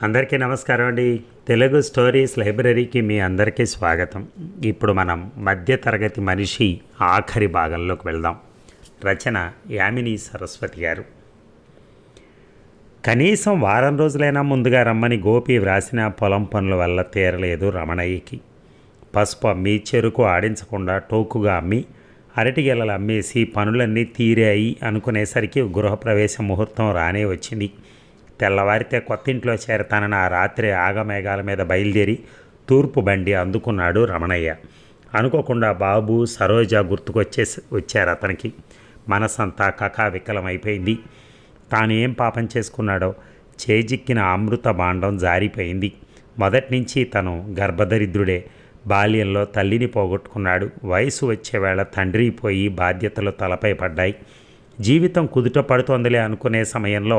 అందరికీ నమస్కారం అండి. తెలుగు స్టోరీస్ లైబ్రరీకి మీ అందరికీ స్వాగతం. ఇప్పుడు మనం మధ్యతరగతి మనిషి ఆఖరి భాగంలోకి వెళ్దాం. రచన యామిని సరస్వతి గారు. కనీసం వారం రోజులైనా ముందుగా రమ్మని గోపి వ్రాసిన పొలం పనుల వల్ల తీరలేదు రమణయ్యకి. పసుపు అమ్మి, చెరుకు ఆడించకుండా టోకుగా అమ్మి, అరటిగెలలు అమ్మేసి పనులన్నీ తీరాయి అనుకునేసరికి గృహప్రవేశ ముహూర్తం రానే వచ్చింది. తెల్లవారితే కొత్తింట్లో చేరతానని ఆ రాత్రి ఆగమేఘాల మీద బయలుదేరి తూర్పు బండి అందుకున్నాడు రమణయ్య. అనుకోకుండా బాబు, సరోజ వచ్చారు అతనికి. మనసంతా కకావికలమైపోయింది. తాను ఏం పాపం చేసుకున్నాడో చేజిక్కిన అమృత భాండం జారిపోయింది. మొదటి నుంచి తను గర్భదరిద్రుడే. బాల్యంలో తల్లిని పోగొట్టుకున్నాడు. వయసు వచ్చేవేళ తండ్రి పోయి బాధ్యతలు తలపై పడ్డాయి. జీవితం కుదుట పడుతోందిలే అనుకునే సమయంలో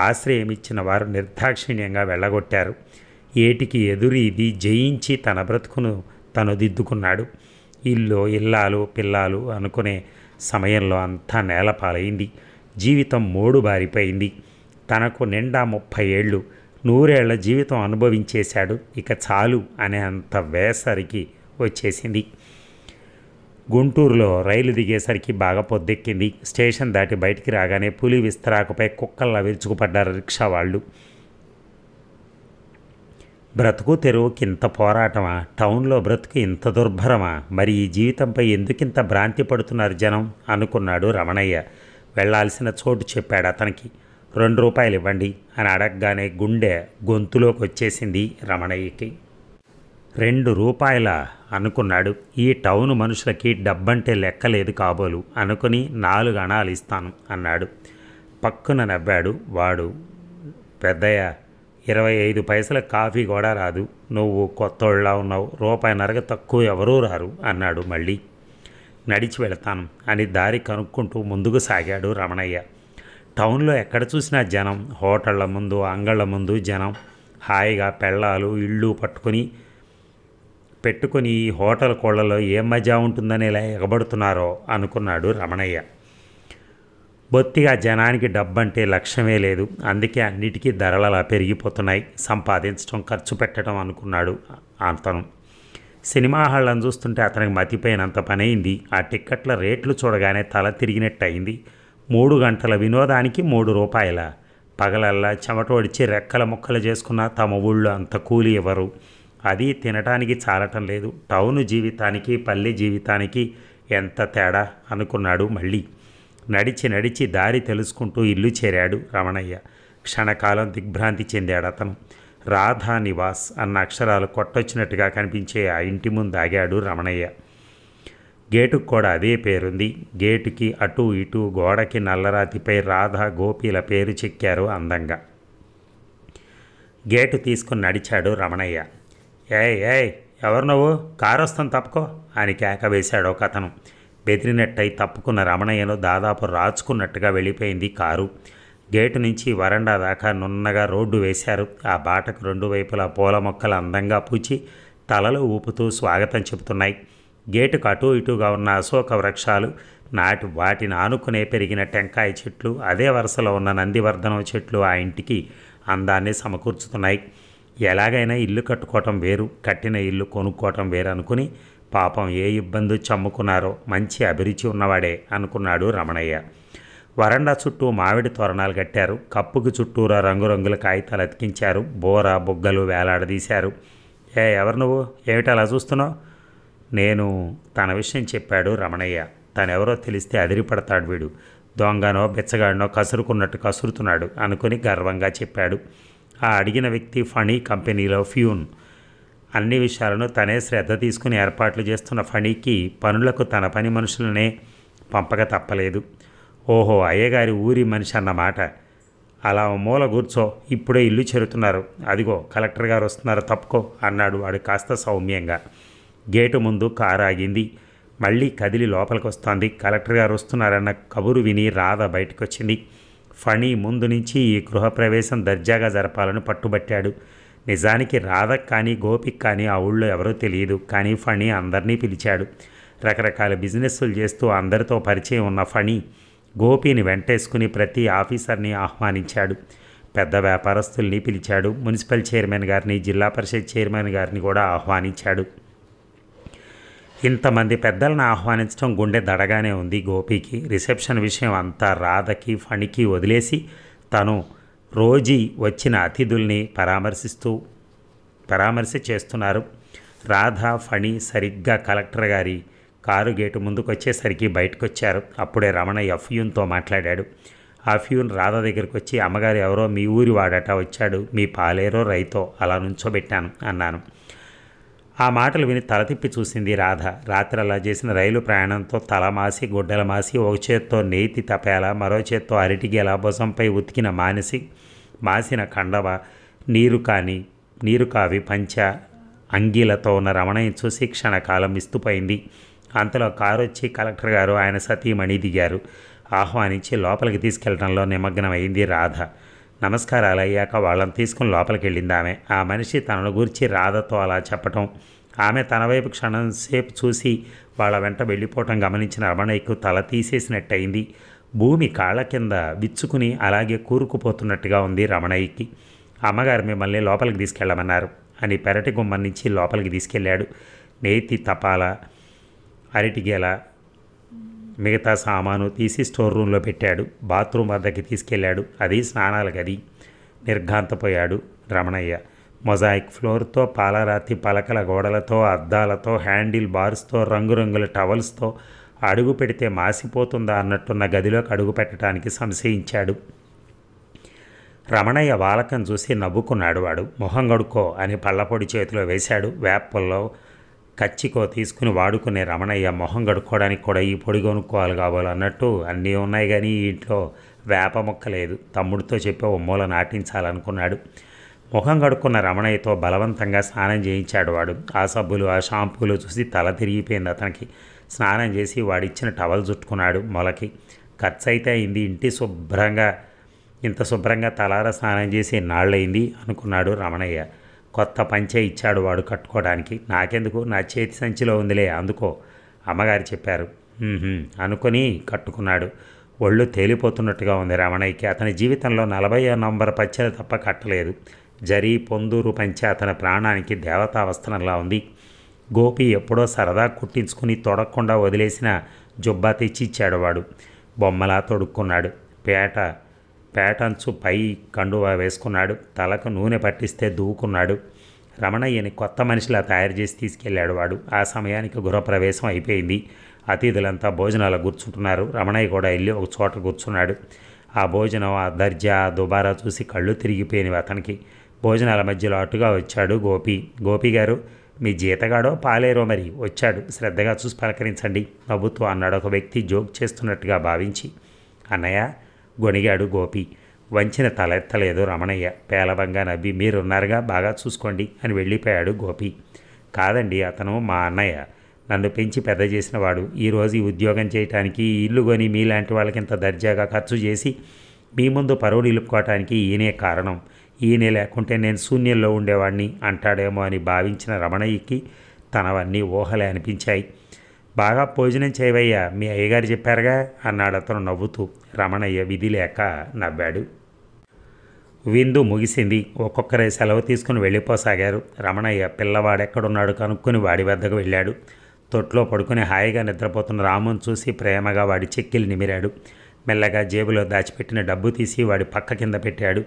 ఆశ్రయం ఇచ్చిన వారు నిర్దాక్షిణ్యంగా వెళ్ళగొట్టారు. ఏటికి ఎదురు ఇది జయించి తన బ్రతుకును తను దిద్దుకున్నాడు. ఇల్లు, ఇల్లాలు, పిల్లాలు అనుకునే సమయంలో అంతా నేలపాలైంది. జీవితం మోడు బారిపోయింది. తనకు నిండా 30 ఏళ్ళు, 100 ఏళ్ల జీవితం అనుభవించేశాడు. ఇక చాలు అనే అంత వేసరికి వచ్చేసింది. గుంటూరులో రైలు దిగేసరికి బాగా పొద్దెక్కింది. స్టేషన్ దాటి బయటికి రాగానే పులి విస్తరాకుపై కుక్కల్లా విరుచుకుపడ్డారు రిక్షా వాళ్ళు. బ్రతుకు తెరువుకి ఇంత పోరాటమా? టౌన్లో బ్రతుకు ఇంత దుర్భరమా? మరి ఈ జీవితంపై ఎందుకింత భ్రాంతి పడుతున్నారు జనం అనుకున్నాడు రమణయ్య. వెళ్లాల్సిన చోటు చెప్పాడు అతనికి. 2 రూపాయలు ఇవ్వండి అని అడగగానే గుండె గొంతులోకి వచ్చేసింది రమణయ్యకి. 2 రూపాయల అనుకున్నాడు. ఈ టౌను మనుషులకి డబ్బంటే లెక్కలేదు కాబోలు అనుకుని 4 అణాలు ఇస్తాను అన్నాడు. పక్కున నవ్వాడు వాడు. పెద్దయ్య, 25 పైసల కాఫీ కూడా రాదు. నువ్వు కొత్తోళ్ళలా ఉన్నావు. ₹1.50 తక్కువ ఎవరూ రారు అన్నాడు మళ్ళీ. నడిచి వెళతాను అని దారి కనుక్కుంటూ ముందుకు సాగాడు రమణయ్య. టౌన్లో ఎక్కడ చూసినా జనం. హోటళ్ల ముందు, అంగళ్ళ ముందు జనం. హాయిగా పెళ్ళాలు, ఇళ్ళు పెట్టుకుని ఈ హోటల్ కోళ్లలో ఏం మజా ఉంటుందని ఇలా ఎగబడుతున్నారో అనుకున్నాడు రమణయ్య. బొత్తిగా జనానికి డబ్బంటే లక్ష్యమే లేదు. అందుకే అన్నిటికీ ధరలు అలా పెరిగిపోతున్నాయి. సంపాదించడం, ఖర్చు పెట్టడం అనుకున్నాడు అతను. సినిమా హాళ్ళను చూస్తుంటే అతనికి మతిపోయినంత పనైంది. ఆ టిక్కెట్ల రేట్లు చూడగానే తల తిరిగినట్టు అయింది. 3 గంటల వినోదానికి 3 రూపాయల. పగలల్లా చెమటోడిచి రెక్కల ముక్కలు చేసుకున్న తమ ఊళ్ళో అంత కూలి ఇవ్వరు. అది తినటానికి చాలటం లేదు. టౌను జీవితానికి, పల్లె జీవితానికి ఎంత తేడా అనుకున్నాడు మళ్ళీ. నడిచి దారి తెలుసుకుంటూ ఇల్లు చేరాడు రమణయ్య. క్షణకాలం దిగ్భ్రాంతి చెందాడు అతను. రాధా నివాస్ అన్న అక్షరాలు కొట్టొచ్చినట్టుగా కనిపించే ఆ ఇంటి ముందు ఆగాడు రమణయ్య. గేటుకు కూడా అదే పేరుంది. గేటుకి అటు ఇటు గోడకి నల్లరాతిపై రాధా, గోపీల పేరు చెక్కారు అందంగా. గేటు తీసుకుని నడిచాడు రమణయ్య. ఏయ్ ఎవరు నువ్వు? కారు వస్తాను తప్పుకో అని కేక వేశాడు ఒక అతను. బెదిరినట్టయి తప్పుకున్న రమణయ్యను దాదాపు రాచుకున్నట్టుగా వెళ్ళిపోయింది కారు. గేటు నుంచి వరండా దాకా నున్నగా రోడ్డు వేశారు. ఆ బాటకు 2 వైపులా పూల మొక్కలు అందంగా పూచి తలలు ఊపుతూ స్వాగతం చెబుతున్నాయి. గేటుకు అటూ ఇటుగా ఉన్న అశోక వృక్షాలు, వాటిని ఆనుకునే పెరిగిన టెంకాయ చెట్లు, అదే వరుసలో ఉన్న నందివర్ధనం చెట్లు ఆ ఇంటికి అందాన్ని సమకూర్చుతున్నాయి. ఎలాగైనా ఇల్లు కట్టుకోవటం వేరు, కట్టిన ఇల్లు కొనుక్కోవటం వేరు అనుకుని పాపం ఏ ఇబ్బంది చమ్ముకున్నారో. మంచి అభిరుచి ఉన్నవాడే అనుకున్నాడు రమణయ్య. వరండా చుట్టూ మామిడి తోరణాలు కట్టారు. కప్పుకు చుట్టూరా రంగురంగుల కాగితాలు అతికించారు. బోర, బుగ్గలు వేలాడదీశారు. ఎవరు నువ్వు? ఏమిటి అలా చూస్తున్నావు? నేను తన విషయం చెప్పాడు రమణయ్య. తనెవరో తెలిస్తే అదిరిపడతాడు వీడు. దొంగనో బెచ్చగాడినో కసురుకున్నట్టు కసురుతున్నాడు అనుకుని గర్వంగా చెప్పాడు. ఆ అడిగిన వ్యక్తి ఫణి కంపెనీలో ఫ్యూన్. అన్ని విషయాలను తనే శ్రద్ధ తీసుకుని ఏర్పాట్లు చేస్తున్న ఫణికి పనులకు తన పని మనుషులనే పంపక తప్పలేదు. ఓహో, అయ్యగారి ఊరి మనిషి అన్నమాట. అలా మూల కూర్చో, ఇప్పుడే ఇల్లు చేరుతున్నారు. అదిగో కలెక్టర్ గారు వస్తున్నారు, తప్పుకో అన్నాడు వాడు కాస్త సౌమ్యంగా. గేటు ముందు కారు ఆగింది. మళ్ళీ కదిలి లోపలికి వస్తోంది. కలెక్టర్ గారు వస్తున్నారన్న కబురు విని రాధ బయటకు వచ్చింది. ఫణి ముందు నుంచి ఈ గృహప్రవేశం దర్జాగా జరపాలని పట్టుబట్టాడు. నిజానికి రాధకు కానీ గోపికి కానీ ఆ ఊళ్ళో ఎవరో తెలియదు. కానీ ఫణి అందరినీ పిలిచాడు. రకరకాల బిజినెస్లు చేస్తూ అందరితో పరిచయం ఉన్న ఫణి గోపిని వెంటేసుకుని ప్రతి ఆఫీసర్ని ఆహ్వానించాడు. పెద్ద వ్యాపారస్తుల్ని పిలిచాడు. మున్సిపల్ చైర్మన్ గారిని, జిల్లా పరిషత్ చైర్మన్ గారిని కూడా ఆహ్వానించాడు. ఇంతమంది పెద్దలను ఆహ్వానించడం గుండె దడగానే ఉంది గోపికి. రిసెప్షన్ విషయం అంతా రాధకి, ఫణికి వదిలేసి తను రోజీ వచ్చిన అతిథుల్ని పరామర్శ చేస్తున్నారు. రాధ, ఫణి సరిగ్గా కలెక్టర్ గారి కారు గేటు ముందుకు వచ్చేసరికి బయటకు వచ్చారు. అప్పుడే రమణయ్య ఫ్యూన్తో మాట్లాడాడు. ఆ ఫ్యూన్ రాధ దగ్గరికి వచ్చి, అమ్మగారు ఎవరో మీ ఊరి వాడట వచ్చాడు, మీ పాలేరో రైతో అలా నుంచోబెట్టాను అన్నాను. ఆ మాటలు విని తల తిప్పి చూసింది రాధ. రాత్రి అలా చేసిన రైలు ప్రయాణంతో తలమాసి, గుడ్డల మాసి, ఒక చేత్తో నేతి తపేల, మరో చేత్తో అరటిగేల, భుజంపై ఉతికిన మాసిన కండవ, నీరు కావి పంచ అంగీలతో ఉన్న రమణయ్య చూసి క్షణకాలం విస్తుపోయింది. అంతలో కారు వచ్చి కలెక్టర్ గారు, ఆయన సతీమణి దిగారు. ఆహ్వానించి లోపలికి తీసుకెళ్లడంలో నిమగ్నమైంది రాధ. నమస్కారాలు అయ్యాక వాళ్ళని తీసుకుని లోపలికి వెళ్ళింది ఆమె. ఆ మనిషి తనను గురించి రాధతో అలా చెప్పటం, ఆమె తన వైపు క్షణంసేపు చూసి వాళ్ళ వెంట వెళ్ళిపోవటం గమనించిన రమణయ్యకు తల తీసేసినట్టయింది. భూమి కాళ్ళ కింద విచ్చుకుని అలాగే కూరుకుపోతున్నట్టుగా ఉంది రమణయ్యకి. అమ్మగారు మిమ్మల్ని లోపలికి తీసుకెళ్ళమన్నారు అని పెరటి గుమ్మం నుంచి లోపలికి తీసుకెళ్ళాడు. నేతి తపాల, అరటిగేల, మిగతా సామాను తీసి స్టోర్ రూమ్లో పెట్టాడు. బాత్రూమ్ వద్దకి తీసుకెళ్ళాడు. అది స్నానాల గది. నిర్ఘాంతపోయాడు రమణయ్య. మొజాయిక్ ఫ్లోర్తో, పాలరాతి పలకల గోడలతో, అద్దాలతో, హ్యాండిల్ బార్స్తో, రంగురంగుల టవల్స్తో అడుగు పెడితే మాసిపోతుందా అన్నట్టున్న గదిలోకి అడుగు పెట్టడానికి సంశయించాడు. రమణయ్య వాలకం చూసి నవ్వుకున్నాడు. వాడు మొహం గడుక్కో అని పళ్ళపొడి చేతిలో వేశాడు. వేపల్లో కచ్చికో తీసుకుని వాడుకునే రమణయ్య మొహం గడుక్కోవడానికి కూడా ఈ పొడి కొనుక్కోవాలి కావాలన్నట్టు అన్నీ ఉన్నాయి, కానీ ఇంట్లో వేప మొక్క లేదు. తమ్ముడితో చెప్పి ఓ మూల నాటించాలనుకున్నాడు. ముఖం కడుక్కున్న రమణయ్యతో బలవంతంగా స్నానం చేయించాడు వాడు. ఆ సబ్బులు, ఆ షాంపూలు చూసి తల తిరిగిపోయింది అతనికి. స్నానం చేసి వాడిచ్చిన టవల్ చుట్టుకున్నాడు మొలకి. ఖర్చు అయితే అయింది. ఇంత శుభ్రంగా తలార స్నానం చేసి నాళ్ళయింది అనుకున్నాడు రమణయ్య. కొత్త పంచె ఇచ్చాడు వాడు కట్టుకోవడానికి. నాకెందుకు, నా చేతి సంచిలో ఉందిలే, అందుకో అమ్మగారు చెప్పారు అనుకొని కట్టుకున్నాడు. ఒళ్ళు తేలిపోతున్నట్టుగా ఉంది రమణయ్యకి. అతని జీవితంలో 40వ నంబర్ పచ్చెలు తప్ప కట్టలేదు. జరీ పొందూరు పంచె అతని ప్రాణానికి దేవతావస్థనంలా ఉంది. గోపి ఎప్పుడో సరదా కుట్టించుకుని తొడక్కుండా వదిలేసిన జుబ్బా తెచ్చిచ్చాడు వాడు. బొమ్మలా తొడుక్కున్నాడు. పేటంచు పై కండువా వేసుకున్నాడు. తలకు నూనె పట్టిస్తే దూకున్నాడు. రమణయ్యని కొత్త మనిషిలా తయారు చేసి తీసుకెళ్లాడు వాడు. ఆ సమయానికి గృహప్రవేశం అయిపోయింది. అతిథులంతా భోజనాలు కూర్చుంటున్నారు. రమణయ్య కూడా వెళ్ళి ఒక చోట కూర్చున్నాడు. ఆ భోజనం, ఆ దర్జా, ఆ దుబారా చూసి కళ్ళు తిరిగిపోయినవి అతనికి. భోజనాల మధ్యలో అటుగా వచ్చాడు గోపి. గోపి గారు, మీ జీతగాడో పాలేరో మరి వచ్చాడు, శ్రద్ధగా చూసి పలకరించండి నవ్వుతూ అన్నాడు ఒక వ్యక్తి జోక్ చేస్తున్నట్టుగా భావించి. అన్నయ్య గొణిగాడు గోపి. వంచిన తలెత్తలేదు రమణయ్య. పేలవంగా నవ్వి, మీరున్నారుగా, బాగా చూసుకోండి అని వెళ్ళిపోయాడు గోపి. కాదండి, అతను మా అన్నయ్య, నన్ను పెంచి పెద్ద చేసినవాడు. ఈరోజు ఈ ఉద్యోగం చేయటానికి, ఇల్లు కొని మీలాంటి వాళ్ళకి ఇంత దర్జాగా ఖర్చు చేసి మీ ముందు పరువు నిలుపుకోవటానికి ఈయనే కారణం. ఈయనే లేకుంటే నేను శూన్యంలో ఉండేవాడిని అంటాడేమో అని భావించిన రమణయ్యకి తనవన్నీ ఊహలే అనిపించాయి. బాగా భోజనం చేయవయ్యా, మీ అయ్యగారు చెప్పారుగా అన్నాడు అతను నవ్వుతూ. రమణయ్య విధి లేక నవ్వాడు. విందు ముగిసింది. ఒక్కొక్కరే సెలవు తీసుకుని వెళ్ళిపోసాగారు. రమణయ్య పిల్లవాడెక్కడున్నాడు కనుక్కొని వాడి వద్దకు వెళ్ళాడు. తొట్లో పడుకుని హాయిగా నిద్రపోతున్న రామును చూసి ప్రేమగా వాడి చెక్కిలు నిమిరాడు. మెల్లగా జేబులో దాచిపెట్టిన డబ్బు తీసి వాడి పక్క కింద పెట్టాడు.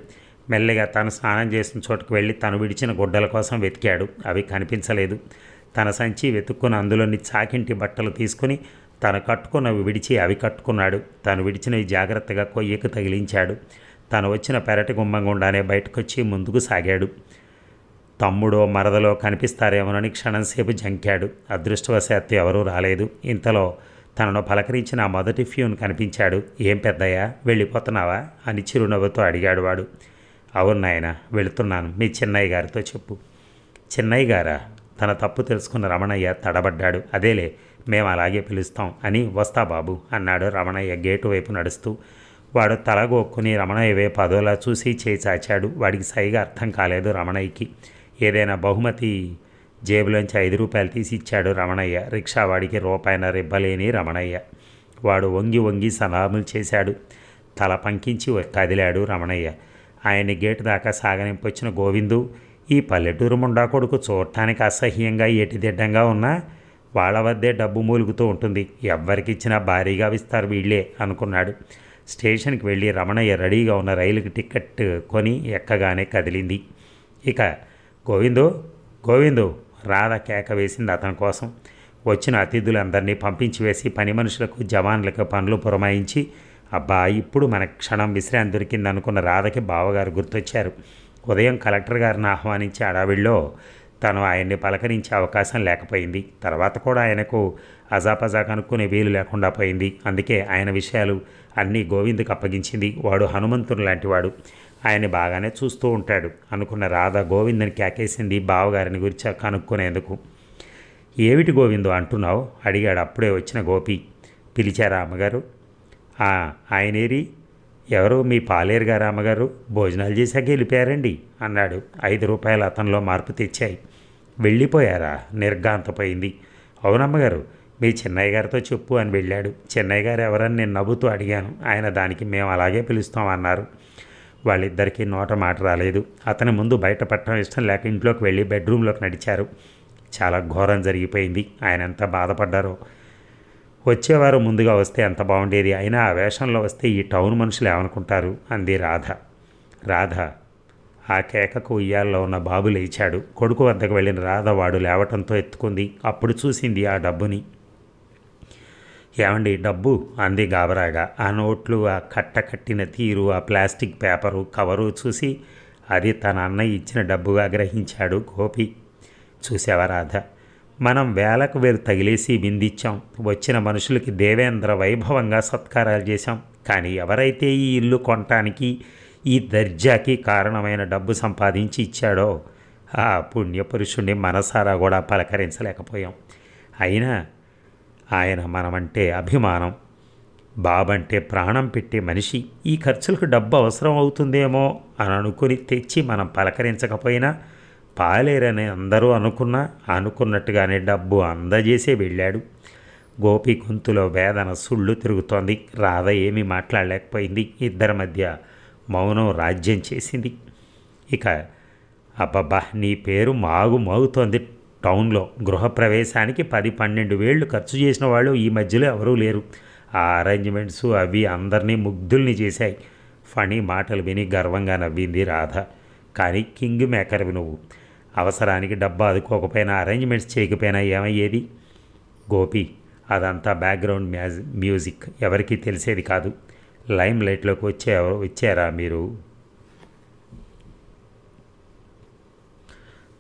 మెల్లగా తను స్నానం చేసిన చోటుకు వెళ్ళి తను విడిచిన గుడ్డల కోసం వెతికాడు. అవి కనిపించలేదు. తన సంచి వెతుక్కుని అందులోని చాకింటి బట్టలు తీసుకుని తను కట్టుకున్నవి విడిచి అవి కట్టుకున్నాడు. తను విడిచినవి జాగ్రత్తగా కొయ్యకు తగిలించాడు. తను వచ్చిన పెరటి గుమ్మం గుండానే బయటకొచ్చి ముందుకు సాగాడు. తమ్ముడో మరదలో కనిపిస్తారేమోనని క్షణంసేపు జంకాడు. అదృష్టవశాత్తు ఎవరూ రాలేదు. ఇంతలో తనను పలకరించిన ఆ మొదటి ఫ్యూన్ కనిపించాడు. ఏం పెద్దయ్యా, వెళ్ళిపోతున్నావా అని చిరునవ్వుతో అడిగాడు వాడు. అవును నాయన, వెళుతున్నాను, మీ చిన్నయ్య గారితో చెప్పు. చిన్నయ్య గారా? తన తప్పు తెలుసుకున్న రమణయ్య తడబడ్డాడు. అదేలే, మేము అలాగే పిలుస్తాం అని. వస్తా బాబు అన్నాడు రమణయ్య గేటు వైపు నడుస్తూ. వాడు తలగొక్కుని రమణయ్య వైపు అదోలా చూసి చేయి చాచాడు. వాడికి సైగా అర్థం కాలేదు రమణయ్యకి. ఏదైనా బహుమతి జేబులోంచి 5 రూపాయలు తీసి ఇచ్చాడు రమణయ్య. రిక్షా వాడికి రూపాయన ఇవ్వలేని రమణయ్య. వాడు వంగి వంగి సలాములు చేశాడు. తల పంకించి కదిలాడు రమణయ్య. ఆయన్ని గేటు దాకా సాగనింపొచ్చిన గోవిందు ఈ పల్లెటూరు ముండా కొడుకు చూడటానికి అసహ్యంగా ఎటిదిడ్డంగా ఉన్నా వాళ్ళ వద్దే డబ్బు మూలుగుతూ ఉంటుంది, ఎవ్వరికిచ్చినా భారీగా ఇస్తారు వీళ్ళే అనుకున్నాడు. స్టేషన్కి వెళ్ళి రమణయ్య రెడీగా ఉన్న రైలుకి టికెట్ కొని ఎక్కగానే కదిలింది. ఇక గోవిందు గోవిందు రాధ కేక వేసింది అతని కోసం. వచ్చిన అతిథులందరినీ పంపించి వేసి పని మనుషులకు జవాన్లకు పనులు పురమాయించి, అబ్బా ఇప్పుడు మన క్షణం విశ్రాంతి దొరికింది అనుకున్న రాధకి బావగారు గుర్తొచ్చారు. ఉదయం కలెక్టర్ గారిని ఆహ్వానించి అడవిలో తను ఆయన్ని పలకరించే అవకాశం లేకపోయింది. తర్వాత కూడా ఆయనకు అజాపజా కనుక్కునే వీలు లేకుండా పోయింది. అందుకే ఆయన విషయాలు అన్నీ గోవిందుకు అప్పగించింది. వాడు హనుమంతుడు లాంటివాడు, ఆయన్ని బాగానే చూస్తూ ఉంటాడు అనుకున్న రాధ గోవిందుని కేకేసింది బావగారిని గురించి కనుక్కునేందుకు. ఏమిటి గోవిందు అంటున్నావు అడిగాడు అప్పుడే వచ్చిన గోపి. పిలిచారా అమ్మగారు? ఆయనేరి? ఎవరు? మీ పాలేరు గారు అమ్మగారు. భోజనాలు చేశాక వెళ్ళిపోయారండి అన్నాడు. 5 రూపాయలు అతనిలో మార్పు తెచ్చాయి. వెళ్ళిపోయారా? నిర్ఘాంతపోయింది. అవునమ్మగారు, మీ చిన్నయ్య గారితో చెప్పు అని వెళ్ళాడు. చిన్నయ్య గారు ఎవరని నేను నవ్వుతూ అడిగాను. ఆయన దానికి మేము అలాగే పిలుస్తాం అన్నారు. వాళ్ళిద్దరికీ నోట మాట రాలేదు. అతని ముందు బయట పట్టడం ఇష్టం లేక ఇంట్లోకి వెళ్ళి బెడ్రూమ్లోకి నడిచారు. చాలా ఘోరం జరిగిపోయింది. ఆయన ఎంత బాధపడ్డారో. వచ్చేవారు ముందుగా వస్తే ఎంత బాగుండేది. అయినా ఆ వేషంలో వస్తే ఈ టౌన్ మనుషులు ఏమనుకుంటారు అంది రాధ. రాధ ఆ కేకకు ఉయ్యాల్లో ఉన్న బాబు లేచాడు. కొడుకు వద్దకు వెళ్ళిన రాధ వాడు లేవటంతో ఎత్తుకుంది. అప్పుడు చూసింది ఆ డబ్బుని. ఏమండి డబ్బు అంది గాబరాగా. ఆ నోట్లు, ఆ కట్టిన తీరు, ఆ ప్లాస్టిక్ పేపరు కవరు చూసి అది తన అన్నయ్య ఇచ్చిన డబ్బుగా గ్రహించాడు గోపి. చూసావా రాధ, మనం వేలకు వేలు తగిలేసి విందిచ్చాం. వచ్చిన మనుషులకి దేవేంద్ర వైభవంగా సత్కారాలు చేశాం. కానీ ఎవరైతే ఈ ఇల్లు కొనటానికి, ఈ దర్జాకి కారణమైన డబ్బు సంపాదించి ఇచ్చాడో ఆ పుణ్యపురుషుణ్ణి మనసారా కూడా పలకరించలేకపోయాం. అయినా ఆయన మనమంటే అభిమానం, బాబంటే ప్రాణం పెట్టే మనిషి. ఈ ఖర్చులకు డబ్బు అవసరం అవుతుందేమో అని అనుకుని తెచ్చి మనం పలకరించకపోయినా పాలేరని అందరూ అనుకున్నట్టుగానే డబ్బు అందజేసే వెళ్ళాడు. గోపి గొంతులో వేదన సుళ్ళు తిరుగుతోంది. రాధ ఏమీ మాట్లాడలేకపోయింది. ఇద్దరి మధ్య మౌనం రాజ్యం చేసింది. ఇక అబ్బబ్బా నీ పేరు మోగుతోంది టౌన్లో. గృహప్రవేశానికి 10-12 వేళ్ళు ఖర్చు చేసిన వాళ్ళు ఈ మధ్యలో ఎవరూ లేరు. ఆ అరేంజ్మెంట్స్ అవి అందరినీ ముగ్ధుల్ని చేశాయి. ఫణి మాటలు విని గర్వంగా నవ్వింది రాధ. కానీ కింగ్ మేకర్వి నువ్వు. అవసరానికి డబ్బు ఆదుకోకపోయినా అరేంజ్మెంట్స్ చేయకపోయినా ఏమయ్యేది? గోపి అదంతా బ్యాక్గ్రౌండ్ మ్యూజిక్, ఎవరికీ తెలిసేది కాదు. లైమ్ లైట్లోకి వచ్చారా మీరు?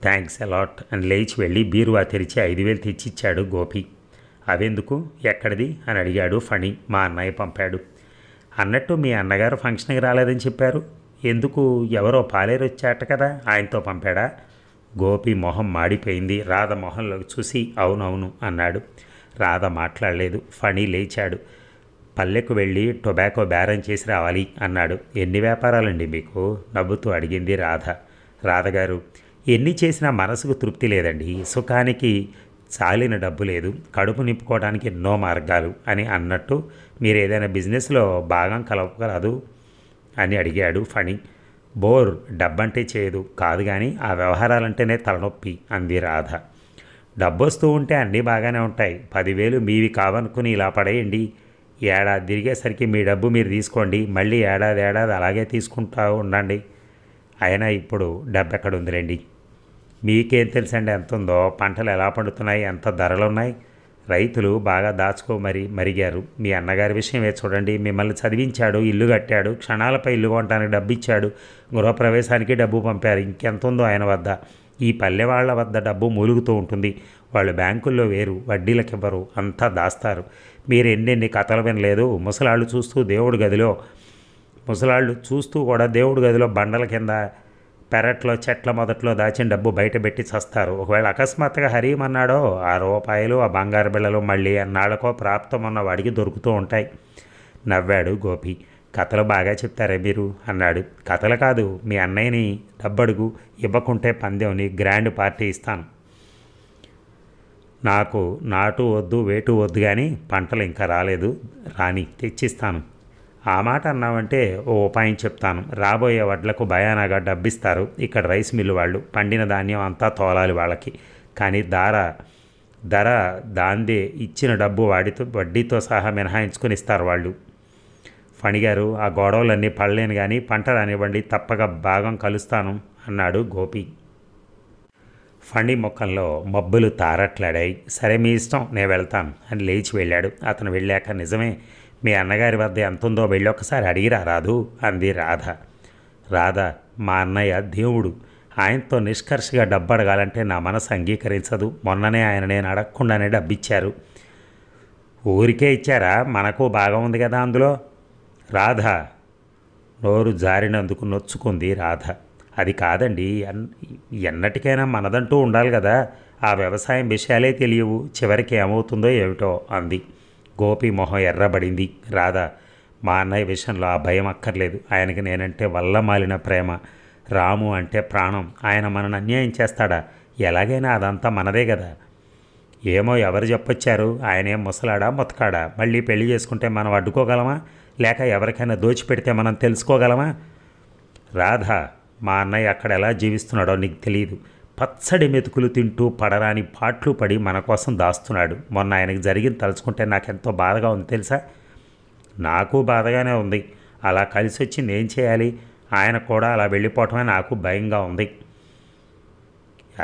థ్యాంక్స్ అలాట్ అని లేచి వెళ్ళి బీరువా తెరిచి 5,000 తెచ్చిచ్చాడు గోపి. అవెందుకు, ఎక్కడిది అని అడిగాడు ఫణి. మా అన్నయ్య పంపాడు. అన్నట్టు మీ అన్నగారు ఫంక్షన్కి రాలేదని చెప్పారు. ఎందుకు? ఎవరో పాలేరు వచ్చాట కదా, ఆయనతో పంపాడా? గోపి మొహం మాడిపోయింది. రాధ మొహంలోకి చూసి అవునవును అన్నాడు. రాధ మాట్లాడలేదు. ఫణి లేచాడు. పల్లెకు వెళ్ళి టొబాకో బేరం చేసి రావాలి అన్నాడు. ఎన్ని వ్యాపారాలండి మీకు? నవ్వుతూ అడిగింది రాధ. రాధగారు, ఎన్ని చేసినా మనసుకు తృప్తి లేదండి. సుఖానికి చాలిన డబ్బు లేదు, కడుపు నింపుకోవడానికి ఎన్నో మార్గాలు అని అన్నట్టు మీరు ఏదైనా బిజినెస్లో భాగం కలపరాదు అని అడిగాడు ఫణి. బోర్, డబ్బంటే చేయదు కాదు, కానీ ఆ వ్యవహారాలంటేనే తలనొప్పి అంది రాధ. డబ్బు వస్తూ ఉంటే అన్నీ బాగానే ఉంటాయి. 10,000 మీవి కావనుకుని ఇలా పడేయండి. ఏడాది తిరిగేసరికి మీ డబ్బు మీరు తీసుకోండి. మళ్ళీ ఏడాది అలాగే తీసుకుంటూ ఉండండి. అయినా ఇప్పుడు డబ్బు ఎక్కడ ఉందిలేండి. మీకేం తెలుసండి ఎంత ఉందో? పంటలు ఎలా పండుతున్నాయి, ఎంత ధరలున్నాయి. రైతులు బాగా మరిగారు. మీ అన్నగారి విషయమే చూడండి. మిమ్మల్ని చదివించాడు, ఇల్లు కట్టాడు, క్షణాలపై ఇల్లు కొనడానికి డబ్బు ఇచ్చాడు, గృహప్రవేశానికి డబ్బు పంపారు. ఇంకెంత ఉందో ఆయన వద్ద. ఈ పల్లె వాళ్ళ వద్ద డబ్బు మూలుగుతూ ఉంటుంది. వాళ్ళు బ్యాంకుల్లో వేరు, వడ్డీలకు ఇవ్వరు, అంతా దాస్తారు. మీరు ఎన్నెన్ని కథలు వినలేదు. ముసలాళ్ళు చూస్తూ కూడా దేవుడి గదిలో బండల కింద పెరట్లో చెట్ల మొదట్లో దాచిన డబ్బు బయట పెట్టి చస్తారు. ఒకవేళ అకస్మాత్తుగా హరీమన్నాడో ఆ రూపాయలు, ఆ బంగారు బిళ్ళలు మళ్ళీ అన్నాళ్ళకో ప్రాప్తం ఉన్న వాడికి దొరుకుతూ ఉంటాయి. నవ్వాడు గోపి. కథలు బాగా చెప్తారే మీరు అన్నాడు. కథలు కాదు, మీ అన్నయ్యని డబ్బడుగు, ఇవ్వకుంటే పందెంని గ్రాండ్ పార్టీ ఇస్తాను. నాకు నాటు వద్దు, వేటు వద్దు, కానీ పంటలు ఇంకా రాలేదు, రాని తెచ్చిస్తాను. ఆ మాట అన్నావంటే ఓ ఉపాయం చెప్తాను. రాబోయే వడ్లకు భయానగా డబ్బిస్తారు ఇక్కడ రైస్ మిల్లు వాళ్ళు. పండిన ధాన్యం అంతా తోలాలి వాళ్ళకి. కానీ ధర దాందే. ఇచ్చిన డబ్బు వడ్డీతో సహా మినహాయించుకొని ఇస్తారు వాళ్ళు. ఫణిగారు, ఆ గొడవలన్నీ పడలేను కానీ పంట రానివ్వండి, తప్పక భాగం కలుస్తాను అన్నాడు గోపి. ఫణి ముఖంలో మబ్బులు తారట్లాడాయి. సరే మీ ఇష్టం, నేను వెళ్తాను అని లేచి వెళ్ళాడు. అతను వెళ్ళాక, నిజమే, మీ అన్నగారి వద్ద ఎంతుందో వెళ్ళొక్కసారి అడిగిరా రాదు అంది రాధ. రాధ, మా అన్నయ్య దేవుడు. ఆయనతో నిష్కర్షగా డబ్బు అడగాలంటే నా మనసు అంగీకరించదు. మొన్ననే ఆయన నేను అడగకుండానే డబ్బిచ్చారు. ఊరికే ఇచ్చారా? మనకు బాగా ఉంది కదా అందులో. రాధ నోరు జారినందుకు నొచ్చుకుంది రాధ. అది కాదండి, ఎన్నటికైనా మనదంటూ ఉండాలి కదా. ఆ వ్యవసాయం విషయాలే తెలియవు. చివరికి ఏమవుతుందో ఏమిటో అంది. గోపి మొహం ఎర్రబడింది. రాధ, మా అన్నయ్య విషయంలో ఆ భయం అక్కర్లేదు. ఆయనకి నేనంటే వల్ల మాలిన ప్రేమ. రాము అంటే ప్రాణం. ఆయన మనని అన్యాయం చేస్తాడా? ఎలాగైనా అదంతా మనదే కదా. ఏమో ఎవరు చెప్పొచ్చారు? ఆయనేం ముసలాడా మొతకాడా? మళ్ళీ పెళ్లి చేసుకుంటే మనం అడ్డుకోగలమా? లేక ఎవరికైనా దోచిపెడితే మనం తెలుసుకోగలమా? రాధ, మా అన్నయ్య అక్కడ ఎలా జీవిస్తున్నాడో నీకు తెలియదు. పచ్చడి మెతుకులు తింటూ పడరాని పాట్లు పడి మన కోసం దాస్తున్నాడు. మొన్న ఆయనకు జరిగింది తలుచుకుంటే నాకెంతో బాధగా ఉంది తెలుసా. నాకు బాధగానే ఉంది. అలా కలిసి వచ్చింది ఏం చేయాలి? ఆయన కూడా అలా వెళ్ళిపోవటమే నాకు భయంగా ఉంది.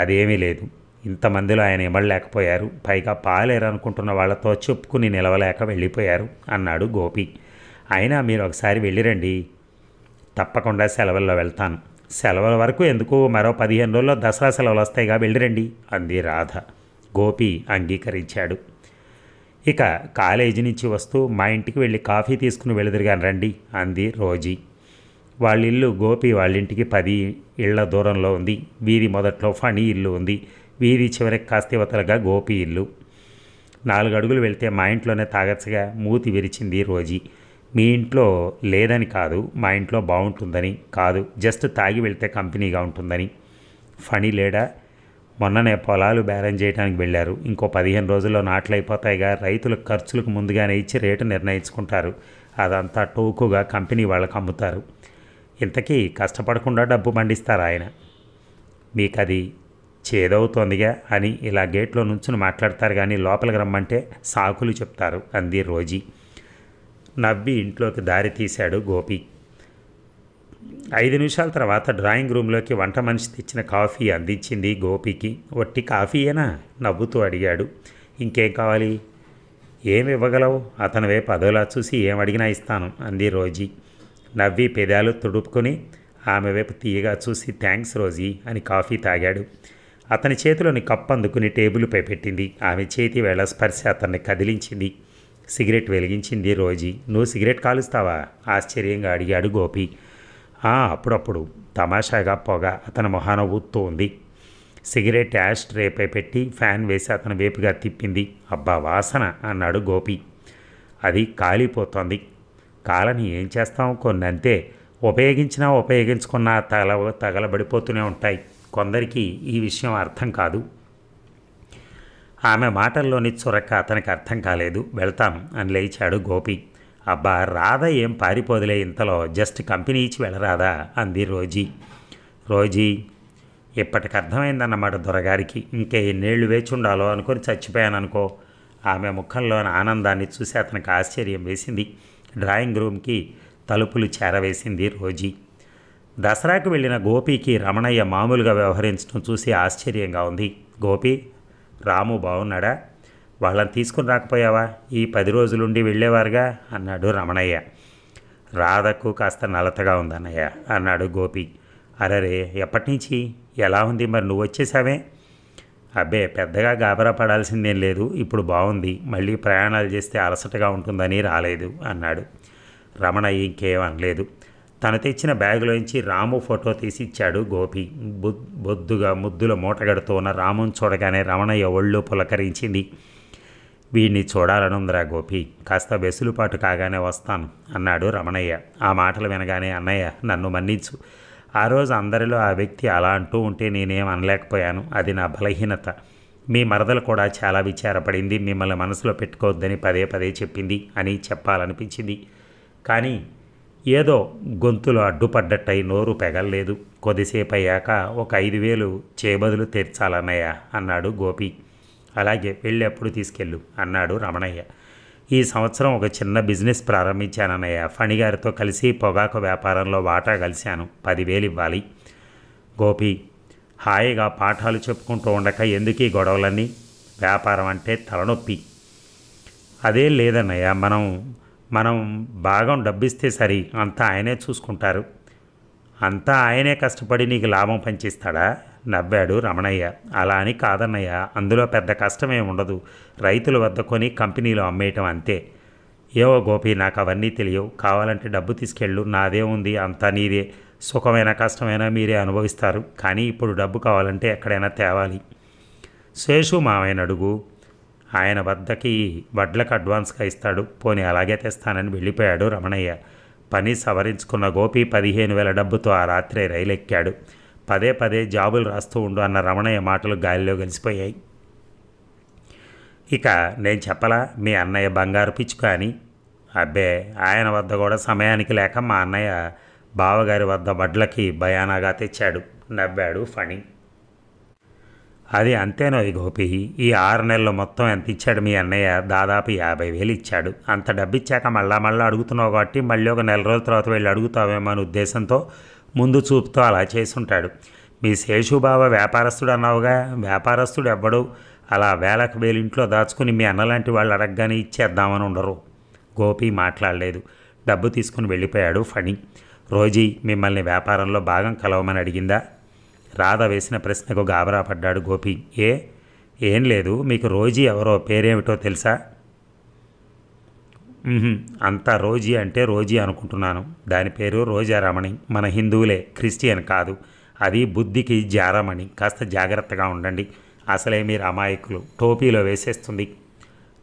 అదేమీ లేదు, ఇంతమందిలో ఆయన ఇవ్వలేకపోయారు. పైగా పాలేరనుకుంటున్న వాళ్ళతో చెప్పుకుని నిలవలేక వెళ్ళిపోయారు అన్నాడు గోపి. అయినా మీరు ఒకసారి వెళ్ళిరండి. తప్పకుండా సెలవుల్లో వెళ్తాను. సెలవుల వరకు ఎందుకు, మరో 15 రోజుల్లో దసరా సెలవులు వస్తాయిగా, వెళ్ళిరండి అంది రాధ. గోపి అంగీకరించాడు. ఇక కాలేజీ నుంచి వస్తూ మా ఇంటికి వెళ్ళి కాఫీ తీసుకుని వెళుదురుగాని రండి అంది రోజీ. వాళ్ళిల్లు గోపి వాళ్ళింటికి 10 ఇళ్ల దూరంలో ఉంది. వీధి మొదట్లో ఫణి ఇల్లు ఉంది. వీధి చివరికి కాస్త యువతలుగా గోపి ఇల్లు. 4 అడుగులు వెళ్తే మా ఇంట్లోనే తాగచ్చగా మూతి విరిచింది రోజీ. మీ ఇంట్లో లేదని కాదు, మా ఇంట్లో బాగుంటుందని కాదు, జస్ట్ తాగి వెళ్తే కంపెనీగా ఉంటుందని. ఫణి లేడా? మొన్ననే పొలాలు బేరం చేయడానికి వెళ్ళారు. ఇంకో 15 రోజుల్లో నాట్లు అయిపోతాయిగా. రైతుల ఖర్చులకు ముందుగానే ఇచ్చి రేటు నిర్ణయించుకుంటారు. అదంతా టోకుగా కంపెనీ వాళ్ళకు అమ్ముతారు. ఇంతకీ కష్టపడకుండా డబ్బు పండిస్తారు ఆయన. మీకది చేదవుతోందిగా అని ఇలా గేట్లో నుంచుని మాట్లాడతారు కానీ లోపలికి రమ్మంటే సాకులు చెప్తారు అంది రోజీ. నవ్వి ఇంట్లోకి దారి తీశాడు గోపి. 5 నిమిషాల తర్వాత డ్రాయింగ్ రూమ్లోకి వంట మనిషి తెచ్చిన కాఫీ అందించింది గోపికి. ఒట్టి కాఫీయేనా? నవ్వుతూ అడిగాడు. ఇంకేం కావాలి? ఏమి ఇవ్వగలవు? అతని వైపు అదోలా చూసి ఏమడిగినా ఇస్తాను అంది రోజీ. నవ్వి పెదాలు తుడుపుకొని ఆమె వైపు తీయగా చూసి థ్యాంక్స్ రోజీ అని కాఫీ తాగాడు. అతని చేతిలోని కప్పు అందుకుని టేబుల్పై పెట్టింది. ఆమె చేతి వేళ స్పర్శ అతన్ని కదిలించింది. సిగరెట్ వెలిగించింది రోజీ. నువ్వు సిగరెట్ కాలుస్తావా? ఆశ్చర్యంగా అడిగాడు గోపి. అప్పుడప్పుడు తమాషాగా పొగ అతని మొహాన ఊత్తూ ఉంది. సిగరెట్ యాష్ ట్రేపై పెట్టి ఫ్యాన్ వేసి అతని వైపుగా తిప్పింది. అబ్బా వాసన అన్నాడు గోపి. అది కాలిపోతోంది. కాలని ఏం చేస్తాం, కొన్ని అంతే. ఉపయోగించినా ఉపయోగించుకున్నా తగలబడిపోతూనే ఉంటాయి. కొందరికి ఈ విషయం అర్థం కాదు. ఆమె మాటల్లోని చురక అతనికి అర్థం కాలేదు. వెళ్తాను అని లేచాడు గోపి. అబ్బా రాధ ఏం పారిపోదులే ఇంతలో, జస్ట్ కంపెనీ ఇచ్చి వెళ్ళరాదా అంది రోజీ. రోజీ ఇప్పటికి అర్థమైందన్నమాట దొరగారికి. ఇంకే ఎన్నేళ్ళు వేచి ఉండాలో అనుకొని చచ్చిపోయాననుకో. ఆమె ముఖంలోని ఆనందాన్ని చూసి అతనికి ఆశ్చర్యం వేసింది. డ్రాయింగ్ రూమ్కి తలుపులు చేరవేసింది రోజీ. దసరాకు వెళ్ళిన గోపికి రమణయ్య మామూలుగా వ్యవహరించడం చూసి ఆశ్చర్యంగా ఉంది. గోపి, రాము బాగున్నాడా? వాళ్ళని తీసుకుని రాకపోయావా? ఈ 10 రోజులుండి వెళ్ళేవారుగా అన్నాడు రమణయ్య. రాధకు కాస్త నలతగా ఉందన్నయ్య అన్నాడు గోపి. అరరే, ఎప్పటి నుంచి? ఎలా ఉంది మరి? నువ్వు వచ్చేసావే? అబ్బే, పెద్దగా గాబరా పడాల్సిందేం లేదు. ఇప్పుడు బాగుంది. మళ్ళీ ప్రయాణాలు చేస్తే అలసటగా ఉంటుందని రాలేదు అన్నాడు. రమణయ్య ఇంకేం అనలేదు. తను తెచ్చిన బ్యాగులోంచి రాము ఫోటో తీసి ఇచ్చాడు గోపి. బొద్దుగా ముద్దుల మూటగడుతూ ఉన్న రాముని చూడగానే రమణయ్య ఒళ్ళు పులకరించింది. వీడిని చూడాలనుందిరా గోపి, కాస్త వెసులుపాటు కాగానే వస్తాను అన్నాడు రమణయ్య. ఆ మాటలు వినగానే, అన్నయ్య నన్ను మన్నించు. ఆ రోజు అందరిలో ఆ వ్యక్తి అలా అంటూ ఉంటే నేనేం అనలేకపోయాను. అది నా బలహీనత. మీ మరదలు కూడా చాలా విచారపడింది. మిమ్మల్ని మనసులో పెట్టుకోవద్దని పదే పదే చెప్పింది అని చెప్పాలనిపించింది. కానీ ఏదో గొంతులో అడ్డుపడ్డట్టయి నోరు పెగల్లేదు. కొద్దిసేపు అయ్యాక ఒక 5,000 చేబదులు తీర్చాలన్నయ్య అన్నాడు గోపి. అలాగే వెళ్ళి ఎప్పుడు తీసుకెళ్ళు అన్నాడు రమణయ్య. ఈ సంవత్సరం ఒక చిన్న బిజినెస్ ప్రారంభించానన్నయ్య. ఫణిగారితో కలిసి పొగాకు వ్యాపారంలో వాటా కలిశాను. 10,000 ఇవ్వాలి. గోపి హాయిగా పాఠాలు చెప్పుకుంటూ ఉండక ఎందుకీ గొడవలన్నీ? వ్యాపారం అంటే తలనొప్పి. అదేం లేదన్నయ్య, మనం భాగం డబ్బిస్తే సరి, అంతా ఆయనే చూసుకుంటారు. అంతా ఆయనే కష్టపడి నీకు లాభం పంచిస్తాడా? నవ్వాడు రమణయ్య. అలా అని కాదన్నయ్య, అందులో పెద్ద కష్టమే ఉండదు. రైతుల వద్ద కొని కంపెనీలో అమ్మేయటం అంతే. ఏవో గోపి, నాకు అవన్నీ తెలియవు. కావాలంటే డబ్బు తీసుకెళ్ళు, నాదే ఉంది, అంతా నీదే. సుఖమైన కష్టమైనా మీరే అనుభవిస్తారు. కానీ ఇప్పుడు డబ్బు కావాలంటే ఎక్కడైనా తేవాలి. శేషు మావయ్యని అడుగు, ఆయన వద్దకి వడ్లకు అడ్వాన్స్గా ఇస్తాడు. పోనీ అలాగే తెస్తానని వెళ్ళిపోయాడు రమణయ్య. పని సవరించుకున్న గోపి 15,000 డబ్బుతో ఆ రాత్రే రైలు ఎక్కాడు. పదే పదే జాబులు రాస్తూ ఉండు అన్న రమణయ్య మాటలు గాలిలో కలిసిపోయాయి. ఇక నేను చెప్పలా మీ అన్నయ్య బంగారు పిచ్చుక అని? అబ్బే, ఆయన వద్ద కూడా సమయానికి లేక మా అన్నయ్య బావగారి వద్ద వడ్లకి భయానాగా తెచ్చాడు. నవ్వాడు ఫణి. అది అంతేనో ఈ గోపి, ఈ 6 నెలలు మొత్తం ఎంత ఇచ్చాడు మీ అన్నయ్య? దాదాపు 50,000 ఇచ్చాడు. అంత డబ్బు ఇచ్చాక మళ్ళా అడుగుతున్నావు కాబట్టి మళ్ళీ ఒక నెల రోజుల తర్వాత వెళ్ళి అడుగుతావేమో అనే ఉద్దేశంతో ముందు చూపుతో అలా చేసుంటాడు. మీ శేషుబావ వ్యాపారస్తుడు అన్నావుగా, వ్యాపారస్తుడు ఎవ్వడు అలా వేలకు వేలు ఇంట్లో దాచుకుని మీ అన్నలాంటి వాళ్ళు అడగగానే ఇచ్చేద్దామని ఉండరు. గోపి మాట్లాడలేదు. డబ్బు తీసుకుని వెళ్ళిపోయాడు ఫణి. రోజీ మిమ్మల్ని వ్యాపారంలో భాగం కలవమని అడిగిందా? రాధ వేసిన ప్రశ్నకు గాబరా పడ్డాడు గోపి. ఏం లేదు, మీకు రోజీ ఎవరో పేరేమిటో తెలుసా? అంతా రోజీ అంటే రోజీ అనుకుంటున్నాను. దాని పేరు రోజారమణి. మన హిందువులే, క్రిస్టియన్ కాదు. అది బుద్ధికి జారమణి. కాస్త జాగ్రత్తగా ఉండండి. అసలే మీరు అమాయకులు, టోపీలో వేసేస్తుంది.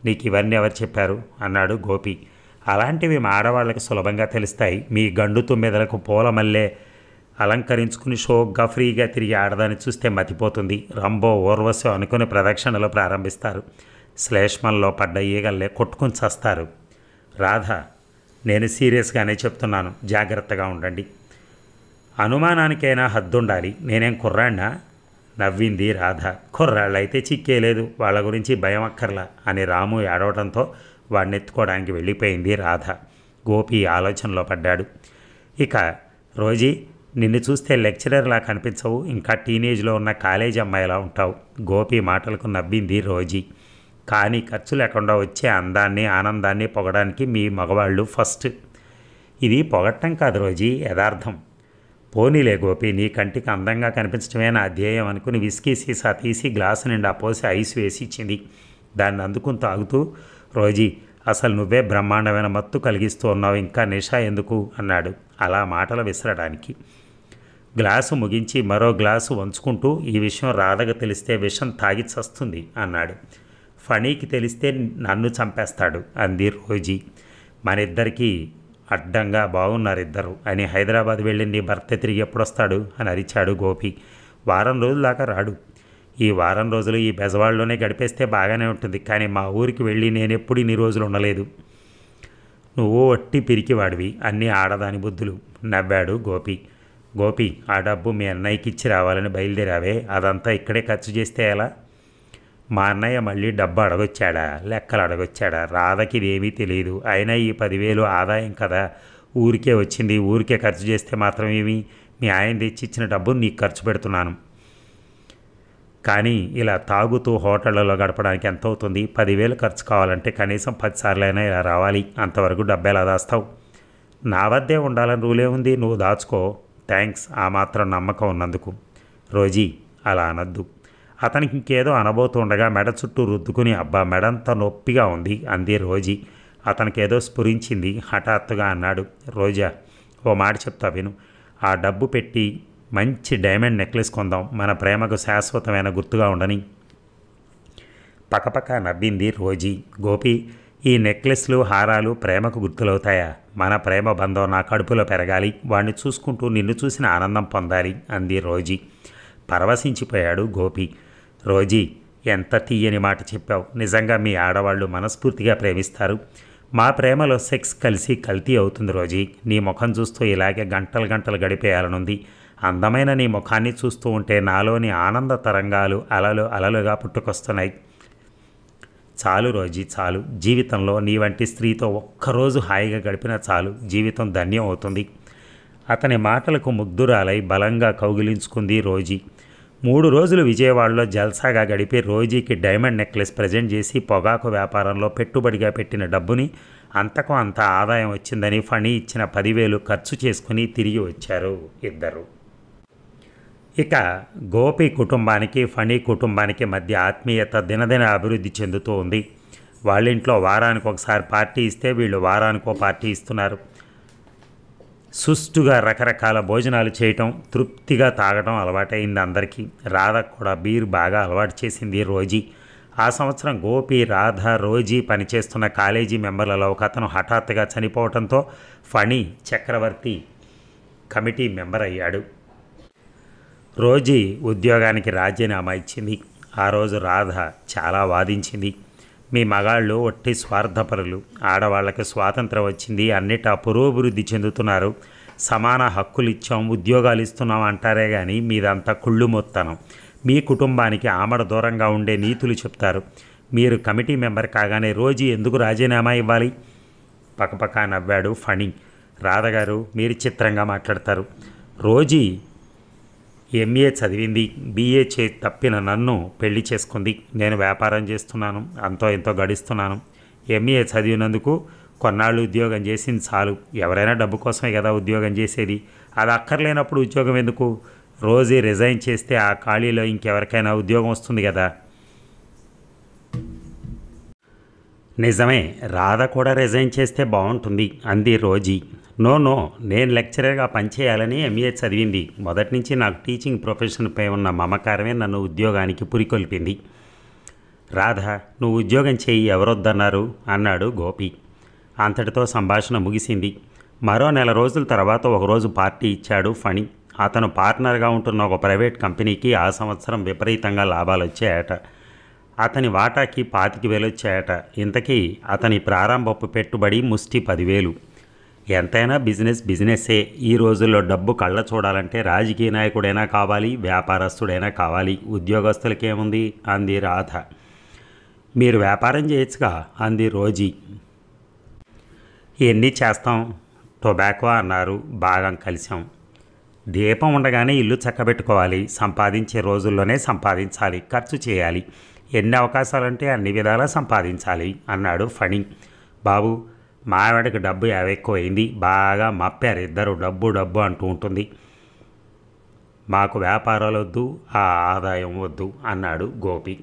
నీకు ఇవన్నీ ఎవరు చెప్పారు అన్నాడు గోపి. అలాంటివి మా ఆడవాళ్ళకి సులభంగా తెలుస్తాయి. మీ గండు తుమ్మెదలకు పూల మల్లె అలంకరించుకుని షోగ్గా ఫ్రీగా తిరిగి ఆడదాన్ని చూస్తే మతిపోతుంది. రంబో ఓర్వశో అనుకుని ప్రదక్షిణలు ప్రారంభిస్తారు. శ్లేష్మంలో పడ్డ ఈగల్లే కొట్టుకుని చస్తారు. రాధ, నేను సీరియస్గానే చెప్తున్నాను, జాగ్రత్తగా ఉండండి. అనుమానానికైనా హద్దుండాలి. నేనేం కుర్రాడినా? నవ్వింది రాధ. కుర్రాళ్ళైతే చిక్కేలేదు, వాళ్ళ గురించి భయం అక్కర్లా అని రాము ఏడవడంతో వాడిని ఎత్తుకోవడానికి వెళ్ళిపోయింది రాధ. గోపి ఆలోచనలో పడ్డాడు. ఇక రోజీ, నిన్ను చూస్తే లెక్చరర్లా కనిపించవు, ఇంకా టీనేజ్లో ఉన్న కాలేజీ అమ్మాయిలా ఉంటావు. గోపి మాటలకు నవ్వింది రోజీ. కానీ ఖర్చు లేకుండా వచ్చే అందాన్ని ఆనందాన్ని పొగడానికి మీ మగవాళ్ళు ఫస్ట్. ఇది పొగట్టం కాదు రోజీ, యథార్థం. పోనీలే గోపి, నీ కంటికి అందంగా కనిపించడమే నా ధ్యేయం అనుకుని విస్కీ సీసా తీసి గ్లాసు నిండా పోసి ఐస్ వేసి ఇచ్చింది. దాన్ని అందుకుని తాగుతూ, రోజీ అసలు నువ్వే బ్రహ్మాండమైన మత్తు కలిగిస్తూ ఉన్నావు, ఇంకా నిషా ఎందుకు అన్నాడు అలా మాటలు విసరడానికి. గ్లాసు ముగించి మరో గ్లాసు వంచుకుంటూ, ఈ విషయం రాధకు తెలిస్తే విషం తాగి చస్తుంది అన్నాడు. ఫణీకి తెలిస్తే నన్ను చంపేస్తాడు అంది రోజీ. మన ఇద్దరికీ అడ్డంగా బాగున్నారిద్దరు అని హైదరాబాద్ వెళ్ళి నీ భర్త తిరిగి ఎప్పుడొస్తాడు అని అరిచాడు గోపి. వారం రోజుల దాకా రాడు. ఈ వారం రోజులు ఈ బెజవాడలోనే గడిపేస్తే బాగానే ఉంటుంది. కానీ మా ఊరికి వెళ్ళి నేను ఎప్పుడు ఇన్ని రోజులు ఉండలేదు. నువ్వు ఒట్టి పిరికివాడివి, అన్నీ ఆడదాని బుద్ధులు నవ్వాడు గోపి. గోపి, ఆ డబ్బు మీ అన్నయ్యకి ఇచ్చి రావాలని బయలుదేరావే, అదంతా ఇక్కడే ఖర్చు చేస్తే ఎలా? మా అన్నయ్య మళ్ళీ డబ్బు అడగొచ్చాడా, లెక్కలు అడగొచ్చాడా? రాధకి ఇదేమీ తెలియదు. అయినా ఈ 10,000 ఆదాయం కదా, ఊరికే వచ్చింది. ఊరికే ఖర్చు చేస్తే మాత్రం ఏమి? మీ ఆయన తెచ్చిచ్చిన డబ్బు నీకు ఖర్చు పెడుతున్నాను. కానీ ఇలా తాగుతూ హోటళ్లలో గడపడానికి ఎంత అవుతుంది? 10,000 ఖర్చు కావాలంటే కనీసం 10 సార్లైనా ఇలా రావాలి. అంతవరకు డబ్బు ఎలా దాస్తావు? నా వద్దే ఉండాలని రూలే ఉంది, నువ్వు దాచుకో. థ్యాంక్స్, ఆ మాత్రం నమ్మకం ఉన్నందుకు. రోజీ, అలా అనద్దు. అతనికి ఇంకేదో అనబోతుండగా మెడ చుట్టూ రుద్దుకుని, అబ్బా మెడంతా నొప్పిగా ఉంది అంది రోజీ. అతనికేదో స్ఫురించింది. హఠాత్తుగా అన్నాడు. రోజా, ఓ మాట చెప్తా విను. ఆ డబ్బు పెట్టి మంచి డైమండ్ నెక్లెస్ కొందాం, మన ప్రేమకు శాశ్వతమైన గుర్తుగా ఉండని. పకపక నవ్వింది రోజీ. గోపి, ఈ నెక్లెస్లు హారాలు ప్రేమకు గుర్తులవుతాయా? మన ప్రేమ బంధం నా కడుపులో పెరగాలి, వాడిని చూసుకుంటూ నిన్ను చూసిన ఆనందం పొందాలి అంది రోజీ. పరవశించిపోయాడు గోపి. రోజీ, ఎంత తీయని మాట చెప్పావు. నిజంగా మీ ఆడవాళ్ళు మనస్ఫూర్తిగా ప్రేమిస్తారు. మా ప్రేమలో సెక్స్ కలిసి కల్తీ అవుతుంది రోజీ. నీ ముఖం చూస్తూ ఇలాగే గంటలు గంటలు గడిపేయాలనుంది. అందమైన నీ ముఖాన్ని చూస్తూ ఉంటే నాలోని ఆనంద తరంగాలు అలలు అలలుగా పుట్టుకొస్తున్నాయి. చాలు రోజీ, చాలు. జీవితంలో నీ వంటి స్త్రీతో ఒక్కరోజు హాయిగా గడిపినా చాలు, జీవితం ధన్యం అవుతుంది. అతని మాటలకు ముగ్ధురాలై బలంగా కౌగిలించుకుంది రోజీ. 3 రోజులు విజయవాడలో జల్సాగా గడిపి రోజీకి డైమండ్ నెక్లెస్ ప్రజెంట్ చేసి పొగాకు వ్యాపారంలో పెట్టుబడిగా పెట్టిన డబ్బుని అంతకు అంత ఆదాయం వచ్చిందని ఫణి ఇచ్చిన 10,000 ఖర్చు చేసుకుని తిరిగి వచ్చారు ఇద్దరు. ఇక గోపి కుటుంబానికి ఫణి కుటుంబానికి మధ్య ఆత్మీయత దినదిన అభివృద్ధి చెందుతూ ఉంది. వాళ్ళింట్లో వారానికి ఒకసారి పార్టీ ఇస్తే వీళ్ళు వారానికో పార్టీ ఇస్తున్నారు. సుష్టుగా రకరకాల భోజనాలు చేయటం, తృప్తిగా తాగటం అలవాటైంది అందరికీ. రాధ కూడా బీర్ బాగా అలవాటు చేసింది రోజీ. ఆ సంవత్సరం గోపి, రాధ, రోజీ పనిచేస్తున్న కాలేజీ మెంబర్లలో ఒక అతను హఠాత్తుగా చనిపోవడంతో ఫణి చక్రవర్తి కమిటీ మెంబర్ అయ్యాడు. రోజీ ఉద్యోగానికి రాజీనామా ఇచ్చింది. ఆ రోజు రాధ చాలా వాదించింది. మీ మగాళ్ళు ఒట్టి స్వార్థపరులు, ఆడవాళ్ళకి స్వాతంత్రం వచ్చింది, అన్నిటా పురోభివృద్ధి చెందుతున్నారు, సమాన హక్కులు ఇచ్చాం, ఉద్యోగాలు ఇస్తున్నాం అంటారే కానీ మీదంతా కుళ్ళు మొత్తనం. మీ కుటుంబానికి ఆమడ దూరంగా ఉండే నీతులు చెప్తారు. మీరు కమిటీ మెంబర్ కాగానే రోజు ఎందుకు రాజీనామా ఇవ్వాలి? పక్కపక్క నవ్వాడు ఫణి. రాధగారు మీరు చిత్రంగా మాట్లాడతారు. రోజీ ఎంఏ చదివింది, బీఏ తప్పిన నన్ను పెళ్లి చేసుకుంది. నేను వ్యాపారం చేస్తున్నాను, అంతో ఎంతో గడిస్తున్నాను. ఎంఏ చదివినందుకు కొన్నాళ్ళు ఉద్యోగం చేసింది చాలు. ఎవరైనా డబ్బు కోసమే కదా ఉద్యోగం చేసేది. అది అక్కర్లేనప్పుడు ఉద్యోగం ఎందుకు? రోజీ రిజైన్ చేస్తే ఆ ఖాళీలో ఇంకెవరికైనా ఉద్యోగం వస్తుంది కదా. నిజమే, రాధ కూడా రిజైన్ చేస్తే బాగుంటుంది అంది రోజీ. నో, నేను లెక్చరర్గా పనిచేయాలని ఎంఏ చదివింది. మొదటి నుంచి నాకు టీచింగ్ ప్రొఫెషన్పై ఉన్న మమకారమే నన్ను ఉద్యోగానికి పురికొల్పింది. రాధ, నువ్వు ఉద్యోగం చేయి, ఎవరొద్దన్నారు అన్నాడు గోపి. అంతటితో సంభాషణ ముగిసింది. మరో 4 రోజుల తర్వాత ఒకరోజు పార్టీ ఇచ్చాడు ఫణి. అతను పార్ట్నర్గా ఉంటున్న ఒక ప్రైవేట్ కంపెనీకి ఆ సంవత్సరం విపరీతంగా లాభాలు వచ్చాయట. అతని వాటాకి 25,000 వచ్చాయట. ఇంతకీ అతని ప్రారంభపు పెట్టుబడి ముష్టి 10,000. ఎంతైనా బిజినెస్సే. ఈ రోజుల్లో డబ్బు కళ్ళ చూడాలంటే రాజకీయ నాయకుడైనా కావాలి, వ్యాపారస్తుడైనా కావాలి. ఉద్యోగస్తులకేముంది అంది రాధ. మీరు వ్యాపారం చేయొచ్చుగా అంది రోజీ. ఎన్ని చేస్తాం, టొబాకో అన్నారు, భాగం కలిసాం. దీపం ఉండగానే ఇల్లు చక్కబెట్టుకోవాలి. సంపాదించే రోజుల్లోనే సంపాదించాలి, ఖర్చు చేయాలి. ఎన్ని అవకాశాలంటే అన్ని విధాలా సంపాదించాలి అన్నాడు ఫణి. బాబు, మావిడకి డబ్బు ఎక్కువైంది, బాగా మప్పారు ఇద్దరు, డబ్బు అంటూ ఉంటుంది. మాకు వ్యాపారాలు వద్దు, ఆ ఆదాయం వద్దు అన్నాడు గోపి.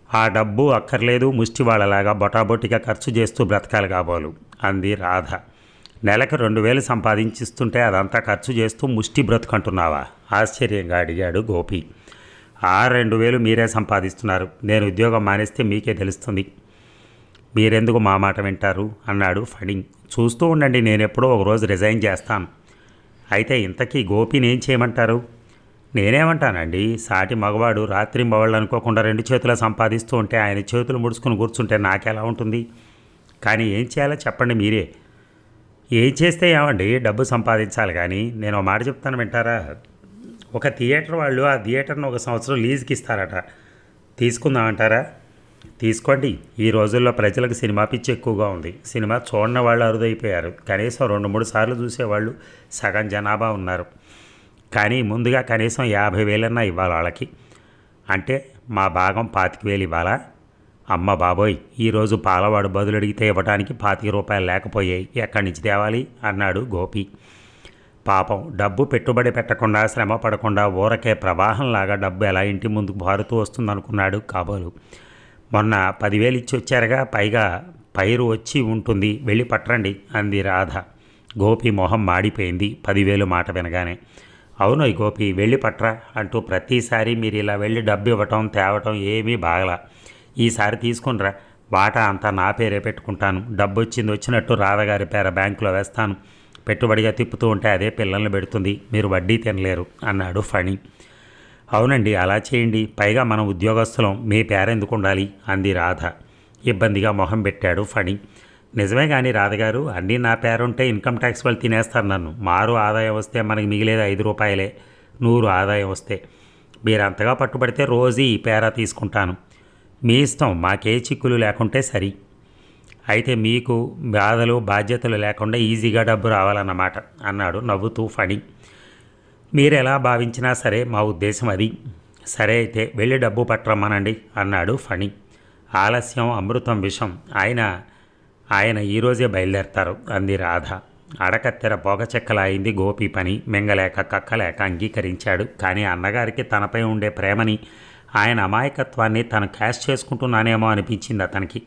ఆ డబ్బు అక్కర్లేదు, ముష్టి వాళ్ళలాగా బొటాబొటిగా ఖర్చు చేస్తూ బ్రతకాలి కాబోలు అంది రాధ. నెలకు 2,000 సంపాదించిస్తుంటే అదంతా ఖర్చు చేస్తూ ముష్టి బ్రతుకంటున్నావా ఆశ్చర్యంగా అడిగాడు గోపి. ఆ 2,000 మీరే సంపాదిస్తున్నారు. నేను ఉద్యోగం మానేస్తే మీకే తెలుస్తుంది. మీరెందుకు మా మాట వింటారు అన్నాడు ఫణి. చూస్తూ ఉండండి, నేనెప్పుడో ఒకరోజు రిజైన్ చేస్తాను. అయితే ఇంతకీ గోపిని ఏం చేయమంటారు? నేనేమంటానండి, సాటి మగవాడు రాత్రి మగవాళ్ళు అనుకోకుండా 2 చేతులు సంపాదిస్తూ ఉంటే ఆయన చేతులు ముడుచుకుని కూర్చుంటే నాకెలా ఉంటుంది? కానీ ఏం చేయాలో చెప్పండి మీరే. ఏం చేస్తే ఏమండి, డబ్బు సంపాదించాలి. కానీ నేను ఒక మాట చెప్తాను, వింటారా? ఒక థియేటర్ వాళ్ళు ఆ థియేటర్ను 1 సంవత్సరం లీజుకి ఇస్తారట. తీసుకుందామంటారా? తీసుకోండి. ఈ రోజుల్లో ప్రజలకు సినిమా పిచ్చి ఎక్కువగా ఉంది. సినిమా చూడని వాళ్ళు అరుదైపోయారు. కనీసం 2-3 సార్లు చూసేవాళ్ళు సగం జనాభా ఉన్నారు. కానీ ముందుగా కనీసం 50,000 ఇవ్వాలి వాళ్ళకి. అంటే మా భాగం 25,000 ఇవ్వాలా? అమ్మ బాబోయ్, ఈరోజు పాలవాడు బదులు అడిగితే ఇవ్వడానికి 25 రూపాయలు లేకపోయాయి. ఎక్కడి నుంచి తేవాలి అన్నాడు గోపి. పాపం, డబ్బు పెట్టుబడి పెట్టకుండా, శ్రమ పడకుండా ఊరకే ప్రవాహంలాగా డబ్బు ఎలా ఇంటి ముందుకు బారుతూ వస్తుందనుకున్నాడు కాబోలు. మొన్న 10,000 ఇచ్చి వచ్చారుగా, పైగా పైరు వచ్చి ఉంటుంది, వెళ్ళి పట్టరండి అంది రాధ. గోపి మొహం మాడిపోయింది 10,000 మాట వినగానే. అవును గోపి, వెళ్ళి పట్రా అంటూ ప్రతిసారి మీరు ఇలా వెళ్ళి డబ్బు ఇవ్వటం తేవటం ఏమీ బాగలా. ఈసారి తీసుకునిరా, వాటా అంతా నా పేరే పెట్టుకుంటాను. డబ్బు వచ్చినట్టు రాధగారి పేర బ్యాంకులో వేస్తాను. పెట్టుబడిగా తిప్పుతూ ఉంటే అదే పిల్లల్ని పెడుతుంది, మీరు వడ్డీ తినలేరు అన్నాడు ఫణి. అవునండి, అలా చేయండి. పైగా మనం ఉద్యోగస్తులం, మీ పేరెందుకు ఉండాలి అంది రాధ. ఇబ్బందిగా మొహం పెట్టాడు ఫణి. నిజమే కానీ రాధగారు, అన్నీ నా పేరుంటే ఇన్కమ్ ట్యాక్స్ వాళ్ళు తినేస్తారు నన్ను. మారు ఆదాయం వస్తే మనకి మిగిలేది 5 రూపాయలే. 100 ఆదాయం వస్తే మీరు అంతగా పట్టుబడితే రోజు ఈ పేరా తీసుకుంటాను. మీ ఇష్టం, మాకే చిక్కులు లేకుంటే సరి. అయితే మీకు బాధలు బాధ్యతలు లేకుండా ఈజీగా డబ్బు రావాలన్నమాట అన్నాడు నవ్వుతూ ఫణి. మీరెలా భావించినా సరే మా ఉద్దేశం అది. సరే అయితే వెళ్ళి డబ్బు పట్టరమ్మనండి అన్నాడు ఫణి. ఆలస్యం అమృతం విషం. ఆయన ఈరోజే బయలుదేరతారు అంది రాధ. అడకత్తెర పొగచెక్కలా అయింది గోపి పని. మింగలేక కక్కలేక అంగీకరించాడు. కానీ అన్నగారికి తనపై ఉండే ప్రేమని, ఆయన అమాయకత్వాన్ని తను క్యాష్ చేసుకుంటున్నానేమో అనిపించింది అతనికి.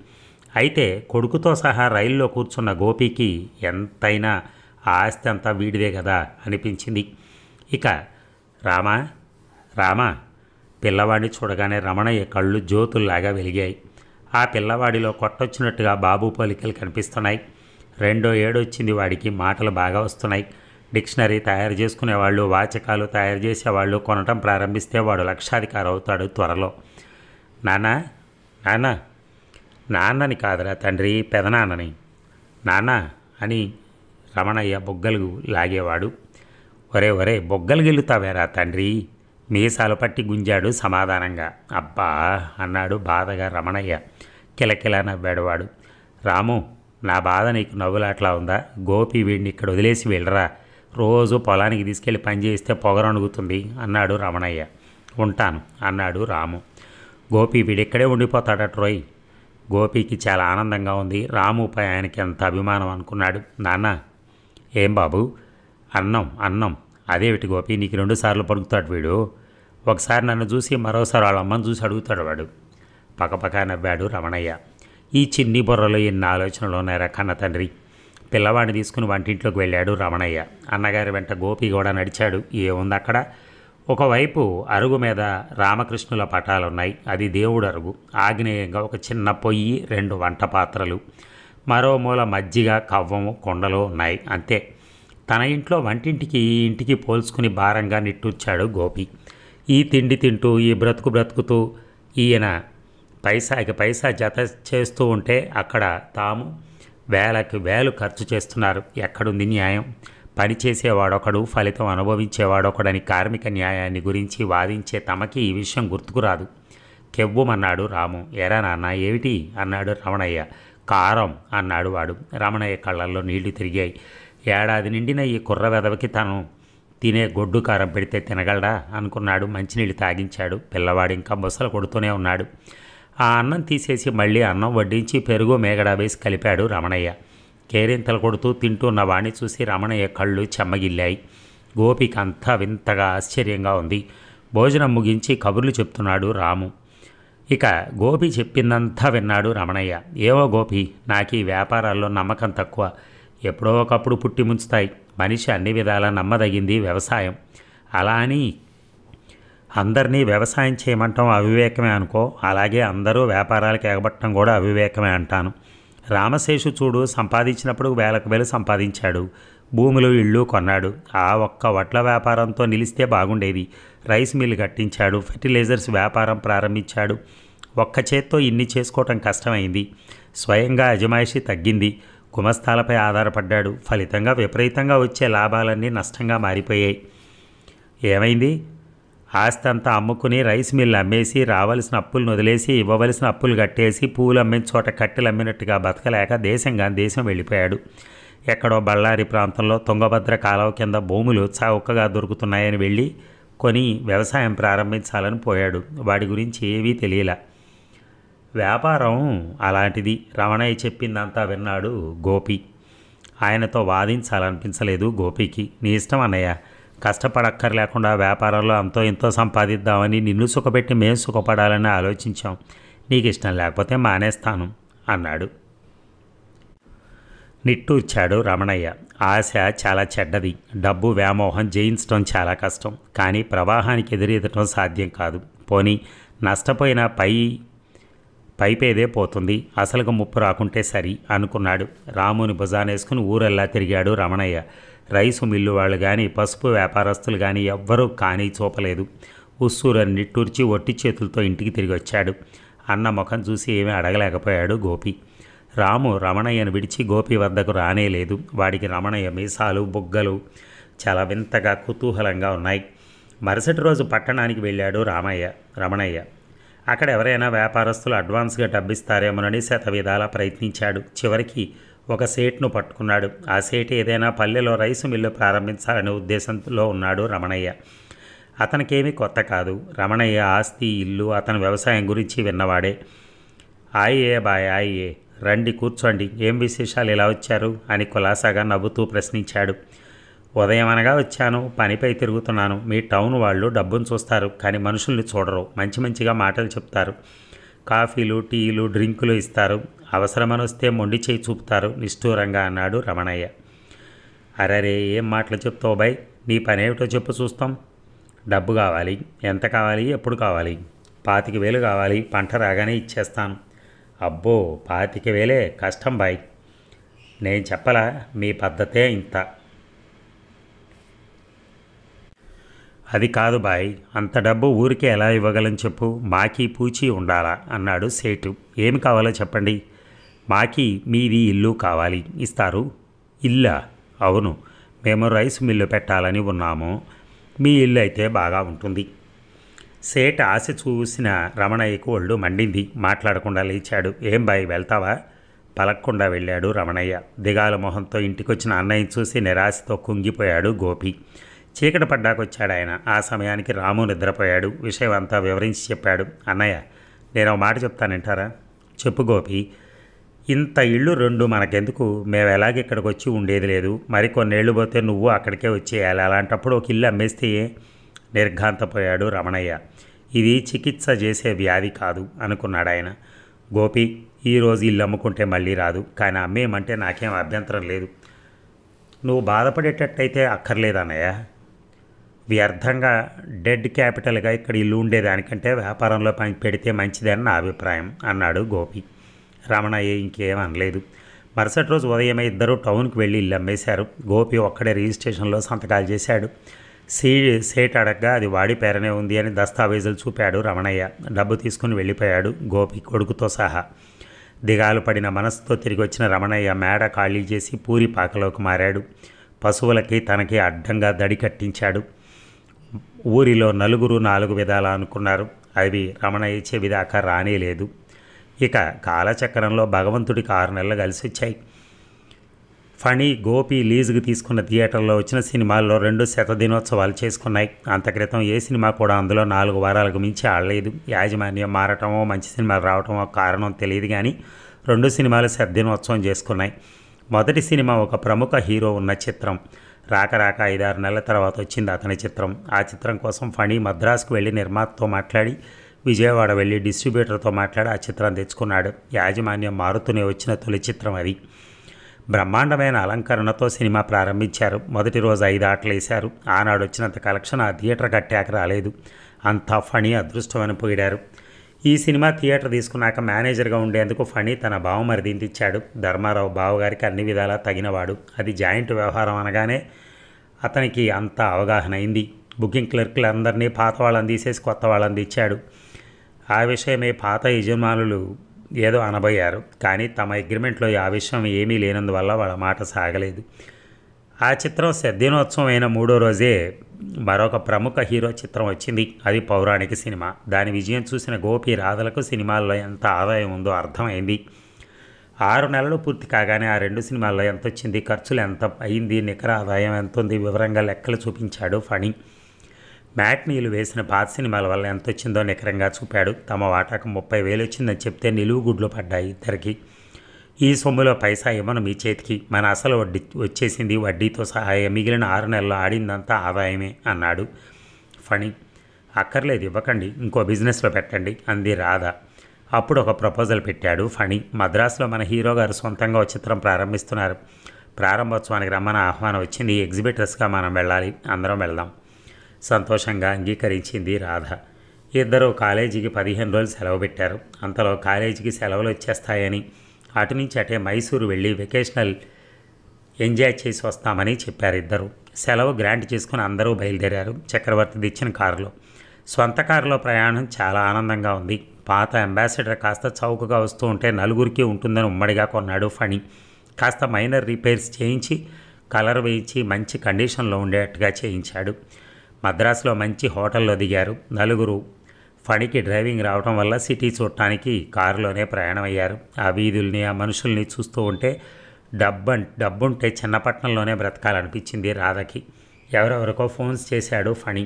అయితే కొడుకుతో సహా రైల్లో కూర్చున్న గోపికి ఎంతైనా ఆ ఆస్తి అంతా వీడిదే కదా అనిపించింది. ఇక రామా పిల్లవాడిని చూడగానే రమణయ్య కళ్ళు జ్యోతుల్లాగా వెలిగాయి. ఆ పిల్లవాడిలో కొట్టొచ్చినట్టుగా బాబు పోలికలు కనిపిస్తున్నాయి. 2వ ఏడొచ్చింది వాడికి. మాటలు బాగా వస్తున్నాయి. డిక్షనరీ తయారు చేసుకునేవాళ్ళు, వాచకాలు తయారు చేసేవాళ్ళు కొనటం ప్రారంభిస్తే వాడు లక్షాధికారి అవుతాడు త్వరలో. నాన్న నాన్నని కాదురా తండ్రి, పెదనాన్నని. నాన్న అని రమణయ్య బొగ్గలు లాగేవాడు. ఒరే బొగ్గలు గెలుతావేరా తండ్రి, మీసాలు పట్టి గుంజాడు సమాధానంగా. అబ్బా అన్నాడు బాధగా రమణయ్య. కిలకిలా నవ్వాడు వాడు. రాము, నా బాధ నీకు నవ్వులాట్లా ఉందా? గోపి వీడిని ఇక్కడ వదిలేసి వెళ్ళరా. రోజు పొలానికి తీసుకెళ్ళి పని చేస్తే పొగరనుగుతుంది అన్నాడు రమణయ్య. ఉంటాను అన్నాడు రాము. గోపి వీడిక్కడే ఉండిపోతాడట్రోయ్. గోపికి చాలా ఆనందంగా ఉంది. రాముపై ఆయనకి ఎంత అభిమానం అనుకున్నాడు. నాన్న. ఏం బాబు? అన్నం. అదేమిటి గోపి, నీకు 2 సార్లు పలుకుతాడు వీడు. ఒకసారి నన్ను చూసి మరోసారి వాళ్ళ అమ్మని చూసి అడుగుతాడు వాడు. పకపక నవ్వాడు రమణయ్య. ఈ చిన్ని బుర్రలో ఎన్ని ఆలోచనలు ఉన్నాయరా కన్న తండ్రి. పిల్లవాడిని తీసుకుని వంటింట్లోకి వెళ్ళాడు రమణయ్య. అన్నగారి వెంట గోపి కూడా నడిచాడు. ఏముంది అక్కడ? ఒకవైపు అరుగు మీద రామకృష్ణుల పటాలున్నాయి. అది దేవుడు అరుగు. ఆగ్నేయంగా ఒక చిన్న పొయ్యి, 2 వంట పాత్రలు, మరో మూల మజ్జిగ, కవ్వము, కుండలు ఉన్నాయి. అంతే. తన ఇంట్లో వంటింటికి ఈ ఇంటికి పోల్చుకుని భారంగా నిట్టూర్చాడు గోపి. ఈ తిండి తింటూ, ఈ బ్రతుకుతూ ఈయన పైసాకి పైసా జత చేస్తూ ఉంటే అక్కడ తాము వేలకు వేలు ఖర్చు చేస్తున్నారు. ఎక్కడుంది న్యాయం? పనిచేసేవాడొకడు, ఫలితం అనుభవించేవాడొకడని కార్మిక న్యాయాన్ని గురించి వాదించే తమకి ఈ విషయం గుర్తుకురాదు. కెవ్వుమన్నాడు రాము. ఎరా నాన్న ఏమిటి అన్నాడు రమణయ్య. కారం అన్నాడు వాడు. రమణయ్య కళ్ళల్లో నీళ్లు తిరిగాయి. ఏడాది నిండిన ఈ కుర్ర వెదవకి తను తినే గొడ్డు కారం పెడితే తినగలడా అనుకున్నాడు. మంచినీళ్ళు తాగించాడు. పిల్లవాడు ఇంకా బుసలు కొడుతూనే ఉన్నాడు. ఆ అన్నం తీసేసి మళ్ళీ అన్నం వడ్డించి పెరుగు మేగడ వేసి కలిపాడు రమణయ్య. కేరింతలు కొడుతూ తింటున్న వాణ్ణి చూసి రమణయ్య కళ్ళు చెమ్మగిల్లాయి. గోపికి అంతా వింతగా ఆశ్చర్యంగా ఉంది. భోజనం ముగించి కబుర్లు చెప్తున్నాడు రాము. ఇక గోపి చెప్పిందంతా విన్నాడు రమణయ్య. ఏవో గోపి, నాకు ఈ వ్యాపారాల్లో నమ్మకం తక్కువ. ఎప్పుడో ఒకప్పుడు పుట్టి ముంచుతాయి. మనిషి అన్ని విధాలా నమ్మదగింది వ్యవసాయం. అలా అని అందరినీ వ్యవసాయం చేయమంటాం అవివేకమే అనుకో. అలాగే అందరూ వ్యాపారాలకు ఎగబట్టడం కూడా అవివేకమే అంటాను. రామశేషు చూడు, సంపాదించినప్పుడు వేలకు వేలు సంపాదించాడు. భూములు, ఇళ్ళు కొన్నాడు. ఆ ఒక్క వడ్ల వ్యాపారంతో నిలిస్తే బాగుండేది. రైస్ మిల్ కట్టించాడు. ఫెర్టిలైజర్స్ వ్యాపారం ప్రారంభించాడు. ఒక్క చేత్తో ఇన్ని చేసుకోవటం కష్టమైంది. స్వయంగా అజమాయిషీ తగ్గింది. గుమస్తాలపై ఆధారపడ్డాడు. ఫలితంగా విపరీతంగా వచ్చే లాభాలన్నీ నష్టంగా మారిపోయాయి. ఏమైంది? ఆస్తి అంతా అమ్ముకుని రైస్ మిల్ అమ్మేసి, రావాల్సిన అప్పులను వదిలేసి, ఇవ్వవలసిన అప్పులు కట్టేసి, పూలు అమ్మిన చోట కట్టెలు అమ్మినట్టుగా బతకలేక దేశం వెళ్ళిపోయాడు. ఎక్కడో బళ్ళారి ప్రాంతంలో తుంగభద్ర కాలువ కింద భూములు చౌకగా దొరుకుతున్నాయని వెళ్ళి కొని వ్యవసాయం ప్రారంభించాలని పోయాడు. వాడి గురించి ఏవీ తెలియలా. వ్యాపారం అలాంటిది. రమణయ్య చెప్పిందంతా విన్నాడు గోపి. ఆయనతో వాదించాలనిపించలేదు గోపికి. నీ ఇష్టం అన్నయ్య, కష్టపడక్కర్లేకుండా వ్యాపారంలో అంతో ఇంతో సంపాదిద్దామని, నిన్ను సుఖపెట్టి మేము సుఖపడాలని ఆలోచించాం. నీకు ఇష్టం లేకపోతే మానేస్తాను అన్నాడు. నిట్టూర్చాడు రమణయ్య. ఆశ చాలా చెడ్డది. డబ్బు వ్యామోహం జయించడం చాలా కష్టం. కానీ ప్రవాహానికి ఎదురెదటం సాధ్యం కాదు. పోనీ నష్టపోయిన పైపేదే పోతుంది. అసలుగా ముప్పు రాకుంటే సరి అనుకున్నాడు. రాముని భుజానేసుకుని ఊరెల్లా తిరిగాడు రమణయ్య. రైసు మిల్లు వాళ్ళు కానీ, పసుపు వ్యాపారస్తులు కానీ ఎవ్వరూ కానీ చూపలేదు. ఉస్సూరని నిట్టూర్చి ఒట్టి చేతులతో ఇంటికి తిరిగి వచ్చాడు. అన్న ముఖం చూసి ఏమీ అడగలేకపోయాడు గోపి. రాము రమణయ్యను విడిచి గోపి వద్దకు రానేలేదు. వాడికి రమణయ్య మీసాలు బుగ్గలు చాలా వింతగా కుతూహలంగా ఉన్నాయి. మరుసటి రోజు పట్టణానికి వెళ్ళాడు రమణయ్య. అక్కడ ఎవరైనా వ్యాపారస్తులు అడ్వాన్స్గా డబ్బిస్తారేమోనని శతవిధాలా ప్రయత్నించాడు. చివరికి ఒక సేట్ను పట్టుకున్నాడు. ఆ సేట్ ఏదైనా పల్లెలో రైసు మిల్లు ప్రారంభించాలనే ఉద్దేశంలో ఉన్నాడు రమణయ్య. అతనికేమీ కొత్త కాదు. రమణయ్య ఆస్తి, ఇల్లు, అతని వ్యవసాయం గురించి విన్నవాడే. ఆయే బాయ్ ఆయే, రండి కూర్చోండి, ఏం విశేషాలు ఇలా వచ్చారు అని కులాసాగా నవ్వుతూ ప్రశ్నించాడు. ఉదయం అనగా వచ్చాను, పనిపై తిరుగుతున్నాను. మీ టౌన్ వాళ్ళు డబ్బును చూస్తారు కానీ మనుషుల్ని చూడరు. మంచి మంచిగా మాటలు చెప్తారు. కాఫీలు, టీలు, డ్రింకులు ఇస్తారు. అవసరమని వస్తే మొండి చేయి చూపుతారు నిష్ఠూరంగా అన్నాడు రమణయ్య. అరరే, ఏం మాటలు చెప్తావు బాయ్, నీ పనేమిటో చెప్పు చూస్తాం. డబ్బు కావాలి. ఎంత కావాలి, ఎప్పుడు కావాలి? 25,000 కావాలి, పంట రాగానే ఇచ్చేస్తాను. అబ్బో, 25,000 కష్టం బాయ్. నేను చెప్పలా, మీ పద్ధతే ఇంత. అది కాదు బాయ్, అంత డబ్బు ఊరికే ఎలా ఇవ్వగలని చెప్పు, మాకీ పూచీ ఉండాలా అన్నాడు సేటు. ఏమి కావాలో చెప్పండి. మాకీ మీది ఇల్లు కావాలి. ఇస్తారు. ఇల్లా? అవును, మేము రైస్ మిల్లు పెట్టాలని ఉన్నాము. మీ ఇల్లు అయితే బాగా ఉంటుంది. సేట్ ఆశ చూసిన రమణయ్యకు ఒళ్ళు మండింది. మాట్లాడకుండా లేచాడు. ఏం బాయ్, వెళ్తావా? పలక్కుండా వెళ్ళాడు రమణయ్య. దిగాల మొహంతో ఇంటికొచ్చిన అన్నయ్యని చూసి నిరాశతో కుంగిపోయాడు గోపి. చీకటి పడ్డాకొచ్చాడు ఆయన. ఆ సమయానికి రాము నిద్రపోయాడు. విషయం అంతా వివరించి చెప్పాడు. అన్నయ్య, నేను ఒక మాట చెప్తానంటారా? చెప్పు గోపి. ఇంత ఇళ్ళు 2 మనకెందుకు? మేము ఎలాగ ఇక్కడికి వచ్చి ఉండేది లేదు. మరి కొన్నేళ్ళు పోతే నువ్వు అక్కడికే వచ్చేయాలి. అలాంటప్పుడు ఒక ఇల్లు అమ్మేస్తే నిర్ఘాంతపోయాడు రమణయ్య. ఇది చికిత్స చేసే వ్యాధి కాదు అనుకున్నాడు ఆయన. గోపి, ఈరోజు ఇల్లు అమ్ముకుంటే మళ్ళీ రాదు, కానీ అమ్మేయమంటే నాకేం అభ్యంతరం లేదు. నువ్వు బాధపడేటట్టయితే అక్కర్లేదన్నయ్య. వ్యర్థంగా డెడ్ క్యాపిటల్గా ఇక్కడ ఇల్లు ఉండేదానికంటే వ్యాపారంలో పని పెడితే మంచిదని నా అభిప్రాయం అన్నాడు గోపి. రమణయ్య ఇంకేం అనలేదు. మరుసటి రోజు ఉదయమే ఇద్దరు టౌన్కి వెళ్ళి ఇల్లు అమ్మేశారు. గోపి ఒక్కడే రిజిస్ట్రేషన్లో సంతకాలు చేశాడు. సేట్ అడగ్గా అది వాడి పేరనే ఉంది అని దస్తావేజులు చూపాడు రమణయ్య. డబ్బు తీసుకుని వెళ్ళిపోయాడు గోపి కొడుకుతో సహా. దిగాలు పడిన మనసుతో తిరిగి వచ్చిన రమణయ్య మేడ ఖాళీ చేసి పూరి పాకలోకి మారాడు. పశువులకి తనకి అడ్డంగా దడి కట్టించాడు. ఊరిలో నలుగురు 4 విధాలా అనుకున్నారు. అవి రమణయ్య చెవి దాకా రానేలేదు. ఇక కాలచక్రంలో భగవంతుడికి 6 నెలలు కలిసి వచ్చాయి. ఫణి, గోపి లీజుకు తీసుకున్న థియేటర్లో వచ్చిన సినిమాల్లో 2 శతదినోత్సవాలు చేసుకున్నాయి. అంత క్రితం ఏ సినిమా కూడా అందులో 4 వారాలకు మించి ఆడలేదు. యాజమాన్యం మారటమో మంచి సినిమాలు రావటమో కారణం తెలియదు కానీ 2 సినిమాలు శతదినోత్సవం చేసుకున్నాయి. మొదటి సినిమా ఒక ప్రముఖ హీరో ఉన్న చిత్రం. రాక 5-6 నెలల తర్వాత వచ్చింది అతని చిత్రం. ఆ చిత్రం కోసం ఫణి మద్రాసుకు వెళ్ళి నిర్మాతతో మాట్లాడి, విజయవాడ వెళ్ళి డిస్ట్రిబ్యూటర్తో మాట్లాడి ఆ చిత్రం తెచ్చుకున్నాడు. యాజమాన్యం మారుతూనే వచ్చిన తొలి చిత్రం అది. బ్రహ్మాండమైన అలంకరణతో సినిమా ప్రారంభించారు. మొదటి రోజు 5 ఆటలు వేశారు. ఆనాడు వచ్చినంత కలెక్షన్ ఆ థియేటర్ కట్టాక రాలేదు. అంతా ఫణి అదృష్టమని పోయారు. ఈ సినిమా థియేటర్ తీసుకున్నాక మేనేజర్గా ఉండేందుకు ఫణి తన బావమరిదిని తెచ్చాడు. ధర్మారావు బావగారికి అన్ని విధాలా తగినవాడు. అది జాయింట్ వ్యవహారం అనగానే అతనికి అంత అవగాహన అయింది. బుకింగ్ క్లర్క్లందరినీ పాత వాళ్ళని తీసేసి కొత్త వాళ్ళని తెచ్చాడు. ఆ విషయమే పాత యజమానులు ఏదో అనబోయారు. కానీ తమ అగ్రిమెంట్లో ఆ విషయం ఏమీ లేనందువల్ల వాళ్ళ మాట సాగలేదు. ఆ చిత్రం శతదినోత్సవం అయిన 3వ రోజే మరొక ప్రముఖ హీరో చిత్రం వచ్చింది. అది పౌరాణిక సినిమా. దాని విజయం చూసిన గోపి, రాధలకు సినిమాల్లో ఎంత ఆదాయం ఉందో అర్థమైంది. 6 నెలలు పూర్తి కాగానే ఆ 2 సినిమాల్లో ఎంత వచ్చింది, ఖర్చులు ఎంత అయింది, నికర ఆదాయం ఎంత ఉంది, వివరంగా లెక్కలు చూపించాడు ఫణి. మ్యాట్నీలు వేసిన పాత సినిమాల వల్ల ఎంత వచ్చిందో నికరంగా చూపాడు. తమ వాటాకు 30,000 వచ్చిందని చెప్తే నిలువు గుడ్లు పడ్డాయి ఇద్దరికి. ఈ సొమ్ములో పైసా ఇవ్వను మీ చేతికి, మన అసలు వడ్డీ వచ్చేసింది, వడ్డీతో సహాయం, మిగిలిన 6 నెలల్లో ఆడిందంతా ఆదాయమే అన్నాడు ఫణి. అక్కర్లేదు, ఇవ్వకండి, ఇంకో బిజినెస్లో పెట్టండి అంది రాధ. అప్పుడు ఒక ప్రపోజల్ పెట్టాడు ఫణి. మద్రాసులో మన హీరో గారు సొంతంగా ఒక చిత్రం ప్రారంభిస్తున్నారు. ప్రారంభోత్సవానికి రమ్మని ఆహ్వానం వచ్చింది. ఎగ్జిబిటర్స్గా మనం వెళ్ళాలి, అందరం వెళ్దాం. సంతోషంగా అంగీకరించింది రాధ. ఇద్దరు కాలేజీకి 15 రోజులు సెలవు పెట్టారు. అంతలో కాలేజీకి సెలవులు వచ్చేస్తాయని అటు నుంచి అటే మైసూరు వెళ్ళి వెకేషనల్ ఎంజాయ్ చేసి వస్తామని చెప్పారు ఇద్దరు. సెలవు గ్రాంట్ చేసుకుని అందరూ బయలుదేరారు చక్రవర్తి తెచ్చిన కారులో. స్వంత కారులో ప్రయాణం చాలా ఆనందంగా ఉంది. పాత అంబాసిడర్ కాస్త చౌకగా వస్తూ ఉంటే నలుగురికి ఉంటుందని ఉమ్మడిగా కొన్నాడు ఫణి. కాస్త మైనర్ రిపేర్స్ చేయించి కలర్ వేయించి మంచి కండిషన్లో ఉండేట్టుగా చేయించాడు. మద్రాసులో మంచి హోటల్లో దిగారు నలుగురు. ఫణికి డ్రైవింగ్ రావడం వల్ల సిటీ చూడటానికి కారులోనే ప్రయాణం అయ్యారు. ఆ వీధుల్ని ఆ మనుషుల్ని చూస్తూ ఉంటే డబ్బుంటే చిన్నపట్నంలోనే బ్రతకాలనిపించింది రాధకి. ఎవరెవరికో ఫోన్స్ చేశాడు ఫణి.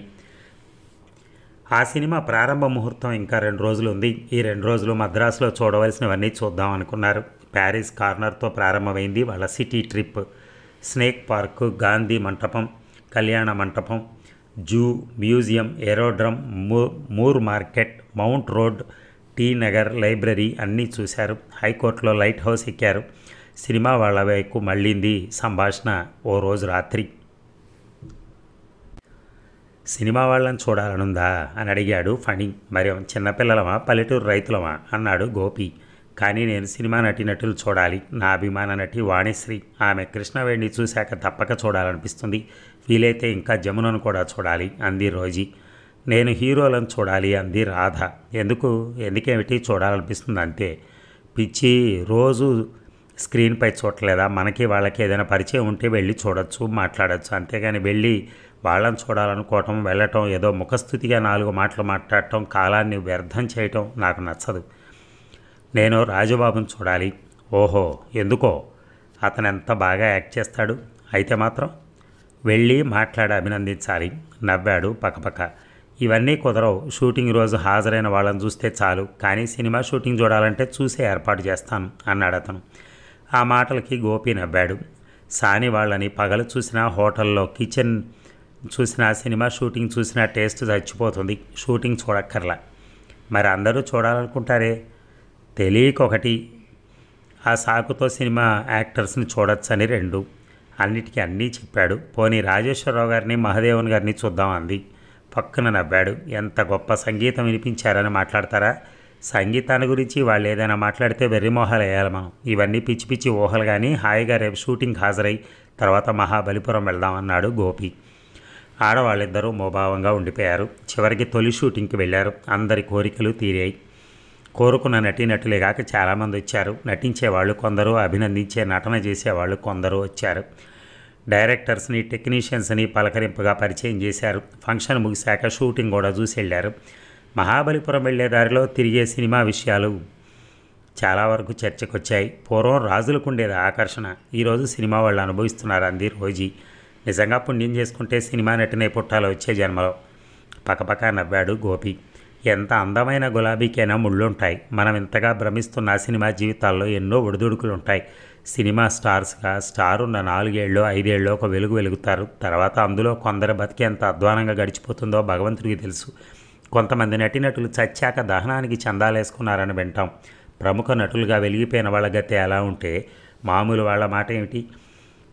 ఆ సినిమా ప్రారంభ ముహూర్తం ఇంకా 2 రోజులు ఉంది. ఈ 2 రోజులు మద్రాసులో చూడవలసినవన్నీ చూద్దాం అనుకున్నారు. ప్యారిస్ కార్నర్తో ప్రారంభమైంది వాళ్ళ city trip. Snake Park, Gandhi Mandapam, Kalyana Mandapam, zoo, museum, aerodrome, Moore Market, Mount Road, T Nagar, library అన్నీ చూశారు. హైకోర్టులో లైట్ హౌస్ ఎక్కారు. సినిమా వాళ్ళ వైపు మళ్ళీంది సంభాషణ ఓ రోజు రాత్రి. సినిమా వాళ్ళని చూడాలనుందా అని అడిగాడు ఫణి. మరి చిన్నపిల్లలమా పల్లెటూరు రైతులమా అన్నాడు గోపి. కానీ నేను సినిమా నటీనటులు చూడాలి. నా అభిమాన నటి వాణిశ్రీ. ఆమె కృష్ణవేణి చూశాక తప్పక చూడాలనిపిస్తుంది. వీలైతే ఇంకా జమునను కూడా చూడాలి అంది రోజీ. నేను హీరోలను చూడాలి అంది రాధ. ఎందుకేమిటి చూడాలనిపిస్తుంది అంతే. పిచ్చి రోజు స్క్రీన్పై చూడలేదా? మనకి వాళ్ళకి ఏదైనా పరిచయం ఉంటే వెళ్ళి చూడొచ్చు, మాట్లాడచ్చు. అంతేగాని వెళ్ళి వాళ్ళని చూడాలనుకోవటం, వెళ్ళటం, ఏదో ముఖస్థుతిగా 4 మాటలు మాట్లాడటం, కాలాన్ని వ్యర్థం చేయటం నాకు నచ్చదు. నేను రాజుబాబుని చూడాలి. ఓహో, ఎందుకో? అతను ఎంత బాగా యాక్ట్ చేస్తాడు. అయితే మాత్రం వెళ్ళి మాట్లాడి అభినందించాలి. నవ్వాడు పకపక. ఇవన్నీ కుదరవు. షూటింగ్ రోజు హాజరైన వాళ్ళని చూస్తే చాలు. కానీ సినిమా షూటింగ్ చూడాలంటే చూసే ఏర్పాటు చేస్తాను అన్నాడు అతను. ఆ మాటలకి గోపి నవ్వాడు. సాని వాళ్ళని పగలు చూసినా, హోటల్లో కిచెన్ చూసినా, సినిమా షూటింగ్ చూసినా టేస్ట్ చచ్చిపోతుంది. షూటింగ్ చూడక్కర్లా. మరి అందరూ చూడాలనుకుంటారే, తెలియకొకటి. ఆ సాకుతో సినిమా యాక్టర్స్ని చూడొచ్చని 2. అన్నిటికీ అన్నీ చెప్పాడు. పోనీ రాజేశ్వరరావు గారిని, మహదేవన్ గారిని చూద్దాం అంది. పక్కన నవ్వాడు. ఎంత గొప్ప సంగీతం వినిపించారని మాట్లాడతారా? సంగీతాన్ని గురించి వాళ్ళు ఏదైనా మాట్లాడితే వెర్రిమోహాలు వేయాలి మనం. ఇవన్నీ పిచ్చి పిచ్చి ఊహలు. కానీ హాయిగా రేపు షూటింగ్ హాజరై తర్వాత మహాబలిపురం వెళ్దామన్నాడు గోపి. ఆడవాళ్ళిద్దరూ మోభావంగా ఉండిపోయారు. చివరికి తొలి షూటింగ్కి వెళ్ళారు. అందరి కోరికలు తీరాయి. కోరుకున్న నటీనటులే కాక చాలామంది వచ్చారు. నటించేవాళ్ళు కొందరు, అభినందించే నటన చేసేవాళ్ళు కొందరు వచ్చారు. డైరెక్టర్స్ని, టెక్నీషియన్స్ని పలకరింపుగా పరిచయం చేశారు. ఫంక్షన్ ముగిశాక షూటింగ్ కూడా చూసి వెళ్ళారు. మహాబలిపురం వెళ్లే దారిలో తిరిగే సినిమా విషయాలు చాలా వరకు చర్చకొచ్చాయి. పూర్వం రాజులకు ఉండేది ఆకర్షణ, ఈరోజు సినిమా వాళ్ళు అనుభవిస్తున్నారు అంది రోజీ. నిజంగా పుణ్యం చేసుకుంటే సినిమా నటినే పుట్టాలో వచ్చే జన్మలో. పకపక నవ్వాడు గోపి. ఎంత అందమైన గులాబీకైనా ముళ్ళుంటాయి. మనం ఇంతగా భ్రమిస్తున్న సినిమా జీవితాల్లో ఎన్నో ఒడిదుడుకులుంటాయి. సినిమా స్టార్స్గా స్టారున్న 4 ఏళ్ళో 5 ఏళ్ళో ఒక వెలుగు వెలుగుతారు. తర్వాత అందులో కొందరు బతికి ఎంత అధ్వానంగా గడిచిపోతుందో భగవంతుడికి తెలుసు. కొంతమంది నటీనటులు చచ్చాక దహనానికి చందాలేసుకున్నారని వింటాం. ప్రముఖ నటులుగా వెలిగిపోయిన వాళ్ళ గతి ఎలా ఉంటే మామూలు వాళ్ళ మాట ఏమిటి?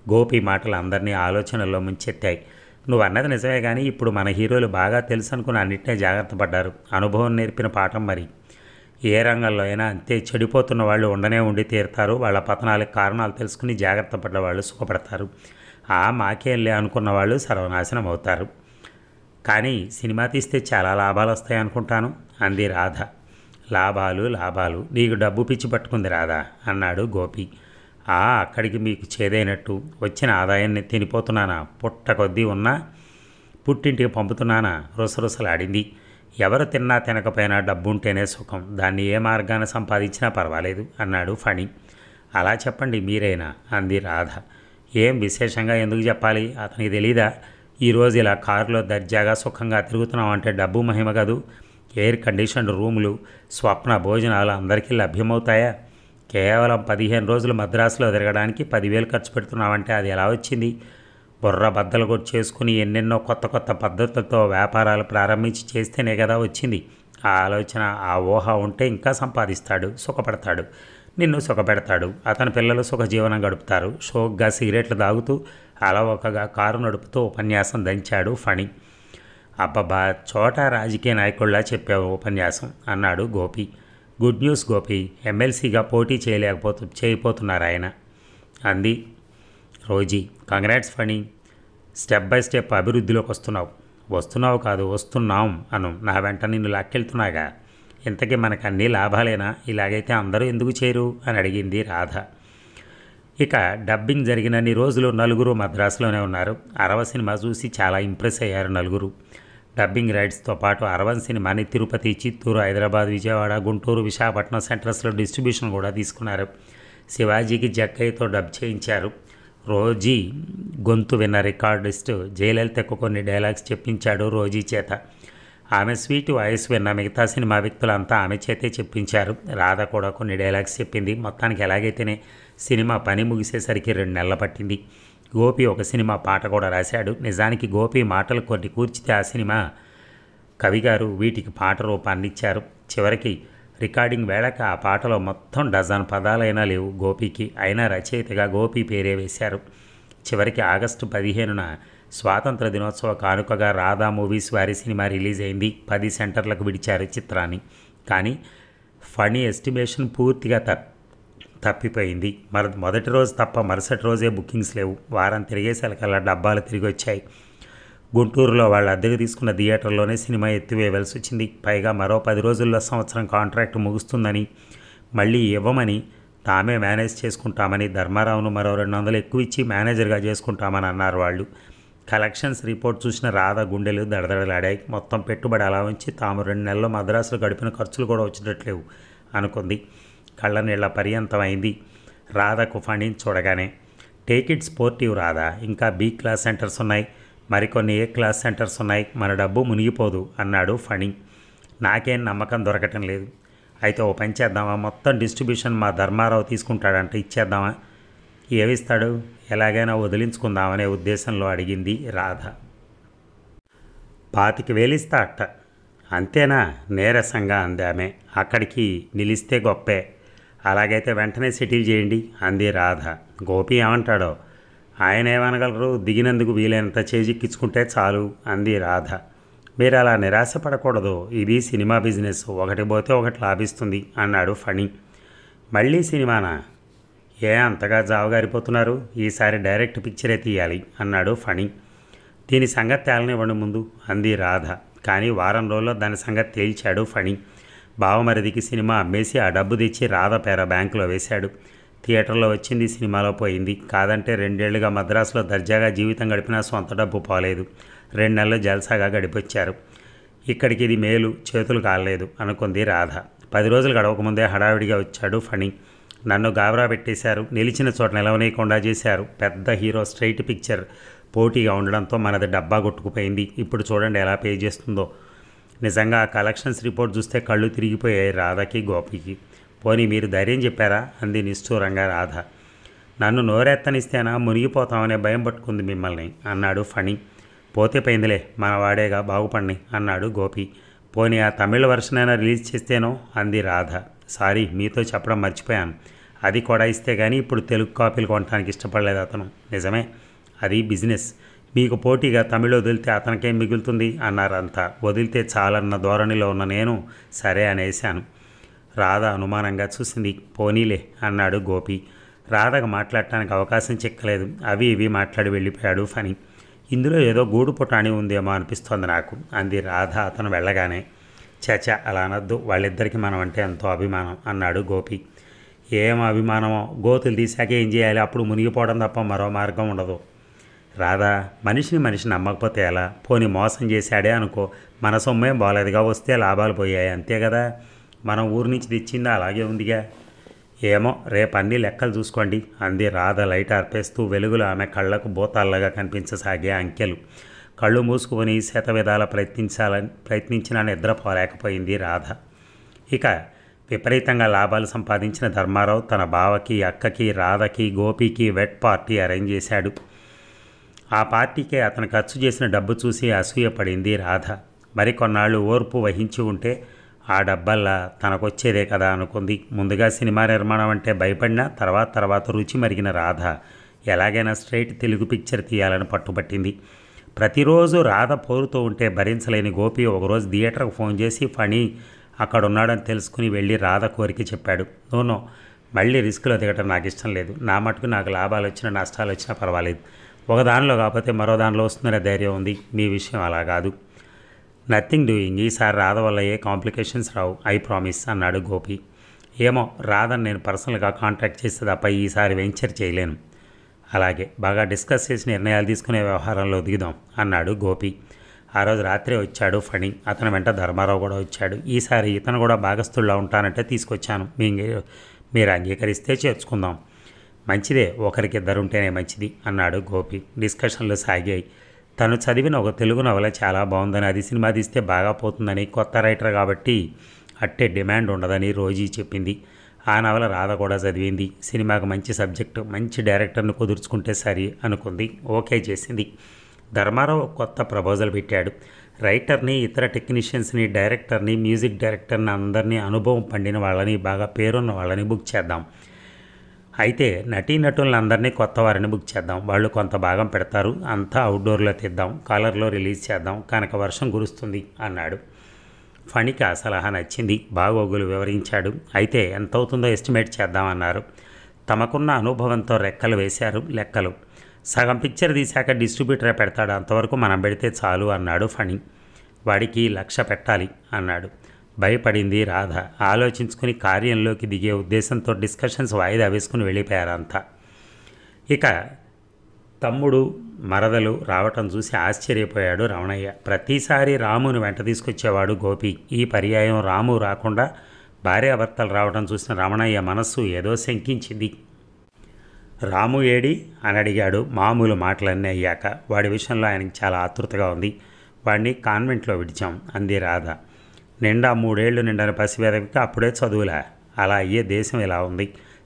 గోపి మాటలు అందరినీ ఆలోచనల్లో ముంచెత్తాయి. నువ్వు అన్నది నిజమే, కానీ ఇప్పుడు మన హీరోలు బాగా తెలుసు అనుకుని అన్నింటినీ జాగ్రత్త పడ్డారు. అనుభవం నేర్పిన పాఠం మరి. ఏ రంగంలో అయినా అంతే. చెడిపోతున్న వాళ్ళు ఉండనే ఉండి తీరుతారు. వాళ్ళ పతనాలకు కారణాలు తెలుసుకుని జాగ్రత్త పడ్డ వాళ్ళు సుఖపడతారు. మాకేంలే అనుకున్న వాళ్ళు సర్వనాశనం అవుతారు. కానీ సినిమా తీస్తే చాలా లాభాలు వస్తాయి అనుకుంటాను అంది రాధ. లాభాలు నీకు డబ్బు పిచ్చి పట్టుకుంది రాధా అన్నాడు గోపి. అక్కడికి మీకు చేదైనట్టు వచ్చిన ఆదాయాన్ని తినిపోతున్నానా? పుట్ట కొద్దీ ఉన్నా పుట్టింటికి పంపుతున్నానా? రుసరుసలాడింది. ఎవరు తిన్నా తినకపోయినా డబ్బుంటేనే సుఖం. దాన్ని ఏ మార్గాన సంపాదించినా పర్వాలేదు అన్నాడు ఫణి. అలా చెప్పండి మీరైనా అంది రాధ. ఏం విశేషంగా ఎందుకు చెప్పాలి? అతనికి తెలీదా? ఈరోజు ఇలా కారులో దర్జాగా సుఖంగా తిరుగుతున్నాం అంటే డబ్బు మహిమ కదూ. ఎయిర్ కండిషన్డ్ రూములు, స్వప్న భోజనాలు అందరికీ లభ్యమవుతాయా? కేవలం 15 రోజులు మద్రాసులో తిరగడానికి 10,000 ఖర్చు పెడుతున్నామంటే అది ఎలా వచ్చింది? బుర్ర బద్దలు కొట్టి చేసుకుని ఎన్నెన్నో కొత్త కొత్త పద్ధతులతో వ్యాపారాలు ప్రారంభించి చేస్తేనే కదా వచ్చింది. ఆ ఆలోచన, ఆ ఊహ ఉంటే ఇంకా సంపాదిస్తాడు, సుఖపడతాడు, నిన్ను సుఖపెడతాడు. అతని పిల్లలు సుఖజీవనం గడుపుతారు. షోక్గా సిగరెట్లు తాగుతూ అలవోకగా కారు నడుపుతూ ఉపన్యాసం దంచాడు ఫణి. అబ్బబ్బా, చోట రాజకీయ నాయకుల్లా చెప్పావు ఉపన్యాసం అన్నాడు గోపి. గుడ్ న్యూస్ గోపి, ఎమ్మెల్సీగా పోటీ చేయబోతున్నారు ఆయన అంది Rosie. Congrats Phani, step by step అభివృద్ధిలోకి వస్తున్నావు కాదు వస్తున్నాం అను. నా వెంట నిన్ను లాక్కెళ్తున్నాగా. ఇంతకీ మనకు అన్నీ లాభాలేనా? ఇలాగైతే అందరూ ఎందుకు చేరు అని అడిగింది రాధ. ఇక డబ్బింగ్ జరిగినన్ని రోజులు నలుగురు మద్రాసులోనే ఉన్నారు. అరవ సినిమా చూసి చాలా ఇంప్రెస్ అయ్యారు నలుగురు. డబ్బింగ్ రైట్స్తో పాటు అరవన్ సినిమాని తిరుపతి, చిత్తూరు, హైదరాబాద్, విజయవాడ, గుంటూరు, విశాఖపట్నం సెంటర్స్లో డిస్ట్రిబ్యూషన్ కూడా తీసుకున్నారు. శివాజీకి జక్కయ్యతో డబ్ చేయించారు. రోజీ గొంతు విన్న రికార్డిస్ట్ జయలలితకు కొన్ని డైలాగ్స్ చెప్పించాడు రోజీ చేత. ఆమె స్వీట్ వాయిస్ విన్న మిగతా సినిమా వ్యక్తులంతా ఆమె చేతే చెప్పించారు. రాధ కూడా కొన్ని డైలాగ్స్ చెప్పింది. మొత్తానికి ఎలాగైతేనే సినిమా పని ముగిసేసరికి 2 నెలలు పట్టింది. గోపి ఒక సినిమా పాట కూడా రాశాడు. నిజానికి గోపి మాటలు కొన్ని కూర్చితే ఆ సినిమా కవిగారు వీటికి పాట రూపాన్ని ఇచ్చారు. చివరికి రికార్డింగ్ వేళక ఆ పాటలో మొత్తం డజన్ పదాలైనా లేవు గోపికి. అయినా రచయితగా గోపి పేరే వేశారు. చివరికి ఆగస్టు 15న స్వాతంత్ర దినోత్సవ కానుకగా రాధా మూవీస్ వారి సినిమా రిలీజ్ అయింది. 10 సెంటర్లకు విడిచారు చిత్రాన్ని. కానీ ఫనీ ఎస్టిమేషన్ పూర్తిగా తప్పిపోయింది. మొదటి రోజు తప్ప మరుసటి రోజే బుకింగ్స్ లేవు. వారం తిరిగేసరికల్లా డబ్బాలు తిరిగి వచ్చాయి. గుంటూరులో వాళ్ళు అద్దెకు తీసుకున్న థియేటర్లోనే సినిమా ఎత్తివేయవలసి వచ్చింది. పైగా మరో 10 రోజుల్లో సంవత్సరం కాంట్రాక్ట్ ముగుస్తుందని, మళ్ళీ ఇవ్వమని, తామే మేనేజ్ చేసుకుంటామని, ధర్మారావును మరో 200 ఎక్కువ ఇచ్చి మేనేజర్గా చేసుకుంటామని అన్నారు వాళ్ళు. కలెక్షన్స్ రిపోర్ట్ చూసిన రాధ గుండెలు దడదడలాడాయి. మొత్తం పెట్టుబడి అలా ఉంచి తాము 2 నెలల్లో మద్రాసులో గడిపిన ఖర్చులు కూడా వచ్చేటట్లేవు అనుకుంది. కళ్ళ నీళ్ల పర్యంతం అయింది రాధకు ఫణిని చూడగానే. టేక్ ఇట్ స్పోర్టివ్ రాధ, ఇంకా బి క్లాస్ సెంటర్స్ ఉన్నాయి, మరికొన్ని ఏ క్లాస్ సెంటర్స్ ఉన్నాయి, మన డబ్బు మునిగిపోదు అన్నాడు ఫణి. నాకేం నమ్మకం దొరకటం లేదు. అయితే ఓ పని చేద్దామా, మొత్తం డిస్ట్రిబ్యూషన్ మా ధర్మారావు తీసుకుంటాడంట, ఇచ్చేద్దామా? ఏమిస్తాడు? ఎలాగైనా వదిలించుకుందామనే ఉద్దేశంలో అడిగింది రాధ. 25,000 ఇస్తా అట్ట. అంతేనా? నీరసంగా అందామె. అక్కడికి నిలిస్తే గొప్పే. అలాగైతే వెంటనే సెటిల్ చేయండి అంది రాధ. గోపి ఏమంటాడో? ఆయన ఏమనగలరు? దిగినందుకు వీలైనంత చేజిక్కించుకుంటే చాలు అంది రాధ. మీరు అలా నిరాశపడకూడదు, ఇది సినిమా బిజినెస్, ఒకటి పోతే ఒకటి లాభిస్తుంది అన్నాడు ఫణి. మళ్ళీ సినిమానా? ఏ అంతగా జావగారిపోతున్నారు? ఈసారి డైరెక్ట్ పిక్చరే తీయాలి అన్నాడు ఫణి. దీని సంగతి తేలనివ్వండి ముందు అంది రాధ. కానీ వారం రోజుల్లో దాని సంగతి తేల్చాడు ఫణి. బావమరిదికి సినిమా అమ్మేసి ఆ డబ్బు తెచ్చి రాధ పేర బ్యాంకులో వేశాడు. థియేటర్లో వచ్చింది, సినిమాలో పోయింది. కాదంటే 2 ఏళ్లుగా మద్రాసులో దర్జాగా జీవితం గడిపినా సొంత డబ్బు పోలేదు. 2 నెలలు జల్సాగా గడిపొచ్చారు. ఇక్కడికి ఇది మేలు, చేతులు కాలేదు అనుకుంది రాధ. 10 రోజులు గడవకముందే హడావిడిగా వచ్చాడు ఫణి. నన్ను గాబరా పెట్టేశారు, నిలిచిన చోట నిలవనీయకుండా చేశారు. పెద్ద హీరో స్ట్రైట్ పిక్చర్ పోటీగా ఉండడంతో మనది డబ్బా కొట్టుకుపోయింది. ఇప్పుడు చూడండి ఎలా పే చేస్తుందో. నిజంగా ఆ కలెక్షన్స్ రిపోర్ట్ చూస్తే కళ్ళు తిరిగిపోయాయి రాధకి, గోపికి. పోనీ మీరు ధైర్యం చెప్పారా అంది నిష్ఠూరంగా రాధ. నన్ను నోరెత్తనిస్తేనా మునిగిపోతామనే భయం పట్టుకుంది మిమ్మల్ని అన్నాడు ఫణి. పోతే పోయిందిలే, మన వాడేగా, బాగుపడిని అన్నాడు గోపి. పోనీ ఆ తమిళ వర్షన్ అయినా రిలీజ్ చేస్తేనో అంది రాధ. సారీ, మీతో చెప్పడం మర్చిపోయాను. అది కూడా ఇస్తే కానీ ఇప్పుడు తెలుగు కాపీలు కొనడానికి ఇష్టపడలేదు అతను. నిజమే, అది బిజినెస్. మీకు పోటీగా తమిళ వదిలితే అతనికేం మిగులుతుంది అన్నారంతా. వదిలితే చాలన్న ధోరణిలో ఉన్న నేను సరే అనేశాను. రాధ అనుమానంగా చూసింది. పోనీలే అన్నాడు గోపి. రాధకు మాట్లాడటానికి అవకాశం చిక్కలేదు. అవి ఇవి మాట్లాడి వెళ్ళిపోయాడు ఫణి. ఇందులో ఏదో గూడు పుటాణి ఉందేమో అనిపిస్తోంది నాకు అంది రాధ అతను వెళ్ళగానే. చచ, అలా అనద్దు, వాళ్ళిద్దరికీ మనం అంటే ఎంతో అభిమానం అన్నాడు గోపి. ఏం అభిమానమో, గోతులు తీశాక ఏం చేయాలి? అప్పుడు మునిగిపోవడం తప్ప మరో మార్గం ఉండదు. రాధా, మనిషిని నమ్మకపోతే ఎలా? పోని మోసం చేశాడే అనుకో, మన సొమ్మేం బాలేదుగా, వస్తే లాభాలు పోయాయి అంతే కదా. మనం ఊరి నుంచి తెచ్చిందా అలాగే ఉందిగా. ఏమో, రేపు అన్ని లెక్కలు చూసుకోండి అంది రాధ లైట్ ఆర్పేస్తూ. వెలుగులు ఆమె కళ్ళకు భూతాల్లాగా కనిపించసాగే అంకెలు. కళ్ళు మూసుకుని శతవిధాల ప్రయత్నించినా నిద్రపోలేకపోయింది రాధ. ఇక విపరీతంగా లాభాలు సంపాదించిన ధర్మారావు తన బావకి, అక్కకి, రాధకి, గోపికి వెట్ పార్టీ అరేంజ్ చేశాడు. ఆ పార్టీకే అతను ఖర్చు చేసిన డబ్బు చూసి అసూయపడింది రాధ. మరికొన్నాళ్ళు ఓర్పు వహించి ఉంటే ఆ డబ్బల్లా తనకొచ్చేదే కదా అనుకుంది. ముందుగా సినిమా నిర్మాణం అంటే భయపడినా తర్వాత రుచి మరిగిన రాధ ఎలాగైనా స్ట్రైట్ తెలుగు పిక్చర్ తీయాలని పట్టుబట్టింది. ప్రతిరోజు రాధ పోరుతూ ఉంటే భరించలేని గోపి ఒకరోజు థియేటర్కు ఫోన్ చేసి ఫణి అక్కడున్నాడని తెలుసుకుని వెళ్ళి రాధ కోరిక చెప్పాడు. నో, మళ్ళీ రిస్క్లో దిగటం నాకు ఇష్టం లేదు. నా మటుకు నాకు లాభాలు వచ్చినా నష్టాలు వచ్చినా పర్వాలేదు. ఒక దానిలో కాకపోతే మరో దానిలో వస్తుందనే ధైర్యం ఉంది. మీ విషయం అలా కాదు. Nothing doing. ఈసారి రాధ వల్ల ఏ కాంప్లికేషన్స్ రావు, ఐ ప్రామిస్ అన్నాడు గోపి. ఏమో, రాధని నేను పర్సనల్గా కాంటాక్ట్ చేస్తే తప్ప ఈసారి వెంచర్ చేయలేను. అలాగే, బాగా డిస్కస్ చేసి నిర్ణయాలు తీసుకునే వ్యవహారంలో దిగుదాం అన్నాడు గోపి. ఆ రోజు రాత్రే వచ్చాడు ఫణి. అతని వెంట ధర్మారావు కూడా వచ్చాడు. ఈసారి ఇతను కూడా భాగస్థుల్లో ఉంటానంటే తీసుకొచ్చాను. మీరు అంగీకరిస్తే చేర్చుకుందాం. మంచిదే, ఒకరికిద్దరు ఉంటేనే మంచిది అన్నాడు గోపి. డిస్కషన్లు సాగాయి. తను చదివిన ఒక తెలుగు నవల చాలా బాగుందని, అది సినిమా తీస్తే బాగా పోతుందని, కొత్త రైటర్ కాబట్టి అట్టే డిమాండ్ ఉండదని రోజీ చెప్పింది. ఆ నవల రాధ కూడా చదివింది. సినిమాకు మంచి సబ్జెక్టు, మంచి డైరెక్టర్ని కుదుర్చుకుంటే సరి అనుకుంది. ఓకే చేసింది. ధర్మారావు కొత్త ప్రపోజల్ పెట్టాడు. రైటర్ని, ఇతర టెక్నీషియన్స్ని, డైరెక్టర్ని, మ్యూజిక్ డైరెక్టర్ని అందరినీ, అనుభవం పండిన వాళ్ళని, బాగా పేరున్న వాళ్ళని బుక్ చేద్దాం. అయితే నటీనటులను అందరినీ కొత్త వారిని బుక్ చేద్దాం. వాళ్ళు కొంత భాగం పెడతారు. అంతా అవుట్డోర్లో తీద్దాం, కలర్లో రిలీజ్ చేద్దాం, కనుక వర్షం కురుస్తుంది అన్నాడు. ఫణికి ఆ సలహా నచ్చింది. బాగోగులు వివరించాడు. అయితే ఎంత అవుతుందో ఎస్టిమేట్ చేద్దామన్నారు. తమకున్న అనుభవంతో రెక్కలు వేశారు లెక్కలు. సగం పిక్చర్ తీశాక డిస్ట్రిబ్యూటరే పెడతాడు, అంతవరకు మనం పెడితే చాలు అన్నాడు ఫణి. వాడికి 1,00,000 పెట్టాలి అన్నాడు. భయపడింది రాధ. ఆలోచించుకుని కార్యంలోకి దిగే ఉద్దేశంతో డిస్కషన్స్ వాయిదా వేసుకుని వెళ్ళిపోయారు అంతా. ఇక తమ్ముడు, మరదలు రావటం చూసి ఆశ్చర్యపోయాడు రమణయ్య. ప్రతిసారి రాముని వెంట తీసుకొచ్చేవాడు గోపి. ఈ పర్యాయం రాము రాకుండా భార్యాభర్తలు రావటం చూసిన రమణయ్య మనస్సు ఏదో శంకించింది. రాము ఏడి అని అడిగాడు మామూలు మాటలన్నీ అయ్యాక. వాడి విషయంలో ఆయనకి చాలా ఆతృతగా ఉంది. వాడిని కాన్వెంట్లో విడిచాం అంది రాధ. నిండా 3 ఏళ్లు నిండని పసివేదవికి అప్పుడే చదువులా? అలా అయ్యే దేశం ఇలా ఉంది.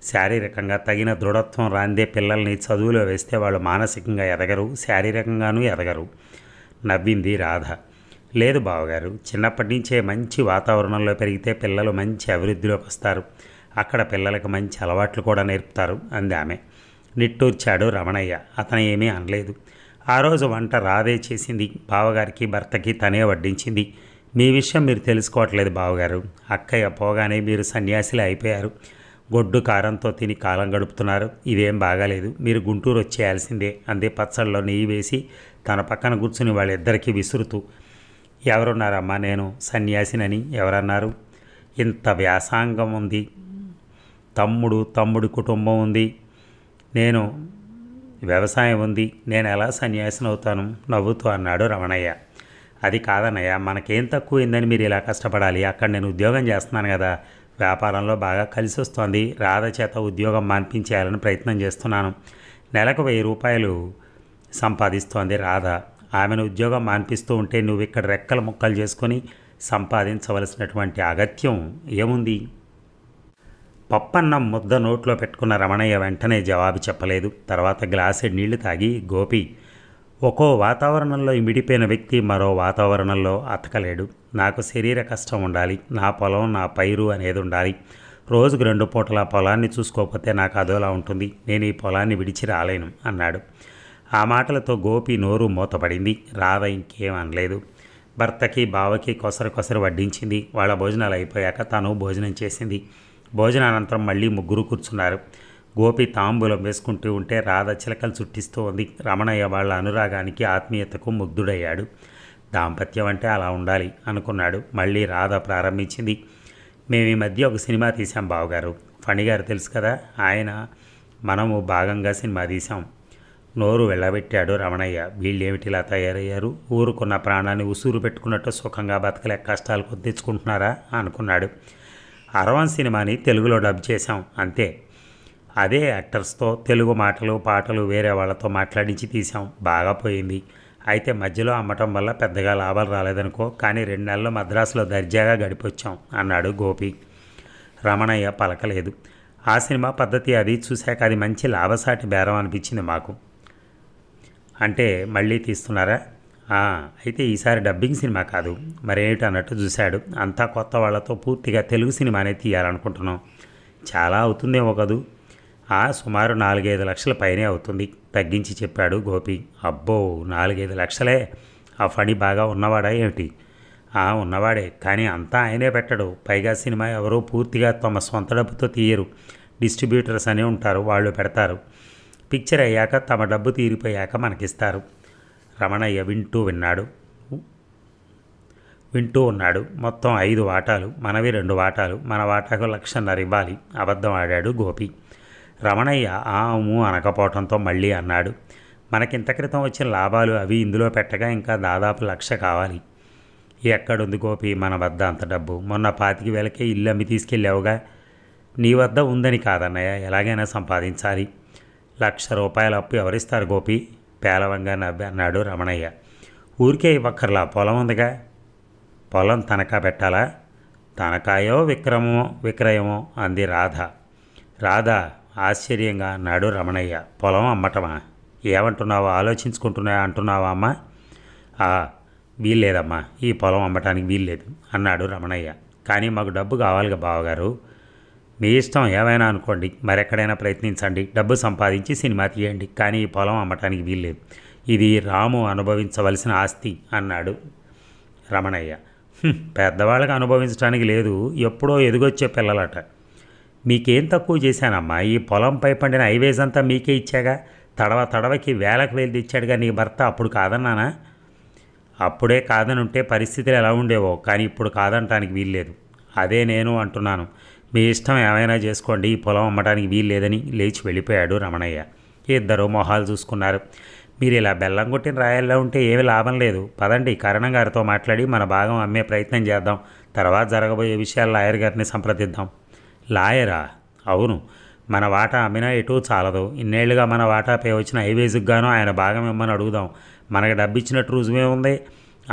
శారీరకంగా తగిన దృఢత్వం రాందే పిల్లల్ని చదువులో వేస్తే వాళ్ళు మానసికంగా ఎదగరు, శారీరకంగానూ ఎదగరు. నవ్వింది రాధ. లేదు బావగారు, చిన్నప్పటి నుంచే మంచి వాతావరణంలో పెరిగితే పిల్లలు మంచి అభివృద్ధిలోకి వస్తారు. అక్కడ పిల్లలకు మంచి అలవాట్లు కూడా నేర్పుతారు అంది ఆమె. నిట్టూర్చాడు రమణయ్య. అతను ఏమీ అనలేదు. ఆ రోజు వంట రాధే చేసింది. బావగారికి, భర్తకి తనే వడ్డించింది. మీ విషయం మీరు తెలుసుకోవట్లేదు బావగారు. అక్కయ్య పోగానే మీరు సన్యాసిలే అయిపోయారు. గొడ్డు కారంతో తిని కాలం గడుపుతున్నారు. ఇదేం బాగాలేదు. మీరు గుంటూరు వచ్చేయాల్సిందే అందే పచ్చళ్ళలో నెయ్యి వేసి తన పక్కన కూర్చుని వాళ్ళిద్దరికీ విసురుతూ. ఎవరున్నారమ్మా నేను సన్యాసినని? ఎవరన్నారు? ఇంత వ్యాసాంగం ఉంది, తమ్ముడి కుటుంబం ఉంది, నేను వ్యవసాయం ఉంది, నేను ఎలా సన్యాసిని అవుతాను? నవ్వుతూ అన్నాడు రమణయ్య. అది కాదన్నయ్య, మనకేం తక్కువైందని మీరు ఇలా కష్టపడాలి? అక్కడ నేను ఉద్యోగం చేస్తున్నాను కదా, వ్యాపారంలో బాగా కలిసి వస్తోంది. రాధ చేత ఉద్యోగం మాన్పించేయాలని ప్రయత్నం చేస్తున్నాను. నెలకు 1000 రూపాయలు సంపాదిస్తోంది రాధ. ఆమెను ఉద్యోగం మాన్పిస్తూ ఉంటే నువ్వు ఇక్కడ రెక్కలు ముక్కలు చేసుకొని సంపాదించవలసినటువంటి అగత్యం ఏముంది? పప్పన్నం ముద్ద నోట్లో పెట్టుకున్న రమణయ్య వెంటనే జవాబు చెప్పలేదు. తర్వాత గ్లాసెడ్ నీళ్లు తాగి, గోపి, ఒక్కో వాతావరణంలో ఇమిడిపోయిన వ్యక్తి మరో వాతావరణంలో అతకలేడు. నాకు శరీర కష్టం ఉండాలి, నా పొలం, నా పైరు అనేది ఉండాలి. రోజుకు 2 పూటల పొలాన్ని చూసుకోకపోతే నాకు అదోలా ఉంటుంది. నేను ఈ పొలాన్ని విడిచి రాలేను అన్నాడు. ఆ మాటలతో గోపి నోరు మూతపడింది. రాధ ఇంకేం అనలేదు. భర్తకి, బావకి కొసరు వడ్డించింది. వాళ్ళ భోజనాలు అయిపోయాక తను భోజనం చేసింది. భోజనానంతరం మళ్ళీ ముగ్గురు కూర్చున్నారు. గోపి తాంబూలం వేసుకుంటూ ఉంటే రాధ చిలకలు చుట్టిస్తూ ఉంది. రమణయ్య వాళ్ళ అనురాగానికి, ఆత్మీయతకు ముగ్ధుడయ్యాడు. దాంపత్యం అంటే అలా ఉండాలి అనుకున్నాడు. మళ్ళీ రాధ ప్రారంభించింది. మేము ఈ మధ్య ఒక సినిమా తీసాం బావగారు. ఫణిగారు తెలుసు కదా, మనము భాగంగా సినిమా తీసాం. నోరు వెళ్ళబెట్టాడు రమణయ్య. వీళ్ళేమిటిలా తయారయ్యారు? ఊరుకున్న ప్రాణాన్ని ఉసూరు పెట్టుకున్నట్టు సుఖంగా బతకలేక కష్టాలు తెచ్చుకుంటున్నారా అనుకున్నాడు. అరవన్ సినిమాని తెలుగులో డబ్ చేశాం అంతే. అదే యాక్టర్స్తో తెలుగు మాటలు, పాటలు వేరే వాళ్ళతో మాట్లాడించి తీసాం. బాగా పోయింది. అయితే మధ్యలో అమ్మటం వల్ల పెద్దగా లాభాలు రాలేదనుకో, కానీ 2 నెలలు మద్రాసులో దర్జాగా గడిపొచ్చాం అన్నాడు గోపి. రమణయ్య పలకలేదు. ఆ సినిమా పద్ధతి అది చూశాక అది మంచి లాభసాటి బేరం అనిపించింది మాకు. అంటే మళ్ళీ తీస్తున్నారా? అయితే ఈసారి డబ్బింగ్ సినిమా కాదు, మరేమిటి అన్నట్టు చూశాడు. అంతా కొత్త వాళ్లతో పూర్తిగా తెలుగు సినిమానే తీయాలనుకుంటున్నాం. చాలా అవుతుందేమో కదూ? సుమారు 4-5 లక్షల పైనే అవుతుంది తగ్గించి చెప్పాడు గోపి. అబ్బో, 4-5 లక్షలే? ఆ ఫణి బాగా ఉన్నవాడా ఏమిటి? ఉన్నవాడే, కానీ అంతా ఆయనే పెట్టడు. పైగా సినిమా ఎవరో పూర్తిగా తమ సొంత డబ్బుతో తీయరు. డిస్ట్రిబ్యూటర్స్ అనే ఉంటారు, వాళ్ళు పెడతారు. పిక్చర్ అయ్యాక తమ డబ్బు తీరిపోయాక మనకిస్తారు. రమణయ్య వింటూ విన్నాడు. వింటూ ఉన్నాడు. మొత్తం 5 వాటాలు, మనవి 2 వాటాలు, మన వాటాకు 1,50,000 ఇవ్వాలి. అబద్ధం ఆడాడు గోపి. రమణయ్య ఆము అనకపోవటంతో మళ్ళీ అన్నాడు, మనకింత క్రితం వచ్చిన లాభాలు అవి ఇందులో పెట్టగా ఇంకా దాదాపు 1,00,000 కావాలి. ఎక్కడుంది గోపి మన వద్ద అంత డబ్బు? మొన్న 25,000కే ఇల్లు అమ్మి తీసుకెళ్ళావుగా. నీ వద్ద ఉందని కాదన్నయ్య, ఎలాగైనా సంపాదించాలి. 1,00,000 రూపాయల అప్పు ఎవరిస్తారు గోపి? పేలవంగా నవ్వి అన్నాడు రమణయ్య. ఊరికే ఇవ్వక్కర్లా, పొలం ఉందిగా. పొలం తనఖా పెట్టాలా? తనఖాయో విక్రయమో అంది రాధ. రాధ ఆశ్చర్యంగా అన్నాడు రమణయ్య. పొలం అమ్మటమా? ఏమంటున్నావో ఆలోచించుకుంటున్నా అంటున్నావా అమ్మా? వీల్లేదమ్మా, ఈ పొలం అమ్మటానికి వీల్లేదు అన్నాడు రమణయ్య. కానీ మాకు డబ్బు కావాలిగా బావగారు. మీ ఇష్టం, ఏమైనా అనుకోండి, మరెక్కడైనా ప్రయత్నించండి, డబ్బు సంపాదించి సినిమా తీయండి, కానీ ఈ పొలం అమ్మటానికి వీల్లేదు. ఇది రాము అనుభవించవలసిన ఆస్తి అన్నాడు రమణయ్య. పెద్దవాళ్ళకి అనుభవించడానికి లేదు, ఎప్పుడో ఎదుగొచ్చే పిల్లలట. మీకేం తక్కువ చేశానమ్మా? ఈ పొలంపై పండిన హైవేస్ అంతా మీకే ఇచ్చాగా. తడవకి వేలకు వేలు తెచ్చాడుగా నీ భర్త. అప్పుడు కాదన్నానా? అప్పుడే కాదనుంటే పరిస్థితులు ఎలా ఉండేవో, కానీ ఇప్పుడు కాదనటానికి వీల్లేదు. అదే నేను అంటున్నాను. మీ ఇష్టం, ఏమైనా చేసుకోండి, ఈ పొలం అమ్మటానికి వీల్లేదని లేచి వెళ్ళిపోయాడు రమణయ్య. ఇద్దరు మొహాలు చూసుకున్నారు. మీరు ఇలా బెల్లం కొట్టిన రాయల్లో ఉంటే ఏమీ లాభం లేదు. పదండి, కరణం గారితో మాట్లాడి మన భాగం అమ్మే ప్రయత్నం చేద్దాం. తర్వాత జరగబోయే విషయాలు లాయర్ గారిని సంప్రదిద్దాం. లాయరా? అవును. మన వాటా అమ్మినా ఎటూ చాలదు. ఇన్నేళ్లుగా మన వాటాపై వచ్చిన హైవేజ్కి గాను ఆయన భాగం ఇమ్మని అడుగుదాం. మనకి డబ్బు ఇచ్చినట్టు రుజువే ఉంది.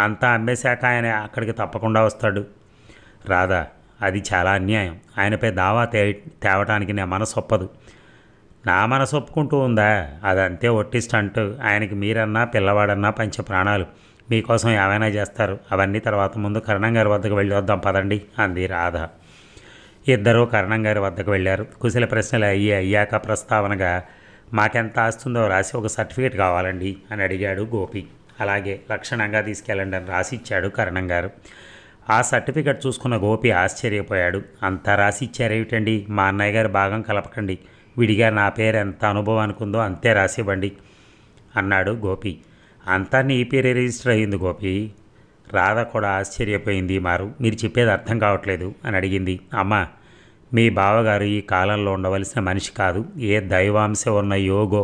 అంతా అమ్మేశాక ఆయన అక్కడికి తప్పకుండా వస్తాడు. రాధా, అది చాలా అన్యాయం. ఆయనపై దావా తేవటానికి నా మనసు ఒప్పదు. నా మనసు ఒప్పుకుంటూ ఉందా? అదంతే ఒట్టి స్టంట్. ఆయనకి మీరన్నా పిల్లవాడన్నా పంచ ప్రాణాలు. మీకోసం ఏమైనా చేస్తారు. అవన్నీ తర్వాత ముందు కరణం గారి వద్దకు వెళ్ళి వద్దాం పదండి అంది రాధ. ఇద్దరూ కరణం గారి వద్దకు వెళ్ళారు. కుశల ప్రశ్నలు అయ్యాక ప్రస్తావనగా, మాకెంత ఆస్తుందో రాసి ఒక సర్టిఫికేట్ కావాలండి అని అడిగాడు గోపి. అలాగే, లక్షణంగా తీసుకెళ్ళండి అని రాసిచ్చాడు కరణం గారు. ఆ సర్టిఫికేట్ చూసుకున్న గోపి ఆశ్చర్యపోయాడు. అంతా రాసి ఇచ్చారేమిటండి? మా అన్నయ్య గారి భాగం కలపకండి, విడిగా నా పేరు ఎంత అనుభవానికి ఉందో అంతే రాసివ్వండి అన్నాడు గోపి. అంతా నీ పేరే రిజిస్టర్ అయ్యింది గోపి. రాధ కూడా ఆశ్చర్యపోయింది. మీరు చెప్పేది అర్థం కావట్లేదు అని అడిగింది. అమ్మా, మీ బావగారు ఈ కాలంలో ఉండవలసిన మనిషి కాదు. ఏ దైవాంశం ఉన్న యోగో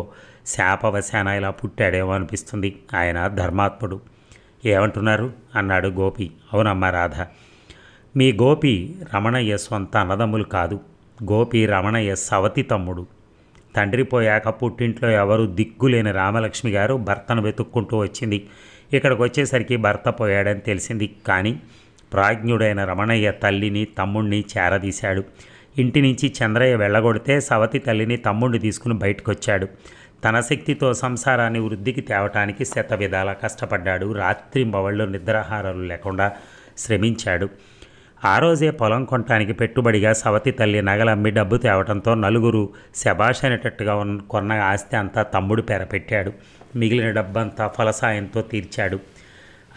శాపవశాన ఇలా పుట్టాడేమో అనిపిస్తుంది. ఆయన ధర్మాత్ముడు. ఏమంటున్నారు అన్నాడు గోపి. అవునమ్మా రాధ, మీ గోపి రమణయ్య సొంత అన్నదమ్ములు కాదు. గోపి రమణయ్య సవతి తమ్ముడు. తండ్రి పోయాక పుట్టింట్లో ఎవరు దిక్కులేని రామలక్ష్మి గారు భర్తను వెతుక్కుంటూ వచ్చింది. ఇక్కడికి వచ్చేసరికి భర్త పోయాడని తెలిసింది. కానీ ప్రాజ్ఞుడైన రమణయ్య తల్లిని తమ్ముడిని చేరదీశాడు. ఇంటి నుంచి చంద్రయ్య వెళ్ళగొడితే సవతి తల్లిని తమ్ముడిని తీసుకుని బయటకొచ్చాడు. తన శక్తితో సంసారాన్ని వృద్ధికి తేవటానికి శతవిధాలా కష్టపడ్డాడు. రాత్రింబవళ్ళు నిద్రాహారాలు లేకుండా శ్రమించాడు. ఆ రోజే పొలం కొనటానికి పెట్టుబడిగా సవతి తల్లి నగలమ్మి డబ్బు తేవటంతో నలుగురు శబాష్ అనేటట్టుగా కొన్న ఆస్తి అంతా తమ్ముడు పేర పెట్టాడు. మిగిలిన డబ్బంతా ఫలసాయంతో తీర్చాడు.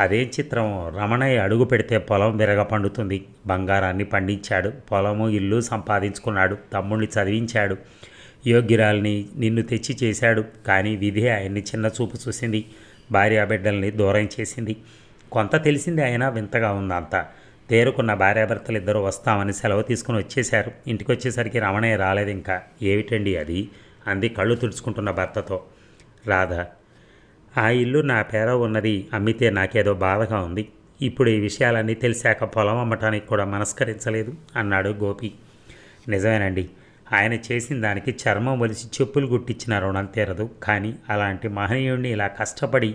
అదే చిత్రం. రమణయ్య అడుగు పెడితే పొలం విరగ పండుతుంది. బంగారాన్ని పండించాడు. పొలము ఇల్లు సంపాదించుకున్నాడు. తమ్ముడిని చదివించాడు. యోగ్యురాల్ని నిన్ను తెచ్చి చేశాడు. కానీ విధి ఆయన్ని చిన్న చూపు చూసింది. భార్యాబిడ్డల్ని దూరం చేసింది. కొంత తెలిసింది, అయినా వింతగా ఉందంతా. తేరుకున్న భార్యాభర్తలు ఇద్దరు వస్తామని సెలవు తీసుకుని వచ్చేశారు. ఇంటికి వచ్చేసరికి రమణయ్య రాలేదు. ఇంకా ఏమిటండి అది అంది కళ్ళు తుడుచుకుంటున్న భర్తతో. రాధ, ఆ ఇల్లు నా పేర ఉన్నది. అమ్మితే నాకేదో బాధగా ఉంది. ఇప్పుడు ఈ విషయాలన్నీ తెలిసాక పొలం అమ్మటానికి కూడా మనస్కరించలేదు అన్నాడు గోపి. నిజమేనండి, ఆయన చేసిన దానికి చర్మం ఒలిసి చెప్పులు గుట్టించిన రుణం తీరదు. కానీ అలాంటి మహనీయుడిని ఇలా కష్టపడి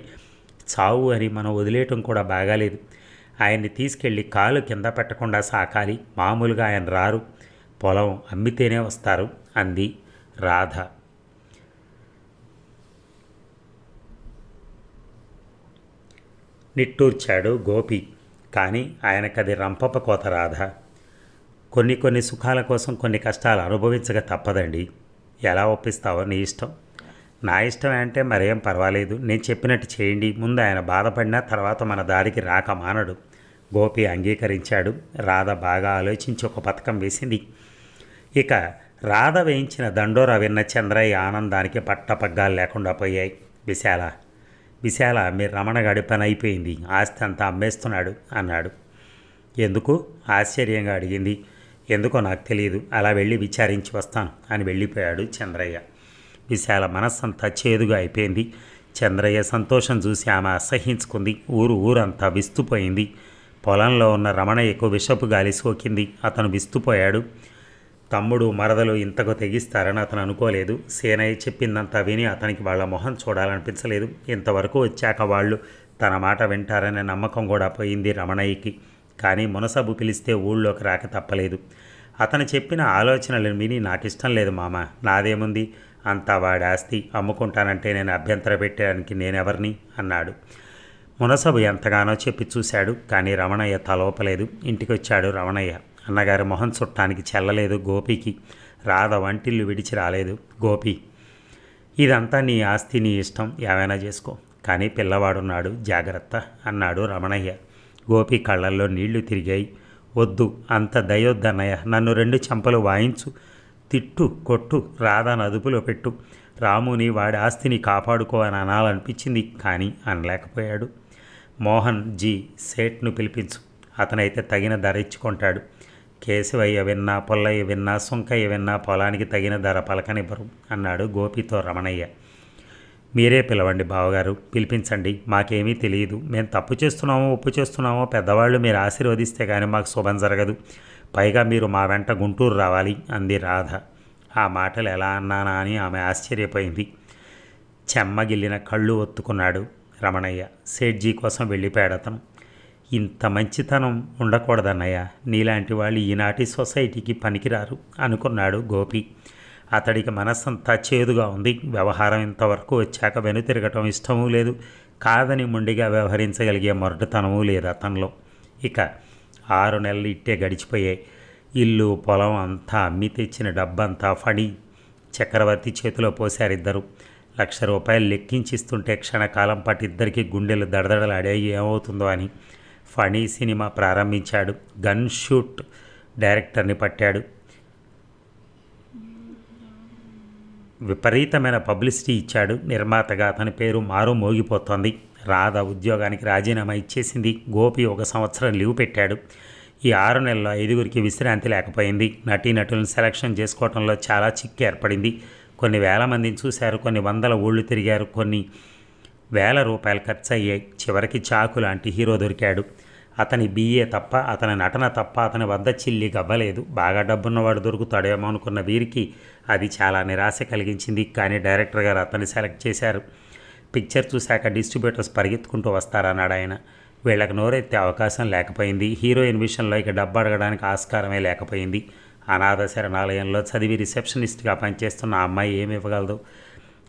చావు అని మనం వదిలేయటం కూడా బాగాలేదు. ఆయన్ని తీసుకెళ్ళి కాలు కింద పెట్టకుండా సాకాలి. మామూలుగా ఆయన రారు, పొలం అమ్మితేనే వస్తారు అంది రాధ. నిట్టూర్చాడు గోపి. కానీ ఆయనకది రంపప కోత. రాధ, కొన్ని సుఖాల కోసం కొన్ని కష్టాలు అనుభవించక తప్పదండి. ఎలా ఒప్పిస్తావో నీ ఇష్టం. నా ఇష్టం అంటే మరేం పర్వాలేదు. నేను చెప్పినట్టు చేయండి. ముందు ఆయన బాధపడినా తర్వాత మన దారికి రాక మానడు. గోపి అంగీకరించాడు. రాధ బాగా ఆలోచించి ఒక పథకం వేసింది. ఇక రాధ వేయించిన దండోరా విన్న చంద్రయ్య ఆనందానికి పట్టపగ్గాలు లేకుండా పోయాయి. విశాల, మీరు రమణగాడి పని అయిపోయింది, ఆస్తి అంతా అమ్మేస్తున్నాడు అన్నాడు. ఎందుకు ఆశ్చర్యంగా అడిగింది. ఎందుకో నాకు తెలియదు, అలా వెళ్ళి విచారించి వస్తాను అని వెళ్ళిపోయాడు చంద్రయ్య. విశాల మనస్సంతా చేదుగా అయిపోయింది. చంద్రయ్య సంతోషం చూసి ఆమె అసహించుకుంది. ఊరంతా విస్తుపోయింది. పొలంలో ఉన్న రమణయ్యకు విషపు గాలి సోకింది. అతను విస్తుపోయాడు. తమ్ముడు మరదలు ఇంతకు తెగిస్తారని అతను అనుకోలేదు. సేనయ్య చెప్పిందంతా విని అతనికి వాళ్ళ మొహం చూడాలనిపించలేదు. ఇంతవరకు వచ్చాక వాళ్ళు తన మాట వింటారనే నమ్మకం కూడా పోయింది రమణయ్యకి. కానీ మునసబు పిలిస్తే ఊళ్ళోకి రాక తప్పలేదు. అతను చెప్పిన ఆలోచనలను విని నాకు ఇష్టం లేదు మామ, నాదేముంది, అంతా వాడి ఆస్తి, అమ్ముకుంటానంటే నేను అభ్యంతర పెట్టడానికి నేనెవరిని అన్నాడు. మునసబు ఎంతగానో చెప్పి చూశాడు. కానీ రమణయ్య తలోపలేదు. ఇంటికి వచ్చాడు రమణయ్య. అన్నగారి మొహం చుట్టానికి చెల్లలేదు గోపికి. రాధ వంటిల్లు విడిచి రాలేదు. గోపి, ఇదంతా నీ ఆస్తి, నీ ఇష్టం, ఏమైనా చేసుకో, కానీ పిల్లవాడున్నాడు, జాగ్రత్త అన్నాడు రమణయ్య. గోపి కళ్ళల్లో నీళ్లు తిరిగాయి. వద్దు, అంత దయొద్దన్నయ్య, నన్ను 2 చెంపలు వాయించు, తిట్టు, కొట్టు, రాధాను అదుపులో పెట్టు, రాముని వాడి ఆస్తిని కాపాడుకో అని అనాలనిపించింది. కానీ అనలేకపోయాడు. మోహన్ జీ సేట్ను పిలిపించు, అతనైతే తగిన ధర ఇచ్చుకుంటాడు. కేశవయ్య విన్నా, పొల్లయ్య విన్నా, సుంకయ్య విన్నా పొలానికి తగిన ధర పలకనివ్వరు అన్నాడు గోపితో రమణయ్య. మీరే పిలవండి బావగారు, పిలిపించండి, మాకేమీ తెలియదు. మేము తప్పు చేస్తున్నామో ఒప్పు చేస్తున్నామో పెద్దవాళ్ళు మీరు ఆశీర్వదిస్తే కానీ మాకు శుభం జరగదు. పైగా మీరు మా వెంట గుంటూరు రావాలి అంది రాధ. ఆ మాటలు ఎలా అన్నానా అని ఆమె ఆశ్చర్యపోయింది. చెమ్మగిల్లిన కళ్ళు ఒత్తుకున్నాడు రమణయ్య. సేట్జీ కోసం వెళ్ళిపోయాడు అతను. ఇంత మంచితనం ఉండకూడదన్నయ్య, నీలాంటి వాళ్ళు ఈనాటి సొసైటీకి పనికిరారు అనుకున్నాడు గోపి. అతడికి మనస్సంతా చేదుగా ఉంది. వ్యవహారం ఇంతవరకు వచ్చాక వెనుతిరగటం ఇష్టమూ లేదు. కాదని మొండిగా వ్యవహరించగలిగే మొరటుతనమూ లేదు అతనిలో. ఇక 6 నెలలు ఇట్టే గడిచిపోయాయి. ఇల్లు పొలం అంతా అమ్మి తెచ్చిన డబ్బంతా ఫణి చక్రవర్తి చేతిలో పోశారిద్దరు. ₹1,00,000 లెక్కించిస్తుంటే క్షణకాలం పాటు ఇద్దరికి గుండెలు దడదడలాడాయి. ఏమవుతుందో అని. ఫణి సినిమా ప్రారంభించాడు. గన్ షూట్ డైరెక్టర్ని పట్టాడు. విపరీతమైన పబ్లిసిటీ ఇచ్చాడు. నిర్మాతగా అతని పేరు మారు మోగిపోతోంది. రాధ ఉద్యోగానికి రాజీనామా ఇచ్చేసింది. గోపి 1 సంవత్సరం లీవ్ పెట్టాడు. ఈ 6 నెలల్లో 5గురికి విశ్రాంతి లేకపోయింది. నటీనటులను సెలక్షన్ చేసుకోవడంలో చాలా చిక్కు ఏర్పడింది. కొన్ని వేల మందిని చూశారు, కొన్ని వందల ఊళ్ళు తిరిగారు, కొన్ని ₹1,000 ఖర్చు అయ్యాయి. చివరికి చాకు లాంటి హీరో దొరికాడు. అతని BA తప్ప, అతని నటన తప్ప అతని వద్ద చిల్లి గవ్వలేదు. బాగా డబ్బున్నవాడు దొరుకుతాడేమో అనుకున్న వీరికి అది చాలా నిరాశ కలిగించింది. కానీ డైరెక్టర్ గారు అతన్ని సెలెక్ట్ చేశారు. పిక్చర్ చూశాక డిస్ట్రిబ్యూటర్స్ పరిగెత్తుకుంటూ వస్తారన్నాడు ఆయన. వీళ్ళకి నోరెత్తే అవకాశం లేకపోయింది. హీరోయిన్ విషయంలో ఇక డబ్బు అడగడానికి ఆస్కారమే లేకపోయింది. అనాథ శరణాలయంలో చదివి రిసెప్షనిస్ట్గా పనిచేస్తున్న ఆ అమ్మాయి ఏమి ఇవ్వగలదు?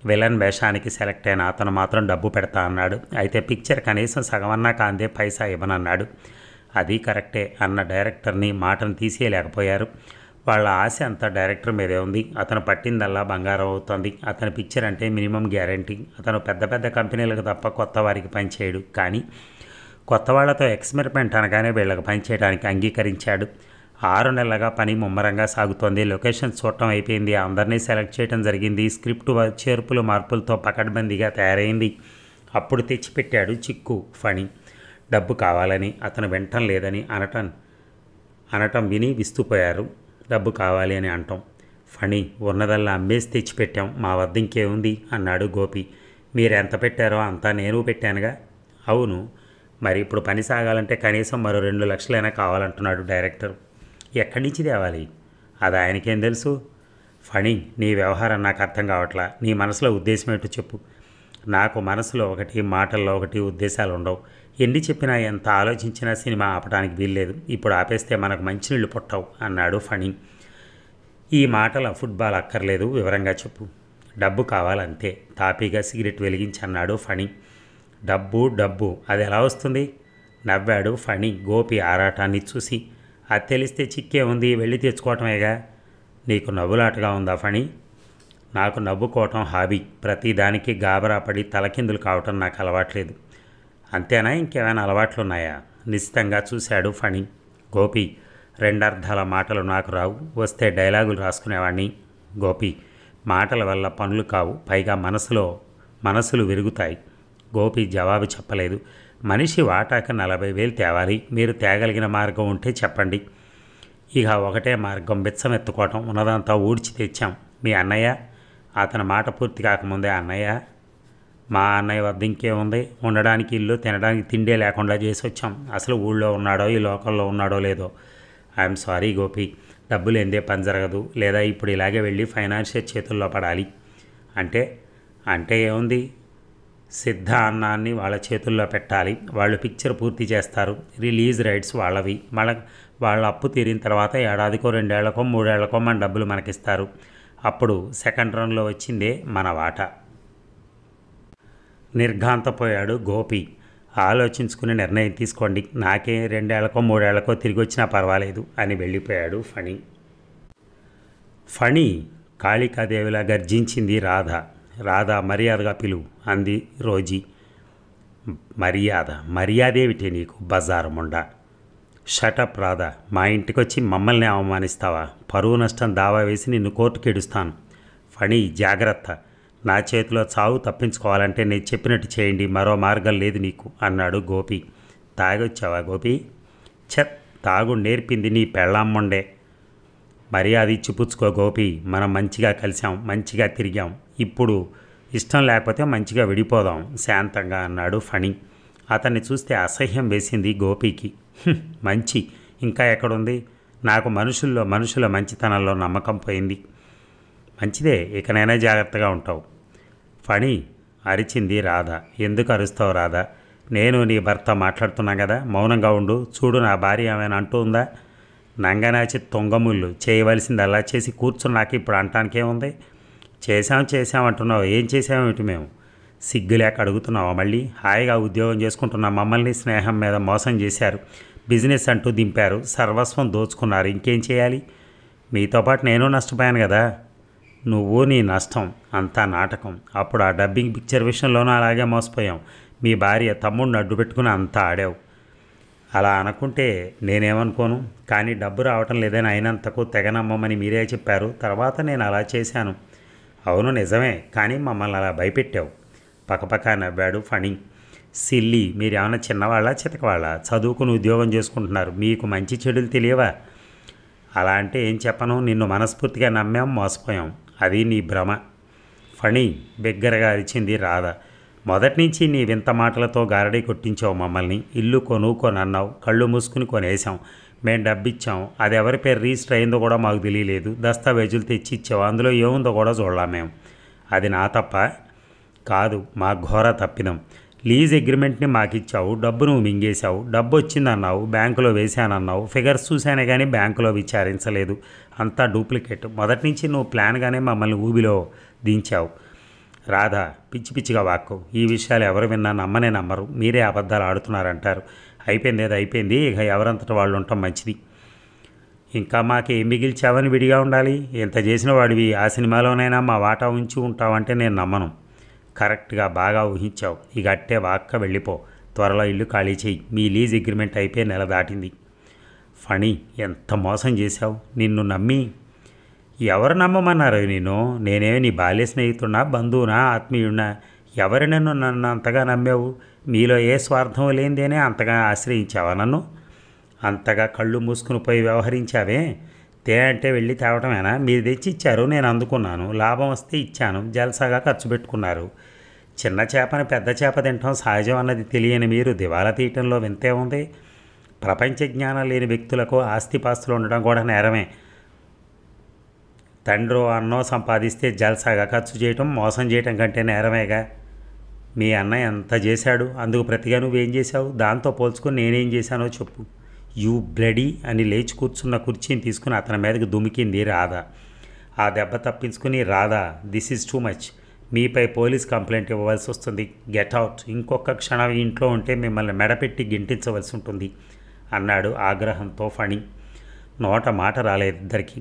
విలన్ వేషానికి సెలెక్ట్ అయిన అతను మాత్రం డబ్బు పెడతా అన్నాడు. అయితే పిక్చర్ కనీసం సగమన్నా కాందే పైసా ఇవ్వనన్నాడు. అది కరెక్టే అన్న డైరెక్టర్ని మాటను తీసేయలేకపోయారు. వాళ్ళ ఆశ అంతా డైరెక్టర్ మీదే ఉంది. అతను పట్టిందల్లా బంగారం అవుతుంది. అతని పిక్చర్ అంటే మినిమం గ్యారంటీ. అతను పెద్ద పెద్ద కంపెనీలకు తప్ప కొత్త వారికి పనిచేయడు. కానీ కొత్త వాళ్లతో ఎక్స్పెరిమెంట్ అనగానే వీళ్ళకి పనిచేయడానికి అంగీకరించాడు. 6 నెలలుగా పని ముమ్మరంగా సాగుతోంది. లొకేషన్ చూడటం అయిపోయింది. అందరినీ సెలెక్ట్ చేయడం జరిగింది. స్క్రిప్ట్ చేర్పులు మార్పులతో పకడ్బందీగా తయారైంది. అప్పుడు తెచ్చిపెట్టాడు చిక్కు ఫణి. డబ్బు కావాలని, అతను వినటం లేదని అనటం విని విస్తుపోయారు. డబ్బు కావాలి అని అంటాం. ఫణి, ఉన్నదల్లా అమ్మేసి తెచ్చిపెట్టాం, మా వద్ద ఇంకేముంది అన్నాడు గోపి. మీరు ఎంత పెట్టారో అంతా నేను పెట్టానుగా. అవును, మరి ఇప్పుడు పని సాగాలంటే కనీసం మరో 2 లక్షలైనా కావాలంటున్నాడు డైరెక్టర్. ఎక్కడి నుంచి తేవాలి? అది ఆయనకేం తెలుసు. ఫణి, నీ వ్యవహారం నాకు అర్థం కావట్లా. నీ మనసులో ఉద్దేశం ఏంటో చెప్పు. నాకు మనసులో ఒకటి, మాటల్లో ఒకటి, ఉద్దేశాలు ఉండవు. ఎన్ని చెప్పినా, ఎంత ఆలోచించినా సినిమా ఆపడానికి వీల్లేదు. ఇప్పుడు ఆపేస్తే మనకు మంచినీళ్ళు పుట్టవు అన్నాడు ఫణి. ఈ మాటల ఫుట్బాల్ అక్కర్లేదు, వివరంగా చెప్పు. డబ్బు కావాలంతే, తాపీగా సిగరెట్ వెలిగించి అన్నాడు ఫణి. డబ్బు అది ఎలా వస్తుంది? నవ్వాడు ఫణి గోపి ఆరాటాన్ని చూసి. అది తెలిస్తే చిక్కే ఉంది, వెళ్ళి తెచ్చుకోవటమేగా. నీకు నవ్వులాటగా ఉందా ఫణి? నాకు నవ్వుకోవటం హాబీ. ప్రతిదానికి గాబరా పడి తలకిందులు కావటం నాకు అలవాట్లేదు. అంతేనా, ఇంకేమైనా అలవాట్లున్నాయా? నిశ్చితంగా చూశాడు ఫణి. గోపి, 2 అర్థాల మాటలు నాకు రావు. వస్తే డైలాగులు రాసుకునేవాడిని. గోపి, మాటల వల్ల పనులు కావు, పైగా మనసులు విరుగుతాయి. గోపి జవాబు చెప్పలేదు. మనిషి వాటాక 40,000 తేవాలి. మీరు తేగలిగిన మార్గం ఉంటే చెప్పండి. ఇక ఒకటే మార్గం, బిచ్చమెత్తుకోవటం. ఉన్నదంతా ఊడ్చి తెచ్చాం. మీ అన్నయ్య? అతని మాట పూర్తి కాకముందే, అన్నయ్య? మా అన్నయ్య వద్ద ఇంకేముంది? ఉండడానికి ఇల్లు, తినడానికి తిండే లేకుండా చేసి వచ్చాం. అసలు ఊళ్ళో ఉన్నాడో ఈ లోకల్లో ఉన్నాడో లేదో. ఐఎమ్ సారీ గోపి, డబ్బులు ఎందే పని జరగదు. లేదా ఇప్పుడు ఇలాగే వెళ్ళి ఫైనాన్షియర్ చేతుల్లో పడాలి. అంటే అంటే ఏముంది? సిద్ధ అన్నాన్ని వాళ్ళ చేతుల్లో పెట్టాలి. వాళ్ళు పిక్చర్ పూర్తి చేస్తారు. రిలీజ్ రైట్స్ వాళ్ళవి. వాళ్ళ అప్పు తీరిన తర్వాత ఏడాదికో 2 ఏళ్లకో 3 ఏళ్లకో మన డబ్బులు మనకిస్తారు. అప్పుడు సెకండ్ రన్లో వచ్చిందే మన వాటా. నిర్ఘాంతపోయాడు గోపి. ఆలోచించుకుని నిర్ణయం తీసుకోండి. నాకే 2 ఏళ్లకో 3 ఏళ్లకో తిరిగి వచ్చినా పర్వాలేదు అని వెళ్ళిపోయాడు ఫణి. ఫణి కాళికాదేవిలా గర్జించింది రాధ. రాధ మర్యాదగా పిలువు అంది రోజీ. మర్యాదేమిటి నీకు బజారు ముండా? షటప్ రాధా, మా ఇంటికొచ్చి మమ్మల్ని అవమానిస్తావా? పరువు నష్టం దావా వేసి నిన్ను కోర్టుకి ఎడుస్తాను. ఫణి జాగ్రత్త, నా చేతిలో చావు తప్పించుకోవాలంటే నేను చెప్పినట్టు చేయండి, మరో మార్గం లేదు నీకు అన్నాడు గోపి. తాగొచ్చావా గోపి? తాగు నేర్పింది నీ పెళ్ళామ్మండే. మర్యాద ఇచ్చి పుచ్చుకో గోపి. మనం మంచిగా కలిసాం, మంచిగా తిరిగాం. ఇప్పుడు ఇష్టం లేకపోతే మంచిగా విడిపోదాం శాంతంగా అన్నాడు ఫణి. అతన్ని చూస్తే అసహ్యం వేసింది గోపికి. మంచి ఇంకా ఎక్కడుంది? నాకు మనుషుల మంచితనంలో నమ్మకం పోయింది. మంచిదే, ఇకనైనా జాగ్రత్తగా ఉంటావు. ఫణి అరిచింది రాధ. ఎందుకు అరుస్తావు రాధ? నేను నీ భర్త మాట్లాడుతున్నా కదా, మౌనంగా ఉండు. చూడు, నా భార్య ఏమైనా అంటూ ఉందా? నంగనాచి తొంగముళ్ళు చేయవలసింది అలా చేసి కూర్చున్నాక ఇప్పుడు అంటానికేముంది? చేశామంటున్నావు. ఏం చేసామేమిటి మేము? సిగ్గులేక అడుగుతున్నావా మళ్ళీ? హాయిగా ఉద్యోగం చేసుకుంటున్న మమ్మల్ని స్నేహం మీద మోసం చేశారు. బిజినెస్ అంటూ దింపారు. సర్వస్వం దోచుకున్నారు. ఇంకేం చేయాలి? మీతో పాటు నేను నష్టపోయాను కదా. నువ్వు నీ నష్టం అంతా నాటకం. అప్పుడు ఆ డబ్బింగ్ పిక్చర్ విషయంలోనూ అలాగే మోసపోయాం. మీ భార్య తమ్ముడిని అడ్డు పెట్టుకుని అంతా ఆడావు. అలా అనుకుంటే నేనేమనుకోను. కానీ డబ్బు రావటం లేదని అయినంతకు తెగనమ్మమని మీరే చెప్పారు. తర్వాత నేను అలా చేశాను. అవును నిజమే, కానీ మమ్మల్ని అలా భయపెట్టావు. పక్కపక్క నవ్వాడు ఫణి. సిల్లి, మీరేమన్నా చిన్నవాళ్ళ చితకవాళ్ళ? చదువుకుని ఉద్యోగం చేసుకుంటున్నారు. మీకు మంచి చెడులు తెలియవా? అలా అంటే ఏం చెప్పను. నిన్ను మనస్ఫూర్తిగా నమ్మాం, మోసపోయాం. అది నీ భ్రమ. ఫణి బిగ్గరగా అరిచింది రాధ. మొదటి నుంచి నీ వింత మాటలతో గారడీ కొట్టించావు మమ్మల్ని. ఇల్లు కొనుక్కొనన్నావు, కళ్ళు మూసుకుని కొనేసాం. మేము డబ్బిచ్చాం. అది ఎవరి పేరు రిజిస్టర్ అయిందో కూడా మాకు తెలియలేదు. దస్తావేజులు తెచ్చి ఇచ్చావు. అందులో ఏముందో కూడా చూడలా మేము. అది నా తప్ప కాదు, మా ఘోర తప్పిదం. లీజ్ అగ్రిమెంట్ని మాకిచ్చావు, డబ్బు నువ్వు మింగేశావు. డబ్బు వచ్చిందన్నావు, బ్యాంకులో వేశానన్నావు. ఫిగర్స్ చూశానే కానీ బ్యాంకులో విచారించలేదు. అంతా డూప్లికేట్. మొదటి నుంచి నువ్వు ప్లాన్గానే మమ్మల్ని ఊబిలో దించావు. రాధా, పిచ్చి పిచ్చిగా వాక్కు. ఈ విషయాలు ఎవరు విన్నా నమ్మనే నమ్మరు. మీరే అబద్ధాలు ఆడుతున్నారంటారు. అయిపోయింది, అది అయిపోయింది. ఇక ఎవరంతటా వాళ్ళు ఉండటం మంచిది. ఇంకా మాకేం మిగిల్చావని విడిగా ఉండాలి? ఎంత చేసిన వాడివి. ఆ సినిమాలోనైనా మా వాటా ఉంచి ఉంటావంటే నేను నమ్మను. కరెక్ట్గా బాగా ఊహించావు. ఇక అట్టే వాక్క వెళ్ళిపో. త్వరలో ఇల్లు ఖాళీ చేయి. మీ లీజ్ అగ్రిమెంట్ అయిపోయి నెల దాటింది. ఫణి, ఎంత మోసం చేశావు. నిన్ను నమ్మి ఎవరు నమ్మమన్నారు? నేనేమి నీ బాల్య స్నేహితున్నా, బంధువునా, ఆత్మీయున్నా? ఎవరు నన్ను అంతగా నమ్మావు? మీలో ఏ స్వార్థం లేనిదేనే అంతగా ఆశ్రయించావా నన్ను? అంతగా కళ్ళు మూసుకుని పోయి వ్యవహరించావే? అంటే వెళ్ళి తేవటమేనా? మీరు తెచ్చి ఇచ్చారు, నేను అందుకున్నాను. లాభం వస్తే ఇచ్చాను, జల్సాగా ఖర్చు పెట్టుకున్నారు. చిన్న చేపని పెద్ద చేప తినటం సహజం అన్నది తెలియని మీరు దివాలా తీయటంలో వింతే ఉంది. ప్రపంచ జ్ఞానం లేని వ్యక్తులకు ఆస్తిపాస్తులు ఉండడం కూడా నేరమే. తండ్రో అన్నో సంపాదిస్తే జల్సాగా ఖర్చు చేయటం మోసం చేయటం కంటే నేరమేగా. మీ అన్నయ్య ఎంత చేశాడు, అందుకు ప్రతిగా నువ్వేం చేశావు? దాంతో పోల్చుకొని నేనేం చేశానో చెప్పు. యూ బ్లడీ అని లేచి కూర్చున్న కుర్చీని తీసుకుని అతని మీదకి దుమికింది రాధ. ఆ దెబ్బ తప్పించుకుని, Radha, this is too much. మీపై పోలీస్ కంప్లైంట్ ఇవ్వవలసి వస్తుంది. Get out. ఇంకొక క్షణం ఇంట్లో ఉంటే మిమ్మల్ని మెడపెట్టి గింటించవలసి ఉంటుంది అన్నాడు ఆగ్రహంతో ఫణి. నోట మాట రాలేదు ఇద్దరికి.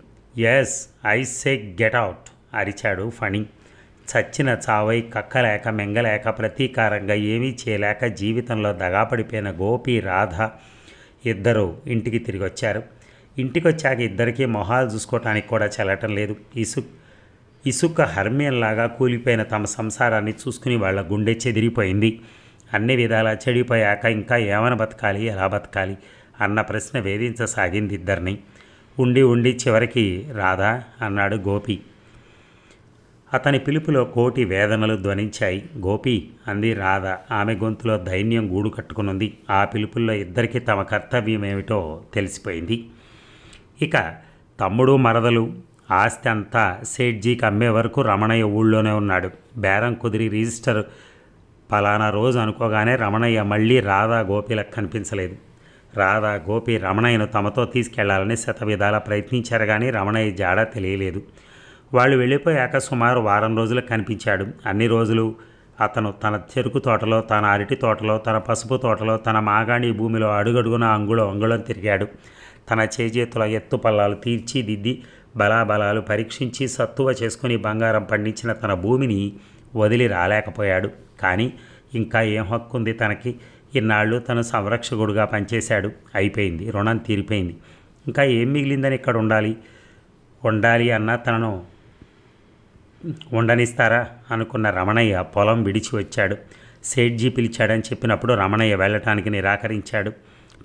Yes, I say get out అరిచాడు ఫణి. చచ్చిన చావై కక్కలేక మెంగలేక ప్రతీకారంగా ఏమీ చేయలేక జీవితంలో దగాపడిపోయిన గోపి, రాధ ఇద్దరు ఇంటికి తిరిగి వచ్చారు. ఇంటికి వచ్చాక ఇద్దరికీ మొహాలు చూసుకోవటానికి కూడా చెల్లటం లేదు. ఇసుక హర్మ్యంలాగా కూలిపోయిన తమ సంసారాన్ని చూసుకుని వాళ్ళ గుండె చెదిరిపోయింది. అన్ని విధాలా చెడిపోయాక ఇంకా ఏమని బతకాలి, ఎలా బతకాలి అన్న ప్రశ్న వేధించసాగింది ఇద్దరిని. ఉండి ఉండి చివరికి రాధా అన్నాడు గోపి. అతని పిలుపులో కోటి వేదనలు ధ్వనించాయి. గోపి అంది రాధ. ఆమె గొంతులో దైన్యం గూడు కట్టుకునుంది. ఆ పిలుపుల్లో ఇద్దరికీ తమ కర్తవ్యం ఏమిటో తెలిసిపోయింది. ఇక తమ్ముడు మరదలు ఆస్తి అంతా సేట్జీకి అమ్మే వరకు రమణయ్య ఊళ్ళోనే ఉన్నాడు. బేరం కుదిరి రిజిస్టర్ పలానా రోజు అనుకోగానే రమణయ్య మళ్ళీ రాధా గోపిలకు కనిపించలేదు. రాధా గోపి రమణయ్యను తమతో తీసుకెళ్లాలని శతవిధాలా ప్రయత్నించారు, కానీ రమణయ్య జాడ తెలియలేదు. వాళ్ళు వెళ్ళిపోయాక సుమారు వారం రోజులకు కనిపించాడు. అన్ని రోజులు అతను తన చెరుకు తోటలో, తన అరటి తోటలో, తన పసుపు తోటలో, తన మాగాణి భూమిలో అడుగడుగున అంగుళం తిరిగాడు. తన చేజేతుల ఎత్తు పల్లాలు తీర్చిదిద్ది బలాబలాలు పరీక్షించి సత్తువ చేసుకుని బంగారం పండించిన తన భూమిని వదిలి రాలేకపోయాడు. కానీ ఇంకా ఏం హక్కు ఉంది తనకి? ఇన్నాళ్ళు తను సంరక్షకుడుగా పనిచేశాడు. అయిపోయింది, రుణం తీరిపోయింది. ఇంకా ఏం మిగిలిందని ఇక్కడ ఉండాలి అన్నా తనను ఉండనిస్తారా అనుకున్న రమణయ్య పొలం విడిచి వచ్చాడు. సేట్జీ పిలిచాడని చెప్పినప్పుడు రమణయ్య వెళ్ళటానికి నిరాకరించాడు.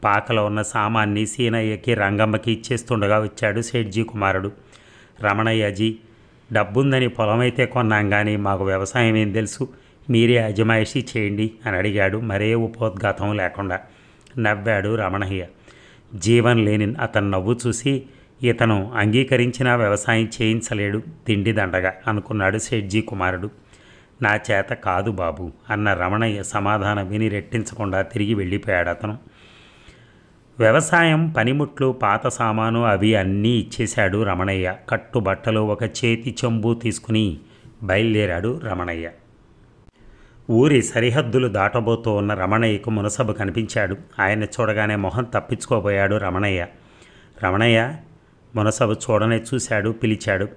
పాకలో ఉన్న సామాన్ని సీనయ్యకి, రంగమ్మకి ఇచ్చేస్తుండగా వచ్చాడు సేట్జీ కుమారుడు. రమణయ్యజీ, డబ్బుందని పొలమైతే కొన్నాం, కానీ మాకు వ్యవసాయం ఏం తెలుసు, మీరే అజమాయిషీ చేయండి అని అడిగాడు మరే ఉపోద్ఘాతం లేకుండా. నవ్వాడు రమణయ్య. జీవం లేని అతను నవ్వు చూసి ఇతను అంగీకరించిన వ్యవసాయం చేయించలేడు, తిండి దండగా అనుకున్నాడు సేట్జీ కుమారుడు. నా చేత కాదు బాబు అన్న రమణయ్య సమాధానం విని రెట్టించకుండా తిరిగి వెళ్ళిపోయాడు అతను. వ్యవసాయం పనిముట్లు, పాత సామాను అవి అన్నీ ఇచ్చేశాడు రమణయ్య. కట్టుబట్టలు, ఒక చేతి చెంబు తీసుకుని బయలుదేరాడు రమణయ్య. ఊరి సరిహద్దులు దాటబోతూ ఉన్న రమణయ్యకు మునసబు కనిపించాడు. ఆయన్ని చూడగానే మొహం తప్పించుకోబోయాడు రమణయ్య. రమణయ్య మునసబు చూడనే చూశాడు, పిలిచాడు.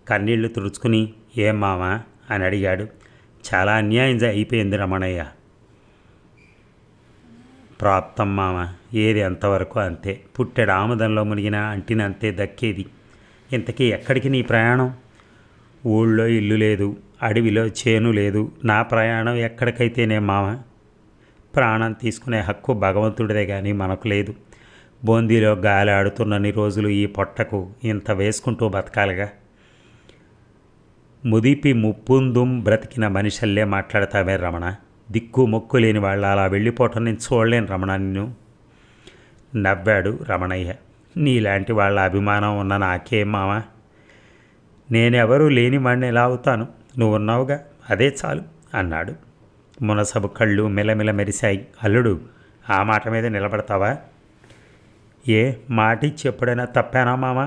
కన్నీళ్లు తుడుచుకుని ఏం మామా అని అడిగాడు. చాలా అన్యాయం అయిపోయింది రమణయ్య. ప్రాప్తం మామ, ఏది అంతవరకు అంతే. పుట్టెడు ఆముదంలో మునిగినా అంటినంతే దక్కేది. ఇంతకీ ఎక్కడికి నీ ప్రయాణం? ఊళ్ళో ఇల్లు లేదు, అడవిలో చేను లేదు. నా ప్రయాణం ఎక్కడికైతేనే మామ. ప్రాణం తీసుకునే హక్కు భగవంతుడిదే కానీ మనకు లేదు. బోందీలో గాలి ఆడుతున్నన్ని రోజులు ఈ పొట్టకు ఇంత వేసుకుంటూ బతకాలిగా. ముదిపి ముప్పుందుం బ్రతికిన మనిషల్లే మాట్లాడతావే రమణ. దిక్కు మొక్కు లేని వాళ్ళ అలా వెళ్ళిపోవటం నేను చూడలేను రమణ నిన్ను. నవ్వాడు రమణయ్య. నీలాంటి వాళ్ళ అభిమానం ఉన్న నాకేం మామ. నేనెవరూ లేని వాడిని ఎలా అవుతాను? నువ్వు ఉన్నావుగా, అదే చాలు అన్నాడు. మునసబు కళ్ళు మెలమెల మెరిశాయి. అల్లుడు, ఆ మాట మీద నిలబడతావా? ఏ మాటిచ్చి ఎప్పుడైనా తప్పానా మామ?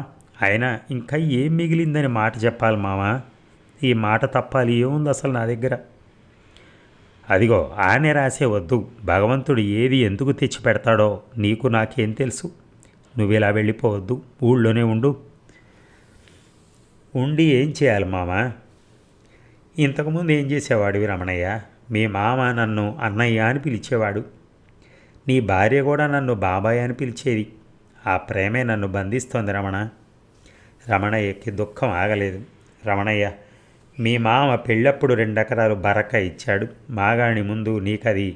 అయినా ఇంకా ఏం మిగిలిందని మాట చెప్పాలి మామ. ఈ మాట తప్పాలి ఏముంది అసలు నా దగ్గర? అదిగో ఆనే రాసే వద్దు. భగవంతుడు ఏది ఎందుకు తెచ్చి పెడతాడో నీకు నాకేం తెలుసు. నువ్వు ఇలా వెళ్ళిపోవద్దు, ఊళ్ళోనే ఉండు. ఉండి ఏం చేయాలి మామ? ఇంతకుముందు ఏం చేసేవాడివి రమణయ్య? మీ మామ నన్ను అన్నయ్య అని పిలిచేవాడు. నీ భార్య కూడా నన్ను బాబాయ్ అని పిలిచేది. ఆ ప్రేమే నన్ను బంధిస్తోంది రమణ. రమణయ్యకి దుఃఖం ఆగలేదు. రమణయ్య, మీ మామ పెళ్ళప్పుడు 2 ఎకరాలు బరక ఇచ్చాడు. మాగాణి ముందు నీకది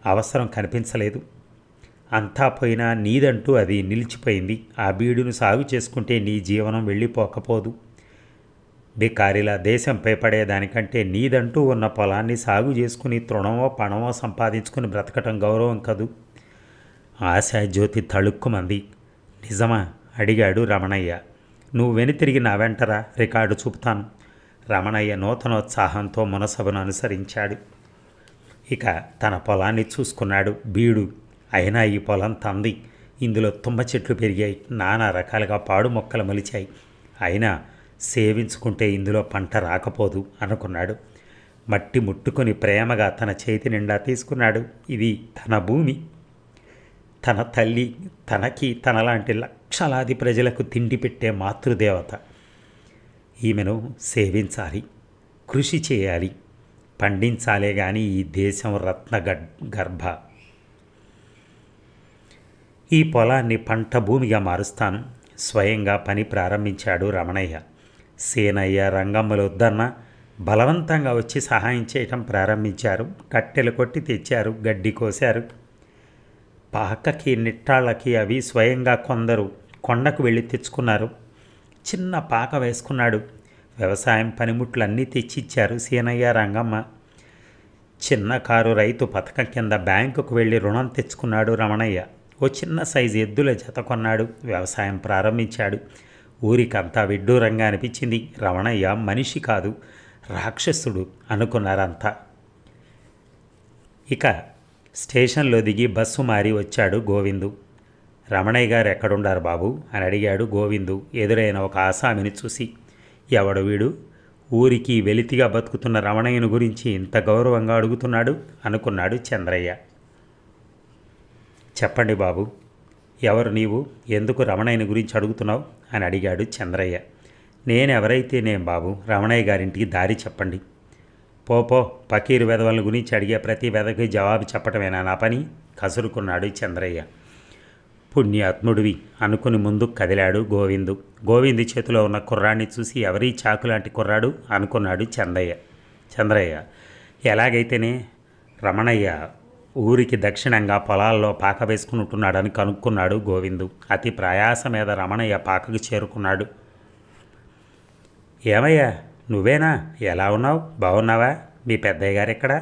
అవసరం కనిపించలేదు. అంతా పోయినా నీదంటూ అది నిలిచిపోయింది. ఆ బీడును సాగు చేసుకుంటే నీ జీవనం వెళ్ళిపోకపోదు. బికారిలా దేశంపై పడేదానికంటే నీదంటూ ఉన్న పొలాన్ని సాగు చేసుకుని తృణమో పణమో సంపాదించుకుని బ్రతకటం గౌరవం కదూ. ఆశాజ్యోతి తళుక్కుమంది. నిజమా అడిగాడు రమణయ్య. నువ్వు వెనుతిరిగి నా వెంటరా, రికార్డు చూపుతాను. రమణయ్య నూతనోత్సాహంతో మునసబును అనుసరించాడు. ఇక తన పొలాన్ని చూసుకున్నాడు. బీడు అయినా ఈ పొలం తంది. ఇందులో తుమ్మ చెట్లు పెరిగాయి, నానా రకాలుగా పాడు మొక్కలు మొలిచాయి. అయినా సేవించుకుంటే ఇందులో పంట రాకపోదు అనుకున్నాడు. మట్టి ముట్టుకొని ప్రేమగా తన చేతి నిండా తీసుకున్నాడు. ఇది తన భూమి, తన తల్లి, తనకి తనలాంటి లక్షలాది ప్రజలకు తిండి పెట్టే మాతృదేవత. ఈమెను సేవించాలి, కృషి చేయాలి, పండించాలే కానీ ఈ దేశం రత్న గర్భ. ఈ పొలాన్ని పంట భూమిగా మారుస్తాను. స్వయంగా పని ప్రారంభించాడు రమణయ్య. సేనయ్య, రంగమ్మలు వద్దన్నా బలవంతంగా వచ్చి సహాయం చేయటం ప్రారంభించారు. కట్టెలు కొట్టి తెచ్చారు, గడ్డి కోశారు. పాకకి నిట్టాళ్ళకి అవి స్వయంగా కొందరు కొండకు వెళ్ళి తెచ్చుకున్నారు. చిన్న పాక వేసుకున్నాడు. వ్యవసాయం పనిముట్లన్నీ తెచ్చిచ్చారు సీనయ్య, రంగమ్మ. చిన్న కారు రైతు పథకం కింద బ్యాంకుకు వెళ్ళి రుణం తెచ్చుకున్నాడు రమణయ్య. ఓ చిన్న సైజు ఎద్దుల జత కొన్నాడు. వ్యవసాయం ప్రారంభించాడు. ఊరికంతా విడ్డూరంగా అనిపించింది. రమణయ్య మనిషి కాదు, రాక్షసుడు అనుకున్నారంతా. ఇక స్టేషన్లో దిగి బస్సు మారి వచ్చాడు గోవిందు. రమణయ్య గారు ఎక్కడుండారు బాబు అని అడిగాడు గోవిందు ఎదురైన ఒక ఆసామిని చూసి. ఎవడు వీడు, ఊరికి వెలితిగా బతుకుతున్న రమణయ్యను గురించి ఇంత గౌరవంగా అడుగుతున్నాడు అనుకున్నాడు చంద్రయ్య. చెప్పండి బాబు, ఎవరు నీవు, ఎందుకు రమణయ్యని గురించి అడుగుతున్నావు అని అడిగాడు చంద్రయ్య. నేనెవరైతేనేం బాబు, రమణయ్య గారింటికి దారి చెప్పండి. పో పకీరు వెధవల గురించి అడిగే ప్రతి వెధకి జవాబు చెప్పటమేనా నా పని కసురుకున్నాడు చంద్రయ్య. పుణ్యాత్ముడివి అనుకుని ముందుకు కదిలాడు గోవిందు. గోవిందు చేతిలో ఉన్న కుర్రాన్ని చూసి ఎవరీ చాకు లాంటి కుర్రాడు అనుకున్నాడు చంద్రయ్య. ఎలాగైతేనే రమణయ్య ఊరికి దక్షిణంగా పొలాల్లో పాక వేసుకుని ఉంటున్నాడని కనుక్కున్నాడు గోవిందు. అతి ప్రయాస మీద రమణయ్య పాకకు చేరుకున్నాడు. ఏమయ్యా నువ్వేనా, ఎలా ఉన్నావు, బాగున్నావా, మీ పెద్దయ్య గారు ఎక్కడా?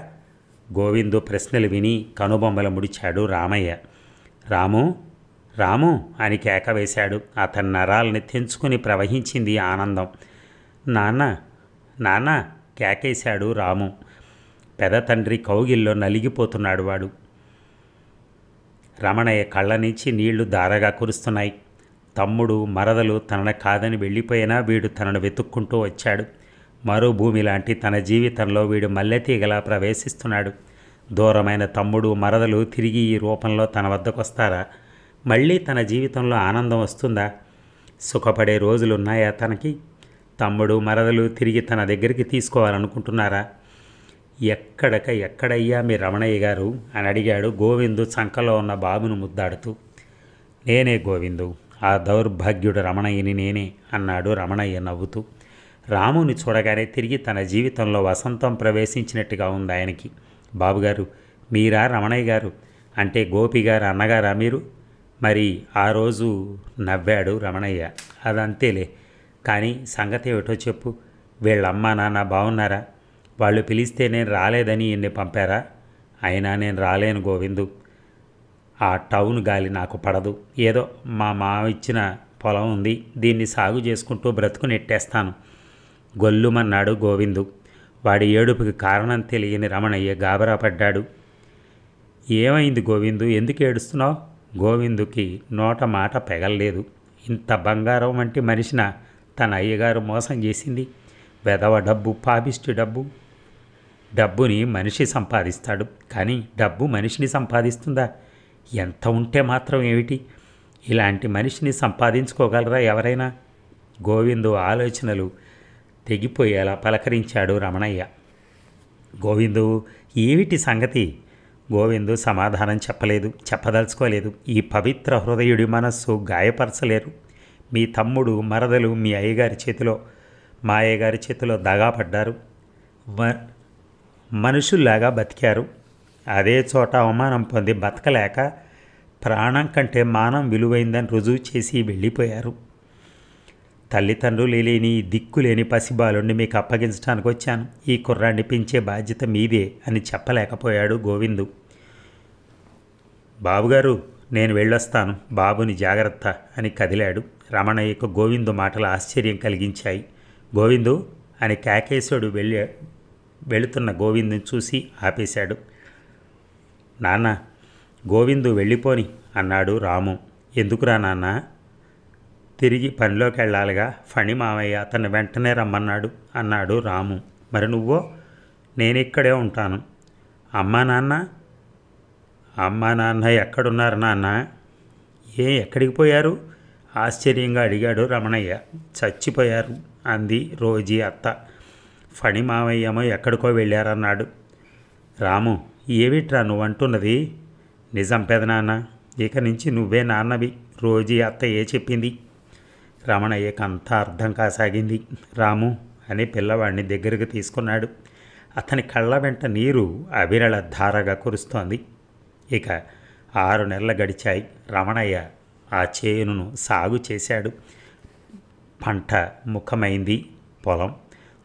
గోవిందు ప్రశ్నలు విని కనుబొమ్మలు ముడిచాడు రామయ్య. రాము అని కేక వేశాడు. అతని నరాల్ని తెంచుకుని ప్రవహించింది ఆనందం. నాన్న కేకేశాడు రాము. పెద తండ్రి కౌగిల్లో నలిగిపోతున్నాడు వాడు. రమణయ్య కళ్ళ నుంచి నీళ్లు దారగా కురుస్తున్నాయి. తమ్ముడు మరదలు తనను కాదని వెళ్ళిపోయినా వీడు తనను వెతుక్కుంటూ వచ్చాడు. మరో భూమి లాంటి తన జీవితంలో వీడు మల్లెతీగలా ప్రవేశిస్తున్నాడు. దూరమైన తమ్ముడు మరదలు తిరిగి ఈ రూపంలో తన వద్దకు వస్తారా? మళ్ళీ తన జీవితంలో ఆనందం వస్తుందా? సుఖపడే రోజులున్నాయా తనకి? తమ్ముడు మరదలు తిరిగి తన దగ్గరికి తీసుకోవాలనుకుంటున్నారా? ఎక్కడయ్యా మీ రమణయ్య గారు అని అడిగాడు గోవిందు చంకలో ఉన్న బాబును ముద్దాడుతూ. నేనే గోవిందు, ఆ దౌర్భాగ్యుడు రమణయ్యని నేనే అన్నాడు రమణయ్య నవ్వుతూ. రాముని చూడగానే తిరిగి తన జీవితంలో వసంతం ప్రవేశించినట్టుగా ఉంది ఆయనకి. బాబుగారు మీరా రమణయ్య గారు, అంటే గోపి గారు అన్నగారా మీరు? మరి ఆ రోజు నవ్వాడు రమణయ్య. అదంతేలే, కానీ సంగతి ఏమిటో చెప్పు. వీళ్ళమ్మ నాన్న బాగున్నారా? వాళ్ళు పిలిస్తే నేను రాలేదని ఎన్ని పంపారా? అయినా నేను రాలేను గోవిందు. ఆ టౌన్ గాలి నాకు పడదు. ఏదో మా మావ ఇచ్చిన పొలం ఉంది, దీన్ని సాగు చేసుకుంటూ బ్రతుకు నెట్టేస్తాను గొల్లుమన్నాడు గోవిందు. వాడి ఏడుపుకి కారణం తెలియని రమణయ్య గాబరా పడ్డాడు. ఏమైంది గోవిందు, ఎందుకు ఏడుస్తున్నావు? గోవిందుకి నోట మాట పెగల్లేదు. ఇంత బంగారం వంటి మనిషిన తన అయ్యగారు మోసం చేసింది. వెధవ డబ్బు, పాపిష్టి డబ్బుని మనిషి సంపాదిస్తాడు, కానీ డబ్బు మనిషిని సంపాదిస్తుందా? ఎంత ఉంటే మాత్రం ఏమిటి? ఇలాంటి మనిషిని సంపాదించుకోగలరా ఎవరైనా? గోవిందు ఆలోచనలు తెగిపోయేలా పలకరించాడు రమణయ్య. గోవిందు ఏమిటి సంగతి? గోవిందు సమాధానం చెప్పదలుచుకోలేదు. ఈ పవిత్ర హృదయుడి మనస్సు గాయపరచలేరు. మీ తమ్ముడు మరదలు మీ అయ్యగారి చేతిలో, మా అయ్యగారి చేతిలో దగాపడ్డారు. మనుషుల్లాగా బతికారు. అదే చోట అవమానం పొంది బతకలేక ప్రాణం కంటే మానం విలువైందని రుజువు చేసి వెళ్ళిపోయారు. తల్లిదండ్రులు లేని దిక్కులేని పసిబాలుండి మీకు అప్పగించడానికి వచ్చాను. ఈ కుర్రాన్ని పెంచే బాధ్యత మీదే అని చెప్పలేకపోయాడు గోవిందు. బాబుగారు నేను వెళ్ళొస్తాను, బాబుని జాగ్రత్త అని కదిలాడు. రమణయ్యకు గోవిందు మాటలు ఆశ్చర్యం కలిగించాయి. గోవిందు అని కేకేశుడు వెళుతున్న గోవిందుని చూసి ఆపేశాడు. నాన్న గోవిందు వెళ్ళిపోని అన్నాడు రాము. ఎందుకురా నాన్న? తిరిగి పనిలోకి వెళ్ళాలిగా, ఫణి మామయ్య అతన్ని వెంటనే రమ్మన్నాడు అన్నాడు రాము. మరి నువ్వో? నేనిక్కడే ఉంటాను. అమ్మా నాన్న ఎక్కడున్నారు నాన్న? ఎక్కడికి పోయారు? ఆశ్చర్యంగా అడిగాడు రమణయ్య. చచ్చిపోయారు అంది రోజీ అత్త. ఫణి మామయ్యేమో ఎక్కడికో వెళ్ళారన్నాడు రాము. ఏమిట్రా నువ్వంటున్నది? నిజం పెదనాన్న, ఇక నుంచి నువ్వే నాన్నవి, రోజీ అత్త చెప్పింది. రమణయ్యకు అంతా అర్థం కాసాగింది. రాము అని పిల్లవాడిని దగ్గరకు తీసుకున్నాడు. అతని కళ్ళ వెంట నీరు అవిరళ ధారగా కురుస్తోంది. ఇక 6 నెలలు గడిచాయి. రమణయ్య ఆ చేనును సాగు చేశాడు. పంట ముఖమైంది. పొలం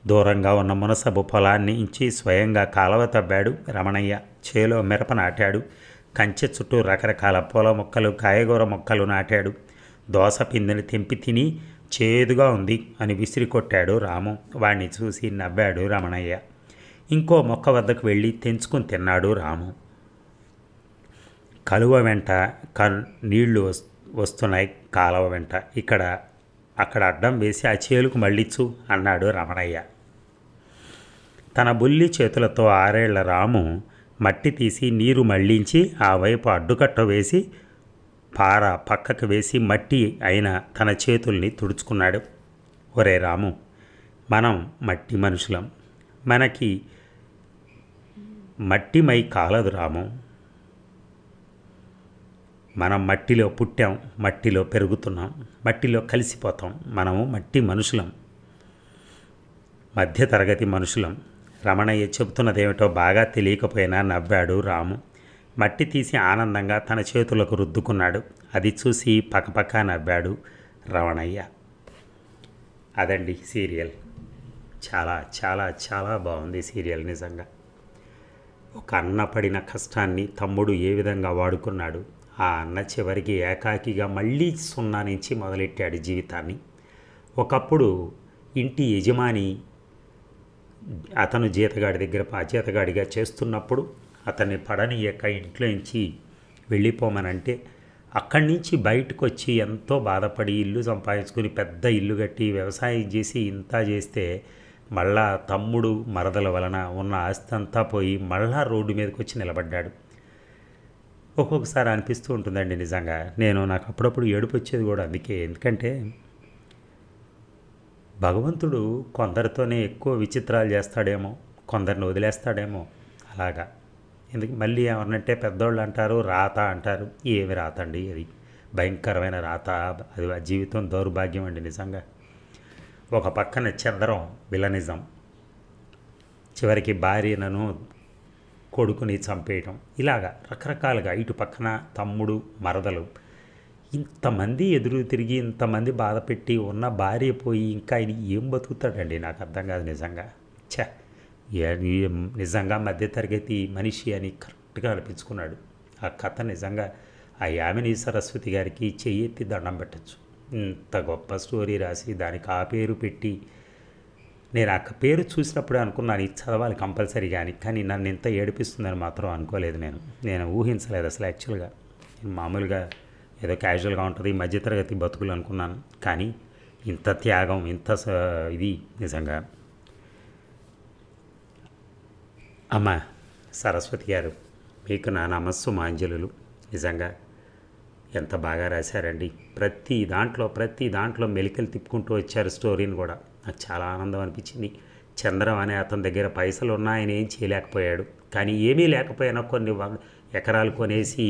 దూరంగా ఉన్న మునసబు పొలాన్ని ఇంచి స్వయంగా కాలవ తవ్వాడు రమణయ్య. చేలో మిరప నాటాడు. కంచె చుట్టూ రకరకాల పూల మొక్కలు, కాయగూర మొక్కలు నాటాడు. దోస పిందెని తెంపి తిని చేదుగా ఉంది అని విసిరి కొట్టాడు రాము. వాణ్ణి చూసి నవ్వాడు రమణయ్య. ఇంకో మొక్క వద్దకు వెళ్ళి తెంచుకుని తిన్నాడు రాము. కలువ వెంట నీళ్లు వస్తున్నాయి కాలువ వెంట. అక్కడ అడ్డం వేసి ఆ చేలుకు మళ్ళిచ్చు అన్నాడు రమణయ్య. తన బుల్లి చేతులతో 6 ఏళ్ల రాము మట్టి తీసి నీరు మళ్ళించి ఆ వైపు అడ్డుకట్ట వేసి పార పక్కకు వేసి మట్టి అయిన తన చేతుల్ని తుడుచుకున్నాడు. ఒరే రాము, మనం మట్టి మనుషులం. మనకి మట్టిమై కాలదు రాము. మనం మట్టిలో పుట్టాం, మట్టిలో పెరుగుతున్నాం, మట్టిలో కలిసిపోతాం. మనము మట్టి మనుషులం, మధ్యతరగతి మనుషులం. రమణయ్య చెబుతున్నదేమిటో బాగా తెలియకపోయినా నవ్వాడు రాము. మట్టి తీసి ఆనందంగా తన చేతులకు రుద్దుకున్నాడు. అది చూసి పక్కపక్క నవ్వాడు రమణయ్య. అదండి సీరియల్. చాలా చాలా చాలా బాగుంది సీరియల్ నిజంగా. ఒక అన్న పడిన కష్టాన్ని తమ్ముడు ఏ విధంగా వాడుకున్నాడు. ఆ అన్న చివరికి ఏకాకిగా మళ్ళీ 0 నుంచి మొదలెట్టాడు జీవితాన్ని. ఒకప్పుడు ఇంటి యజమాని అతను జీతగాడిగా చేస్తున్నప్పుడు అతన్ని పడనీయక ఇంట్లో నుంచి వెళ్ళిపోమనంటే అక్కడి నుంచి బయటకు వచ్చి ఎంతో బాధపడి ఇల్లు సంపాదించుకుని పెద్ద ఇల్లు కట్టి వ్యవసాయం చేసి ఇంత చేస్తే మళ్ళా తమ్ముడు మరదల వలన ఉన్న ఆస్తి అంతా పోయి మళ్ళా రోడ్డు మీదకి వచ్చి నిలబడ్డాడు. ఒక్కొక్కసారి అనిపిస్తూ ఉంటుందండి నిజంగా. నాకు అప్పుడప్పుడు ఏడుపు వచ్చేది కూడా అందుకే. ఎందుకంటే భగవంతుడు కొందరితోనే ఎక్కువ విచిత్రాలు చేస్తాడేమో, కొందరిని వదిలేస్తాడేమో అలాగా. ఎందుకు మళ్ళీ ఏమన్నంటే పెద్దోళ్ళు అంటారు రాత అంటారు. ఏమి రాత అండి అది? భయంకరమైన రాత. అది జీవితం దౌర్భాగ్యం అండి నిజంగా. ఒక పక్కన చంద్రం విలనిజం, చివరికి భార్యను కొడుకుని చంపేయటం, ఇలాగా రకరకాలుగా. ఇటు పక్కన తమ్ముడు మరదలు, ఇంతమంది ఎదురు తిరిగి ఇంతమంది బాధ పెట్టి ఉన్న భార్య పోయి ఇంకా ఆయన ఏం బతుకుతాడండి? నాకు అర్థం కాదు నిజంగా. నిజంగా మధ్యతరగతి మనిషి అని కరెక్ట్గా అనిపించుకున్నాడు. ఆ కథ నిజంగా ఆ యామిని సరస్వతి గారికి చెయ్యెత్తి దండం పెట్టచ్చు. ఇంత గొప్ప స్టోరీ రాసి దానికి ఆ పేరు పెట్టి, నేను ఆ పేరు చూసినప్పుడే అనుకున్నాను ఇది చదవాలి కంపల్సరీ కానీ నన్ను ఇంత ఏడిపిస్తుందని మాత్రం అనుకోలేదు. నేను ఊహించలేదు అసలు. యాక్చువల్గా మామూలుగా ఏదో క్యాజువల్గా ఉంటుంది మధ్యతరగతి బతుకులు అనుకున్నాను. కానీ ఇంత త్యాగం, ఇంత ఇది నిజంగా. అమ్మ సరస్వతి గారు, మీకు నా నమస్సు మాంజలులు. నిజంగా ఎంత బాగా రాశారండి. ప్రతి దాంట్లో మెలికలు తిప్పుకుంటూ వచ్చారు స్టోరీని కూడా. నాకు చాలా ఆనందం అనిపించింది. చంద్రం అనే అతని దగ్గర పైసలు ఉన్నా ఆయన ఏం చేయలేకపోయాడు. కానీ ఏమీ లేకపోయినా కొన్ని ఎకరాలు కొనేసి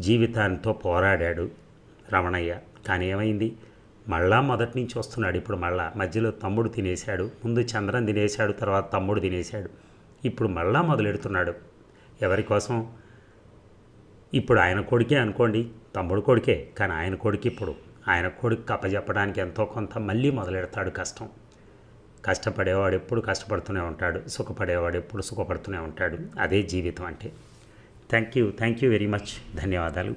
జీవితాంతో పోరాడాడు రమణయ్య. కానీ ఏమైంది? మళ్ళా మొదటి నుంచి వస్తున్నాడు. ఇప్పుడు మళ్ళా మధ్యలో తమ్ముడు తినేశాడు. ముందు చంద్రం తినేశాడు, తర్వాత తమ్ముడు తినేశాడు. ఇప్పుడు మళ్ళా మొదలెడుతున్నాడు. ఎవరి కోసం? ఇప్పుడు ఆయన కొడుకే అనుకోండి, తమ్ముడు కొడుకే. కానీ ఆయన కొడుకు ఆయన కొడుకు అప్పచెప్పడానికి ఎంతో కొంత మళ్ళీ మొదలెడతాడు కష్టం. కష్టపడేవాడు ఎప్పుడు కష్టపడుతూనే ఉంటాడు, సుఖపడేవాడు ఎప్పుడు సుఖపడుతూనే ఉంటాడు. అదే జీవితం అంటే. Thank you very much. ధన్యవాదాలు.